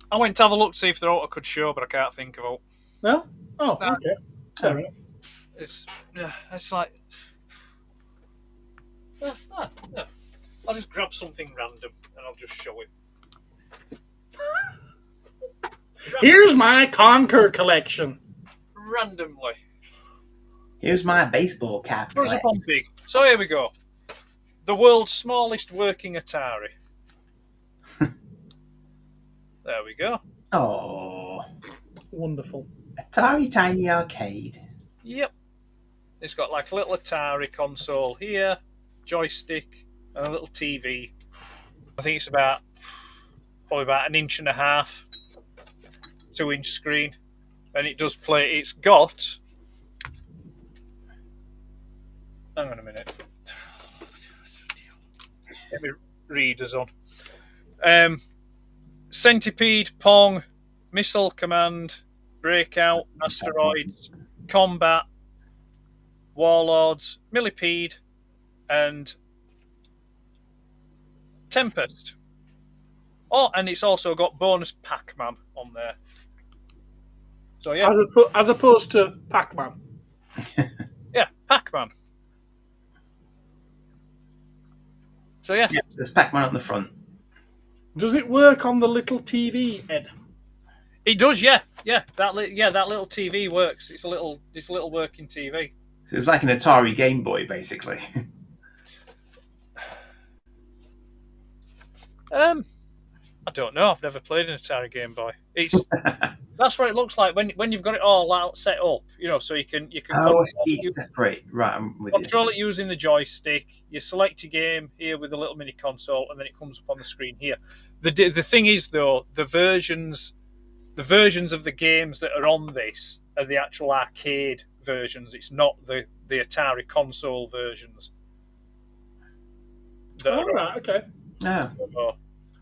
I went to have a look to see if the auto could show, but I can't think of it. No? Oh, No. okay. Fair enough. It's like... I'll just grab something random and I'll just show it. Here's my Conquer collection. Randomly. Here's my baseball cap. Where's up on big? So here we go. The world's smallest working Atari. There we go. Oh, Wonderful. Atari Tiny Arcade. Yep. It's got like a little Atari console here, joystick, and a little TV. I think it's probably about 1.5 inches, 2-inch screen, and it does play. It's got. Hang on a minute. Get me readers on. Centipede, Pong, Missile Command, Breakout, Asteroids, Combat, Warlords, Millipede, and Tempest. Oh, and it's also got bonus Pac-Man on there. So yeah, As opposed to Pac-Man. yeah, Pac-Man. So yeah, There's Pac-Man on the front. Does it work on the little TV, Ed? it does. Yeah. That little TV works. It's a little working TV. So it's like an Atari Game Boy, basically. I don't know. I've never played an Atari Game Boy. That's what it looks like when you've got it all out set up. You know, so you can Separate. Right, I'm with control it using the joystick. You select your game here with a little mini console, and then it comes up on the screen here. The thing is, though, the versions of the games that are on this are the actual arcade versions. It's not the Atari console versions. Oh, right, okay. Yeah. So,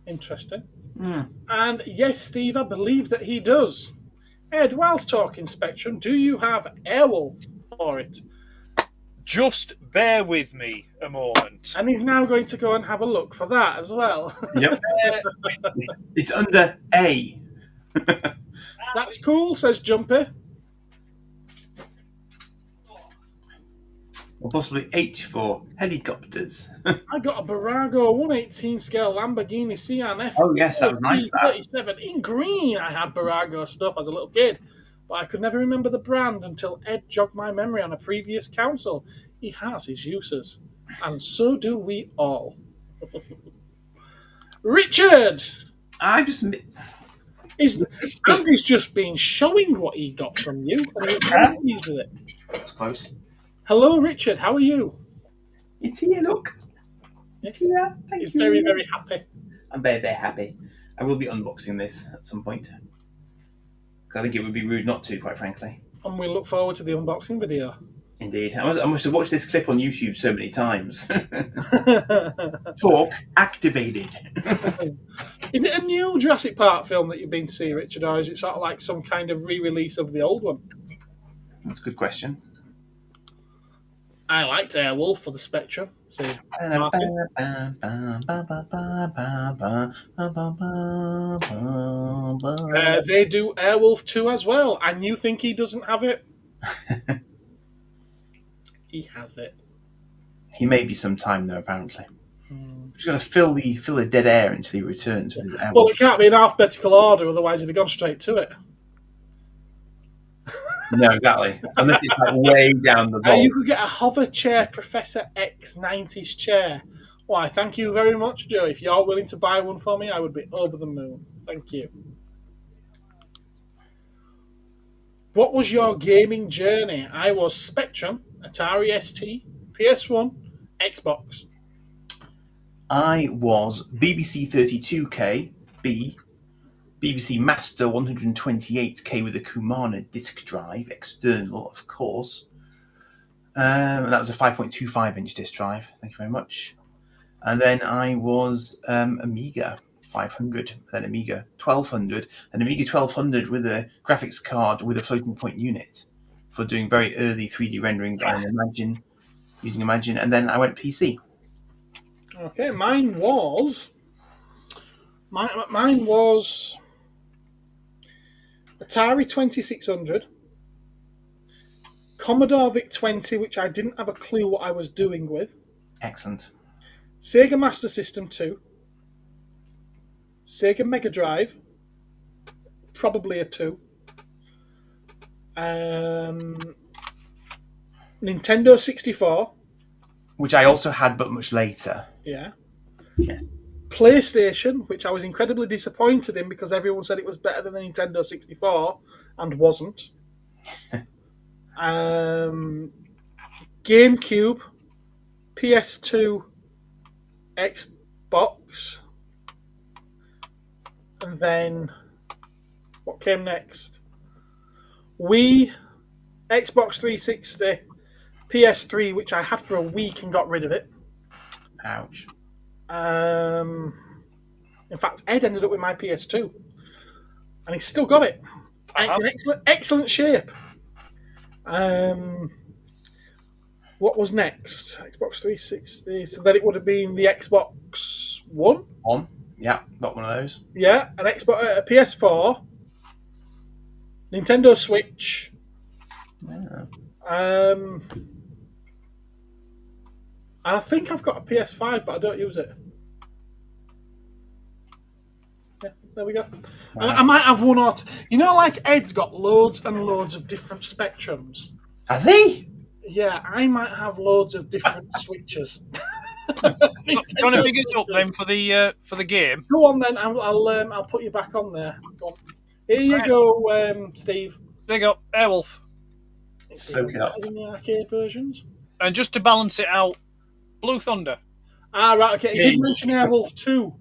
Interesting. Mm. And yes, Steve, I believe that he does. Ed, whilst talking Spectrum, do you have Airwolf for it? Just bear with me a moment. And he's now going to go and have a look for that as well. Yep. It's under A. That's cool, says Jumpy. Or possibly H for helicopters. I got a Barago 118 scale Lamborghini Sian F. Oh, yes, that was nice, that. 37 in green. I had Barago stuff as a little kid, but I could never remember the brand until Ed jogged my memory on a previous council. He has his uses, and so do we all. Richard! Andy's just been showing what he got from you, and he was very pleased with it. That's close. Hello, Richard. How are you? It's here, look. Yes. Yeah, thank He's you. very, very happy. I'm very, very happy. I will be unboxing this at some point. I think it would be rude not to, quite frankly. And we look forward to the unboxing video. Indeed. I must have watched this clip on YouTube so many times. Talk activated. Is it a new Jurassic Park film that you've been to see, Richard, or is it sort of like some kind of re-release of the old one? That's a good question. I liked Airwolf for the Spectrum. So, they do Airwolf 2 as well, and you think he doesn't have it? He has it. He may be some time though, apparently. He's going to fill the dead air until he returns with his Airwolf. Well, it can't be in alphabetical order, otherwise he'd have gone straight to it. No, exactly. Unless it's like way down the vault. You could get a hover chair Professor X 90s chair. Why, thank you very much, Joe. If you're willing to buy one for me, I would be over the moon. Thank you. What was your gaming journey? I was Spectrum, Atari ST, PS1, Xbox. I was BBC 32K B, BBC Master 128K with a Kumana disk drive, external, of course. And that was a 5.25 inch disk drive. Thank you very much. And then I was Amiga 500, then Amiga 1200, and Amiga 1200 with a graphics card with a floating point unit for doing very early 3D rendering using Imagine, and then I went PC. Okay, mine was Atari 2600, Commodore VIC-20, which I didn't have a clue what I was doing with. Excellent. Sega Master System 2, Sega Mega Drive, probably a 2, Nintendo 64, which I also had, but much later. yeah. Yes. PlayStation, which I was incredibly disappointed in because everyone said it was better than the Nintendo 64 and wasn't. GameCube, PS2, Xbox, and then what came next? Wii, Xbox 360, PS3, which I had for a week and got rid of it. Ouch. In fact, Ed ended up with my PS2, and he's still got it. And it's in excellent shape. What was next? Xbox 360. So then it would have been the Xbox One. Yeah, got one of those. Yeah, an Xbox, a PS4, Nintendo Switch. Yeah. And I think I've got a PS5, but I don't use it. Yeah, there we go. Nice. I might have one or two. You know, like Ed's got loads and loads of different Spectrums. Has he? Yeah, I might have loads of different switches. Do you want to pick it up then for the game? Go on then. I'll put you back on there. Go on. Here you go, Steve. There you go, Airwolf. Soak it up. In the arcade versions. And just to balance it out, Blue Thunder. Ah, right. Okay. You did mention Airwolf 2.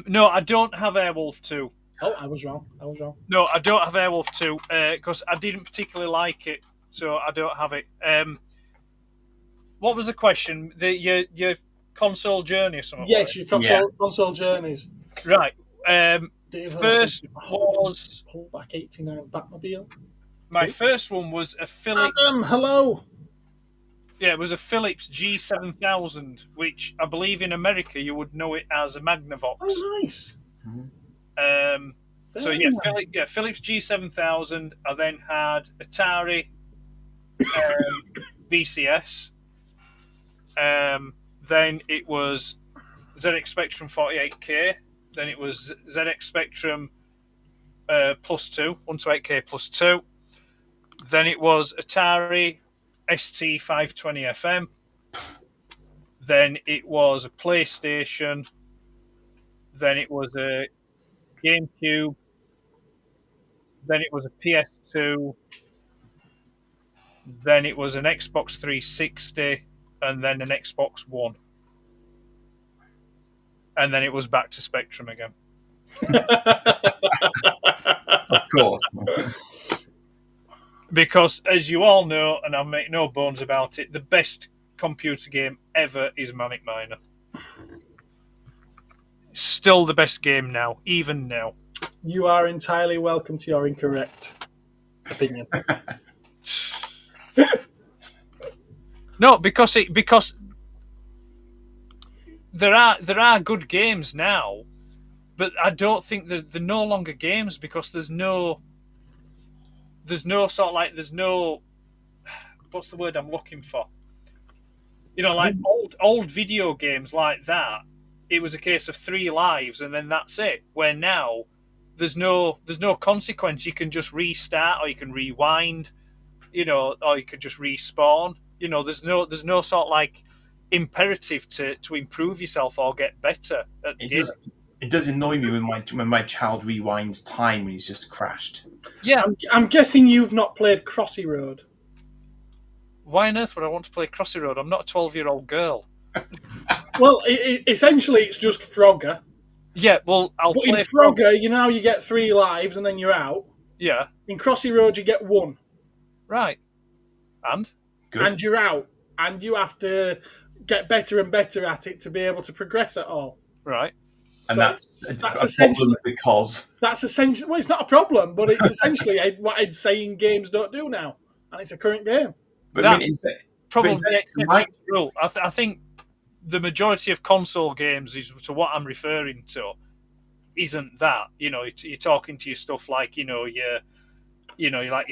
No, I don't have Airwolf 2. Oh, I was wrong. No, I don't have Airwolf 2 because I didn't particularly like it, so I don't have it. What was the question? Your console journey or something. Yes, your console journeys. Right. First was Holdback 89 Batmobile. My first one was a Philips. Adam, hello. Yeah, it was a Philips G7000, which I believe in America you would know it as a Magnavox. Oh, nice. So yeah, Philips G7000. I then had Atari VCS. Then it was ZX Spectrum 48K. Then it was ZX Spectrum plus 2, 128K plus 2. Then it was Atari ST 520 FM. Then it was a PlayStation. Then it was a GameCube. Then it was a PS2. Then it was an Xbox 360. And then an Xbox One. And then it was back to Spectrum again. Of course. Because, as you all know, and I make no bones about it, the best computer game ever is Manic Miner. Still the best game now, even now. You are entirely welcome to your incorrect opinion. No, because there are good games now, but I don't think they're no longer games because there's no what's the word I'm looking for? Like old video games like that. It was a case of 3 lives and then that's it. Where now there's no consequence. You can just restart or you can rewind, or you could just respawn. There's no sort of like imperative to improve yourself or get better at the game. It does annoy me when my child rewinds time when he's just crashed. Yeah, I'm guessing you've not played Crossy Road. Why on earth would I want to play Crossy Road? I'm not a 12-year-old girl. Well, essentially, it's just Frogger. Yeah, well, I'll but play in Frogger, you get 3 lives and then you're out. Yeah. In Crossy Road, you get 1. Right. And? Good. And you're out. And you have to get better and better at it to be able to progress at all. Right. And so that's a essentially problem because... That's essentially... Well, it's not a problem, but it's essentially what I'd say games don't do now. And it's a current game. But That's probably the exception to the rule. I think the majority of console games is to what I'm referring to isn't that. You're talking to your stuff like, your like your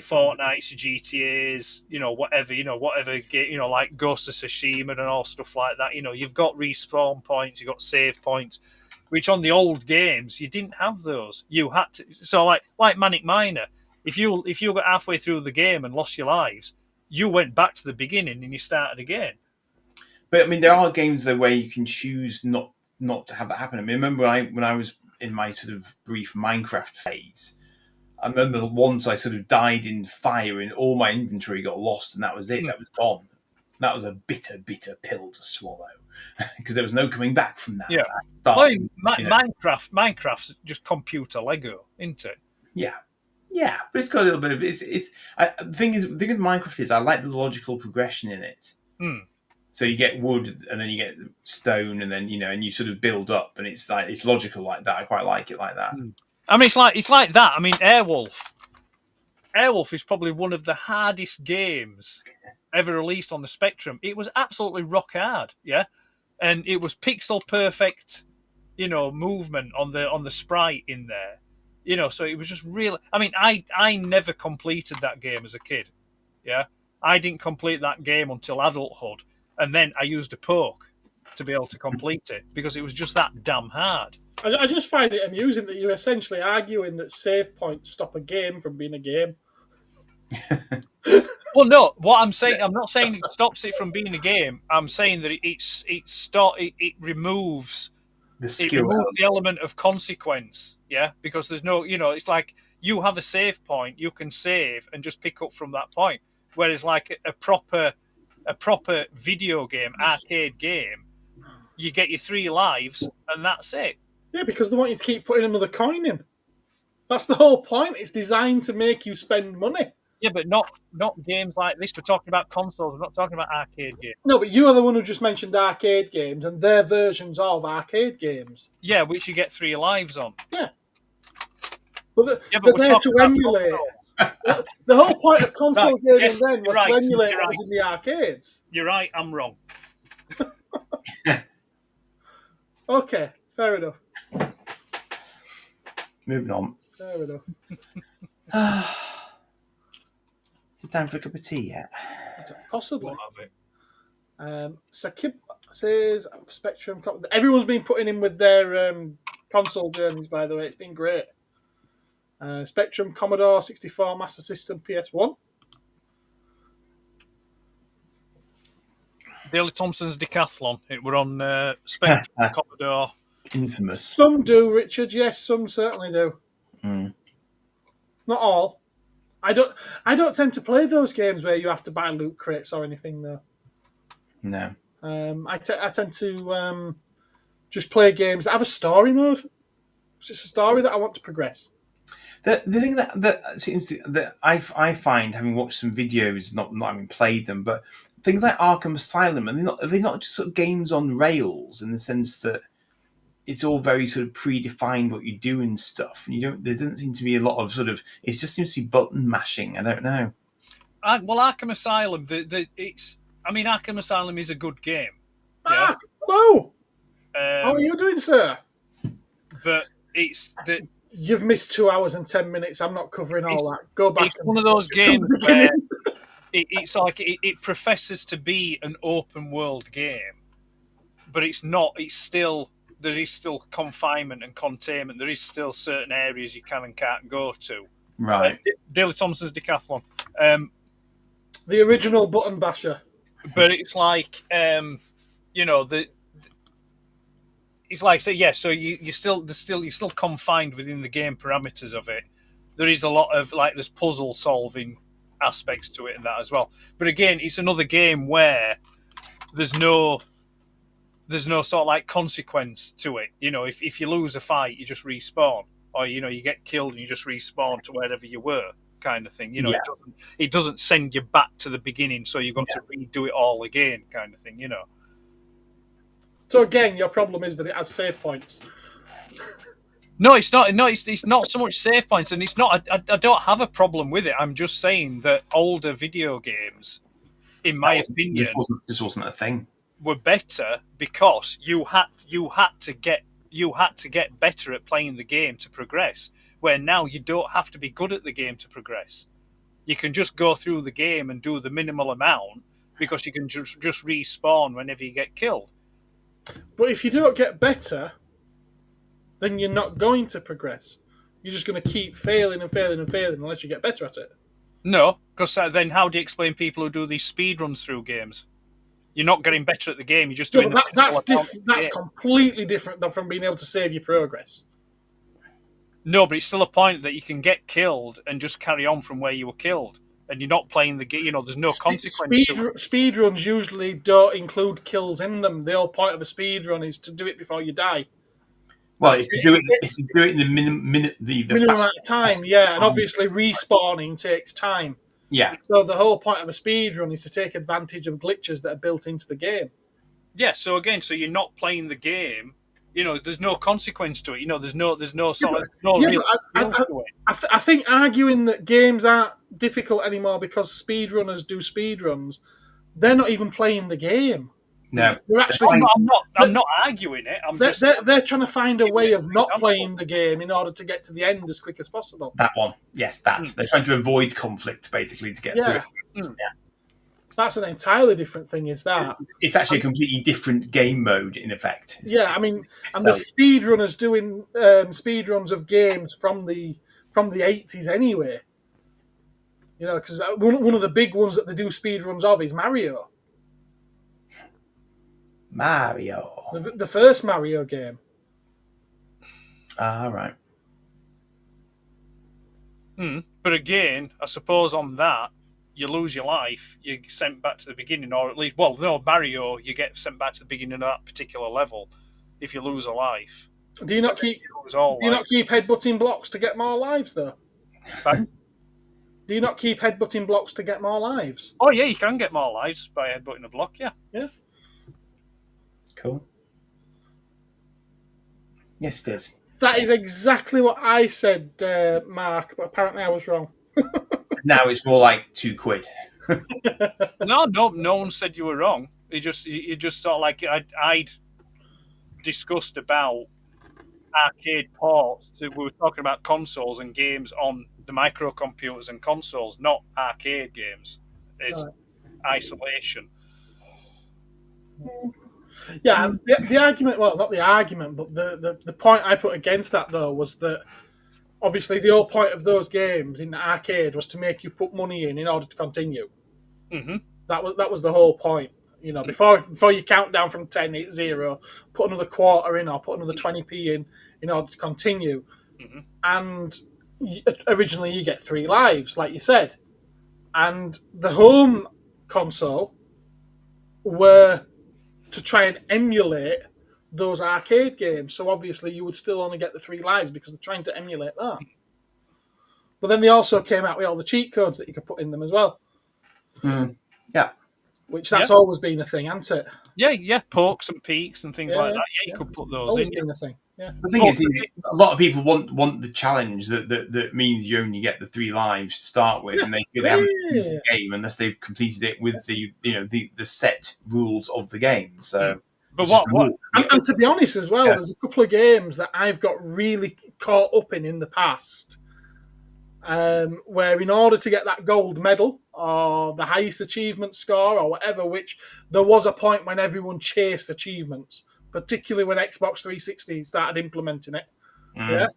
Fortnites, your GTAs, whatever game, like Ghost of Tsushima and all stuff like that. You've got respawn points, you've got save points, which on the old games you didn't have those. You had to. So like Manic Miner, if you got halfway through the game and lost your lives, you went back to the beginning and you started again. But there are games though where you can choose not to have that happen. remember when I was in my sort of brief Minecraft phase, I remember once I sort of died in fire and all my inventory got lost and that was it. That was gone. That was a bitter, bitter pill to swallow because there was no coming back from that. Yeah. Minecraft's just computer Lego, isn't it? Yeah. Yeah, but it's got a little bit of the thing with Minecraft is I like the logical progression in it. So you get wood and then you get stone and then and you sort of build up and it's logical like that. I quite like it like that. It's like that. Airwolf is probably one of the hardest games ever released on the Spectrum. It was absolutely rock hard, yeah, and it was pixel perfect, movement on the sprite in there. So it was just really... I never completed that game as a kid, yeah? I didn't complete that game until adulthood, and then I used a poke to be able to complete it, because it was just that damn hard. I just find it amusing that you're essentially arguing that save points stop a game from being a game. Well, no, what I'm saying... I'm not saying it stops it from being a game. I'm saying that it removes... It removes the element of consequence, yeah? Because there's no, it's like you have a save point, you can save and just pick up from that point. Whereas like a proper video game, arcade game, you get your 3 lives and that's it. Yeah, because they want you to keep putting another coin in. That's the whole point. It's designed to make you spend money. Yeah, but not games like this. We're talking about consoles. We're not talking about arcade games. No, but you are the one who just mentioned arcade games and their versions of arcade games. Yeah, which you get 3 lives on. Yeah. But Yeah, they're we're there talking to about emulate. consoles. The whole point of console Right, gaming yes, then was you're to right, emulate you're what was in the arcades. You're right. I'm wrong. Okay, fair enough. Moving on. Fair enough. Is it time for a cup of tea yet? Possibly. We'll have it. Sakib says Spectrum. Everyone's been putting in with their console journeys, by the way. It's been great. Spectrum, Commodore 64, Master System, PS1. Daily Thompson's Decathlon. It were on Spectrum, Commodore. Infamous. Some do, Richard. Yes, some certainly do. Mm. Not all. I don't tend to play those games where you have to buy loot crates or anything, though. No. I tend to just play games that have a story mode. It's just a story that I want to progress. The thing that seems that I find, having watched some videos, not having played them, but things like Arkham Asylum, are they not just sort of games on rails in the sense that it's all very sort of predefined what you do and stuff, and there doesn't seem to be a lot of sort of, it just seems to be button mashing. I don't know. Well, Arkham Asylum, Arkham Asylum is a good game. Yeah. Hello! How are you doing, sir? But it's the. You've missed 2 hours and 10 minutes. I'm not covering all that. Go back. It's one of those games where it's like it professes to be an open world game, but it's not. It's still, there is still confinement and containment. There is still certain areas you can and can't go to. Right. Daily Thompson's Decathlon. The original button basher. But it's like, it's like, so you're still confined within the game parameters of it. There is a lot of there's puzzle solving aspects to it and that as well. But again, it's another game where there's no sort of like consequence to it. If you lose a fight, you just respawn, or you get killed and you just respawn to wherever you were, kind of thing. It doesn't send you back to the beginning, so you've got to redo it all again, kind of thing. So again, your problem is that it has save points. No, it's not. No, it's not so much save points, and it's not. I don't have a problem with it. I'm just saying that older video games, in my opinion, this wasn't a thing. Were better because you had to get better at playing the game to progress. Where now you don't have to be good at the game to progress. You can just go through the game and do the minimal amount because you can just respawn whenever you get killed. But if you don't get better, then you're not going to progress. You're just going to keep failing and failing and failing unless you get better at it. No, because then how do you explain people who do these speed runs through games? You're not getting better at the game. You're just doing. That's completely different than from being able to save your progress. No, but it's still a point that you can get killed and just carry on from where you were killed, and you're not playing the game. There's no consequence. Speed runs usually don't include kills in them. The whole point of a speed run is to do it before you die. Well, it's to do it in the minimum amount of time, yeah, and obviously respawning takes time. Yeah. So the whole point of a speed run is to take advantage of glitches that are built into the game. Yeah. So again, you're not playing the game. There's no consequence to it. There's no sort of real. I think arguing that games aren't difficult anymore because speedrunners do speedruns, they're not even playing the game. No, they're actually. I'm not arguing it. They're trying to find a way of not playing the game in order to get to the end as quick as possible. That one, yes, that they're trying to avoid conflict basically to get through it. Yeah. That's an entirely different thing, is that? It's actually a completely different game mode, in effect. Yeah, and the speedrunners doing speedruns of games from the 80s anyway. Because one of the big ones that they do speedruns of is Mario. Mario. The first Mario game. Right. But again, I suppose on that, you lose your life, you're sent back to the beginning, or at least, Mario, you get sent back to the beginning of that particular level if you lose a life. Do you not keep headbutting blocks to get more lives, though? Do you not keep headbutting blocks to get more lives? Oh yeah, you can get more lives by headbutting a block. Yeah. Yeah. Cool. Yes, it is. That is exactly what I said, Mark, but apparently I was wrong. Now it's more like £2. No one said you were wrong. You just sort of like I'd discussed about arcade ports. We were talking about consoles and games on the microcomputers and consoles, not arcade games. It's isolation. Yeah, the argument, well, not the argument, but the point I put against that, though, was that obviously the whole point of those games in the arcade was to make you put money in order to continue. Mm-hmm. That was the whole point. You know, before you count down from 10, it's 0, put another quarter in or put another 20p in order to continue. Mm-hmm. And originally you get 3 lives, like you said. And the home console were to try and emulate those arcade games. So obviously you would still only get the 3 lives because they're trying to emulate that. But then they also came out with all the cheat codes that you could put in them as well. Yeah. Which that's always been a thing, hasn't it? Yeah, pokes and peaks and things like that. Yeah, you could put those always in. Been a thing. Yeah. The thing is, a lot of people want the challenge that means you only get the 3 lives to start with, and they feel they haven't completed the game unless they've completed it with the set rules of the game. So, but what and to be honest as well, there's a couple of games that I've got really caught up in the past, where in order to get that gold medal or the highest achievement score or whatever, which there was a point when everyone chased achievements, particularly when Xbox 360 started implementing it.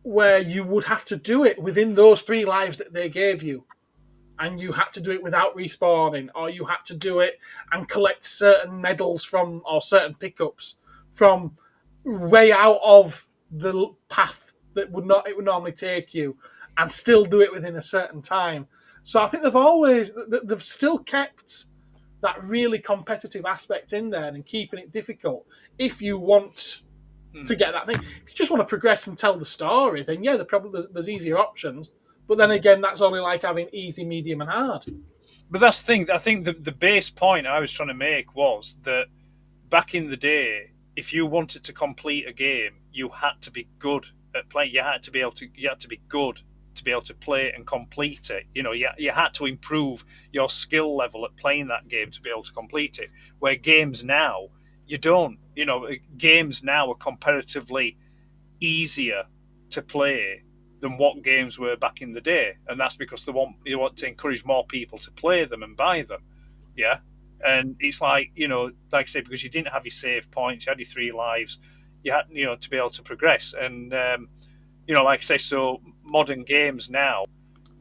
Where you would have to do it within those 3 lives that they gave you. And you had to do it without respawning, or you had to do it and collect certain medals from, or certain pickups from way out of the path that it would normally take you, and still do it within a certain time. So I think they've still kept that really competitive aspect in there and keeping it difficult. If you want to get that thing, if you just want to progress and tell the story, then yeah, there's easier options. But then again, that's only like having easy, medium, and hard. But that's the thing. I think the base point I was trying to make was that back in the day, if you wanted to complete a game, you had to be good at playing. You had to be good to be able to play and complete it. You know, you had to improve your skill level at playing that game to be able to complete it. Where games now, you don't. You know, games now are comparatively easier to play than what games were back in the day, and that's because you want to encourage more people to play them and buy them. Yeah, and it's like, you know, like I say, because you didn't have your save points, you had your 3 lives, you had, you know, to be able to progress. And you know, like I say, so modern games now,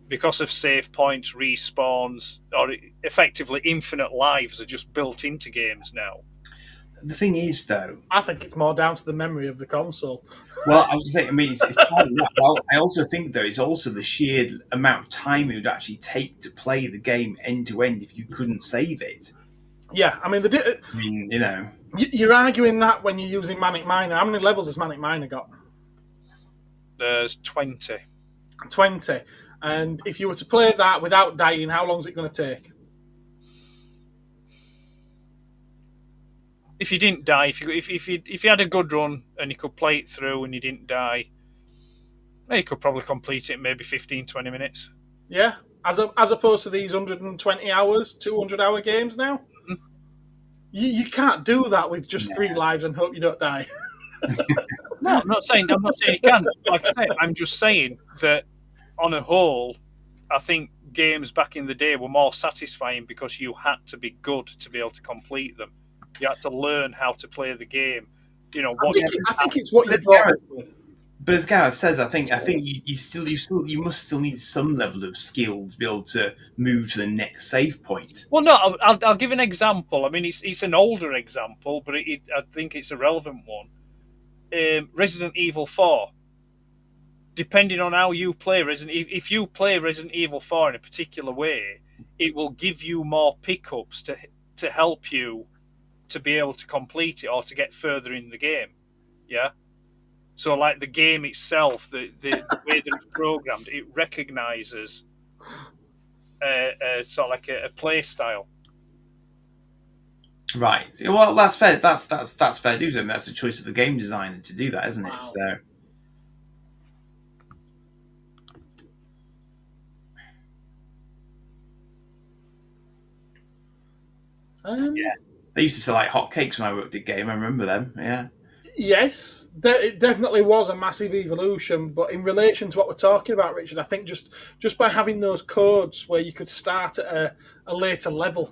because of save points, respawns, or effectively infinite lives are just built into games now. The thing is, though, I think it's more down to the memory of the console. Well, I was saying, I mean, it's part of that. Well, I also think, though, it's also the sheer amount of time it would actually take to play the game end to end if you couldn't save it. Yeah, I mean, you know, you're arguing that when you're using Manic Miner. How many levels has Manic Miner got? There's 20. 20. And if you were to play that without dying, how long is it going to take? If you didn't die, if you had a good run and you could play it through and you didn't die, you could probably complete it in maybe 15-20 minutes. Yeah, as opposed to these 120 hours, 200-hour games now. Mm-hmm. You can't do that with just 3 lives and hope you don't die. No, I'm not saying you can. Like I say, I'm just saying that on a whole, I think games back in the day were more satisfying because you had to be good to be able to complete them. You had to learn how to play the game. You know, I think it's what you're brought up with. But as Gareth says, I think you must still need some level of skill to be able to move to the next save point. Well, no, I'll give an example. I mean, it's an older example, but I think it's a relevant one. Resident Evil 4. Depending on how you play if you play Resident Evil 4 in a particular way, it will give you more pickups to help you to be able to complete it or to get further in the game. Yeah. So, like the game itself, the way that it's programmed, it recognises sort of like a play style. Right. Well, that's fair. That's fair dues. I mean, that's the choice of the game designer to do that, isn't Wow. it? So. Yeah, they used to sell like hotcakes when I worked at Game. I remember them. Yeah. Yes, it definitely was a massive evolution. But in relation to what we're talking about, Richard, I think just by having those codes where you could start at a later level,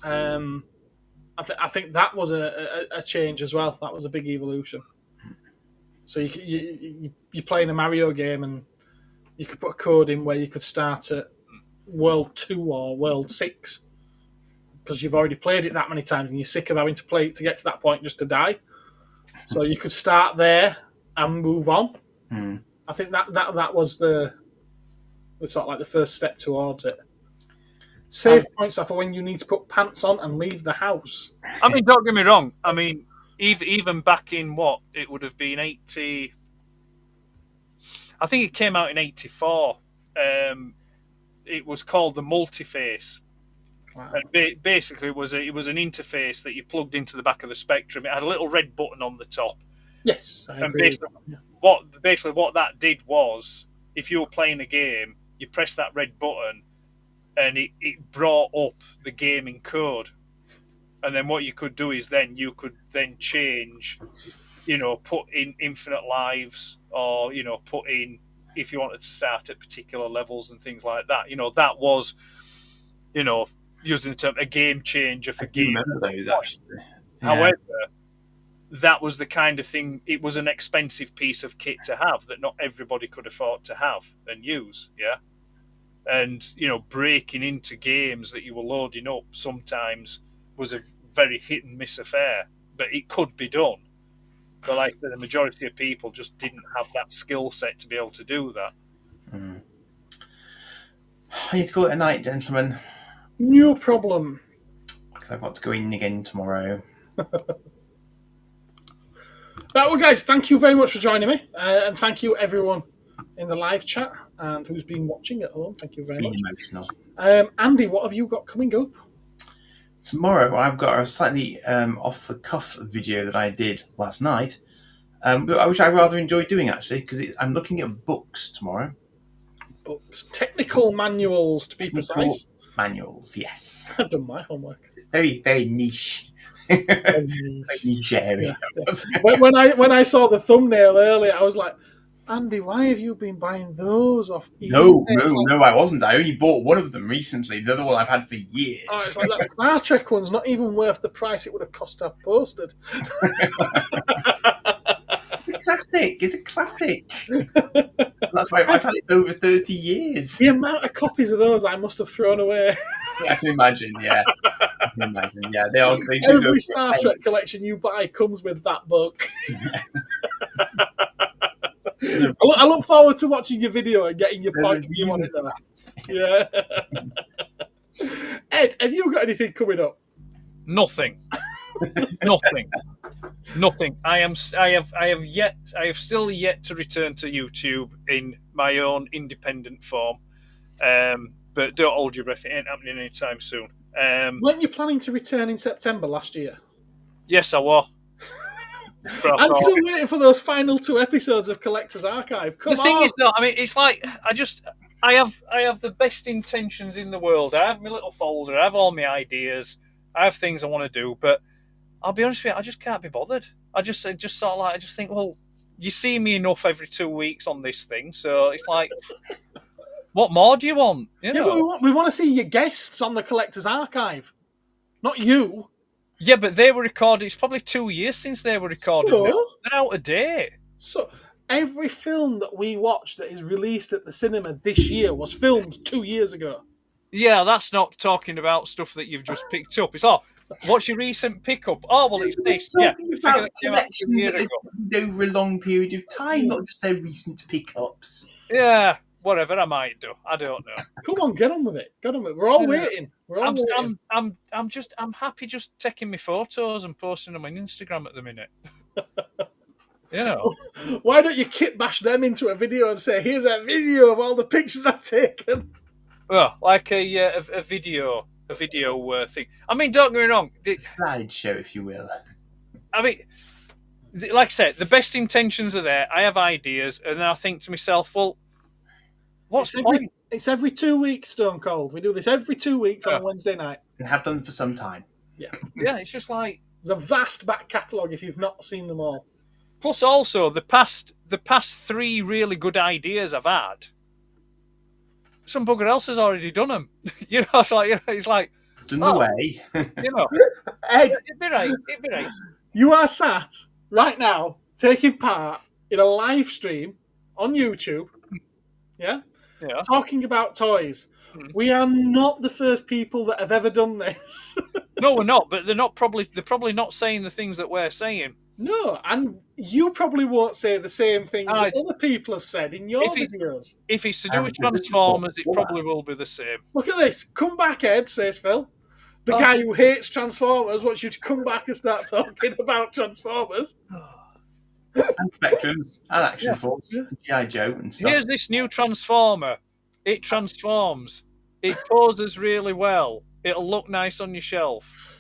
I think that was a change as well. That was a big evolution. So you're playing a Mario game and you could put a code in where you could start at World 2 or World 6 because you've already played it that many times and you're sick of having to play it to get to that point just to die. So you could start there and move on. Mm. I think that was the sort of like the first step towards it. Save points are for when you need to put pants on and leave the house. I mean, don't get me wrong. I mean, even back in what it would have been 80. I think it came out in 84. It was called the Multiface. Wow. And basically, it was an interface that you plugged into the back of the Spectrum. It had a little red button on the top. Yes, I agree. Basically what that did was, if you were playing a game, you press that red button, and it brought up the gaming code. And then what you could do is you could change, put in infinite lives, or put in if you wanted to start at particular levels and things like that. That was, using the term, a game changer for game. Remember those actually? Yeah. However, that was the kind of thing. It was an expensive piece of kit to have that not everybody could afford to have and use. Yeah, and breaking into games that you were loading up sometimes was a very hit and miss affair, but it could be done. But like the majority of people just didn't have that skill set to be able to do that. Mm. I need to call it a night, gentlemen. No problem. Because I've got to go in again tomorrow. Right, well, guys, thank you very much for joining me, and thank you everyone in the live chat and who's been watching at home. Thank you very much. Emotional. Andy, what have you got coming up? Tomorrow, I've got a slightly off-the-cuff video that I did last night, which I rather enjoy doing, actually, because I'm looking at books tomorrow. Books. Technical manuals, to be precise. Manuals, yes. I've done my homework. Very, very niche. Very niche area. Yeah. When I saw the thumbnail earlier, I was like, Andy, why have you been buying those off eBay? No, I wasn't. I only bought one of them recently. The other one I've had for years. Oh, it's like that Star Trek one's not even worth the price it would have cost to have posted. It's a classic. That's why I've had it over 30 years. The amount of copies of those I must have thrown away. Yeah, I can imagine, yeah. They Every Star Trek collection you buy comes with that book. I look forward to watching your video and getting your point of view on it. Yeah. Ed, have you got anything coming up? Nothing. Nothing. I have still yet to return to YouTube in my own independent form. But don't hold your breath; it ain't happening anytime soon. Weren't you planning to return in September last year? Yes, I was. I'm still waiting for those final 2 episodes of Collector's Archive. Come on. The thing is, though, I mean, it's like I have the best intentions in the world. I have my little folder. I have all my ideas. I have things I want to do, but I'll be honest with you, I just can't be bothered. I just think, well, you see me enough every 2 weeks on this thing, so it's like, what more do you want? You know? Yeah, we want to see your guests on the Collector's Archive, not you. Yeah, but they were recorded. It's probably 2 years since they were recorded. So? They're out of date. So every film that we watched that is released at the cinema this year was filmed 2 years ago. Yeah, that's not talking about stuff that you've just picked up. It's what's your recent pickup? Oh, well, it's this. Yeah, about collections that over a long period of time, not just their recent pickups. Yeah, whatever I might do. I don't know. Come on, get on with it. We're all waiting. I'm happy just taking my photos and posting them on Instagram at the minute. You know. Why don't you kit bash them into a video and say, here's a video of all the pictures I've taken? Well, like a video thing. I mean, don't get me wrong. Slideshow, if you will. I mean, like I said, the best intentions are there. I have ideas, and then I think to myself, well, what's the point? It's every 2 weeks, Stone Cold. We do this every 2 weeks on a Wednesday night. And have done for some time. Yeah. Yeah, it's just like... There's a vast back catalogue if you've not seen them all. Plus, also, the past 3 really good ideas I've had, some bugger else has already done them. You know, it's like Done the way. You know, Ed, it'd be right. you are sat right now taking part in a live stream on YouTube. Yeah? Yeah. Talking about toys. We are not the first people that have ever done this. No, we're not. But they're probably not saying the things that we're saying. No, and you probably won't say the same things that other people have said in your videos. If it's to do with Transformers, it probably will be the same. Look at this. Come back, Ed, says Phil. The guy who hates Transformers wants you to come back and start talking about Transformers. And Spectrums, and Action Force, and G.I. Joe, and stuff. Here's this new Transformer. It transforms. It poses really well. It'll look nice on your shelf.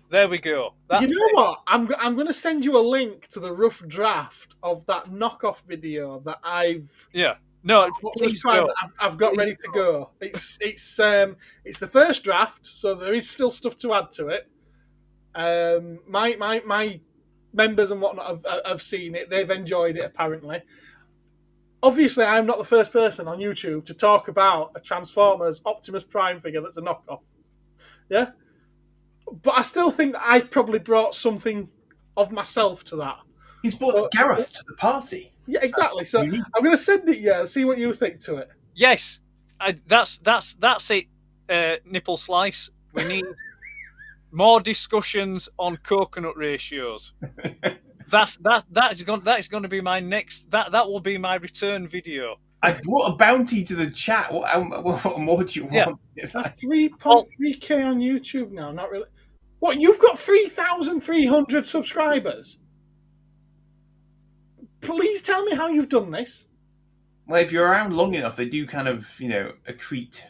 There we go. You know what? I'm going to send you a link to the rough draft of that knockoff video that I've... Yeah. No, please go. I've got ready to go. It's the first draft, so there is still stuff to add to it. My members and whatnot have seen it. They've enjoyed it, apparently. Obviously, I'm not the first person on YouTube to talk about a Transformers Optimus Prime figure that's a knockoff. Yeah? But I still think that I've probably brought something of myself to that. He's brought Gareth to the party. Yeah, exactly. So I'm going to send it and see what you think to it. Yes, that's it. Nipple slice. We need more discussions on coconut ratios. That's going to be my next. That will be my return video. I brought a bounty to the chat. What more do you want? It's like 3.3k on YouTube now. Not really. What? You've got 3,300 subscribers. Please tell me how you've done this. Well, if you're around long enough, they do kind of, accrete.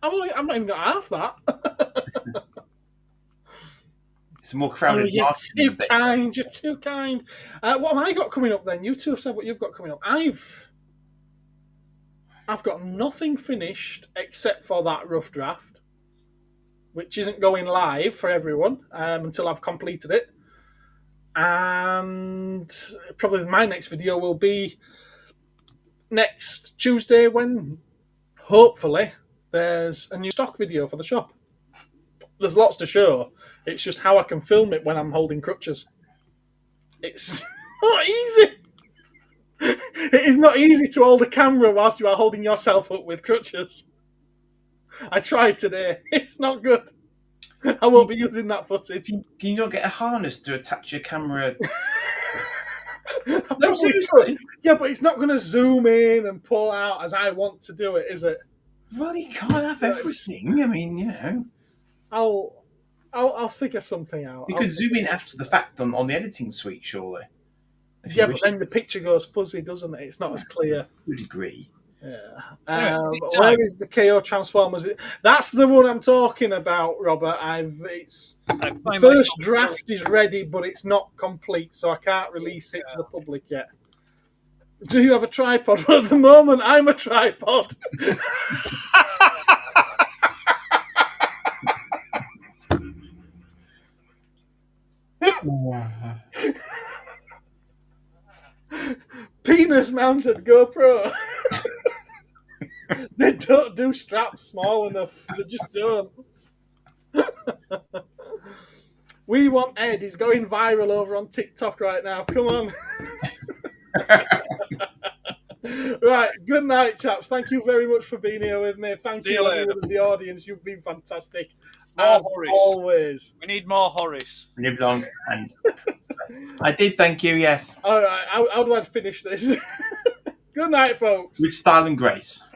I'm not even got half that. It's a more crowded market. You're too kind. What have I got coming up then? You two have said what you've got coming up. I've got nothing finished except for that rough draft, which isn't going live for everyone until I've completed it. And probably my next video will be next Tuesday when hopefully there's a new stock video for the shop. There's lots to show. It's just how I can film it when I'm holding crutches. It's not easy. It is not easy to hold a camera whilst you are holding yourself up with crutches. I tried today. It's not good. I won't be using that footage. Can you not get a harness to attach your camera? No, seriously. Yeah, but it's not going to zoom in and pull out as I want to do it, is it? Well, you can't have everything. I mean, I'll figure something out. You could zoom in after the fact on the editing suite, surely. Yeah, but then the picture goes fuzzy, doesn't it? It's not as clear. To a degree. Yeah. Where is the KO Transformers? That's the one I'm talking about, Robert. The first draft is ready, but it's not complete, so I can't release it to the public yet. Do you have a tripod? Well, at the moment, I'm a tripod. Penis-mounted GoPro. They don't do straps small enough. They just don't. We want Ed. He's going viral over on TikTok right now. Come on. Right. Good night, chaps. Thank you very much for being here with me. Thank you, everyone in the audience. You've been fantastic. As always. We need more Horace. Live long. And I did, thank you, yes. All right. How do I finish this? Good night, folks. With style and grace.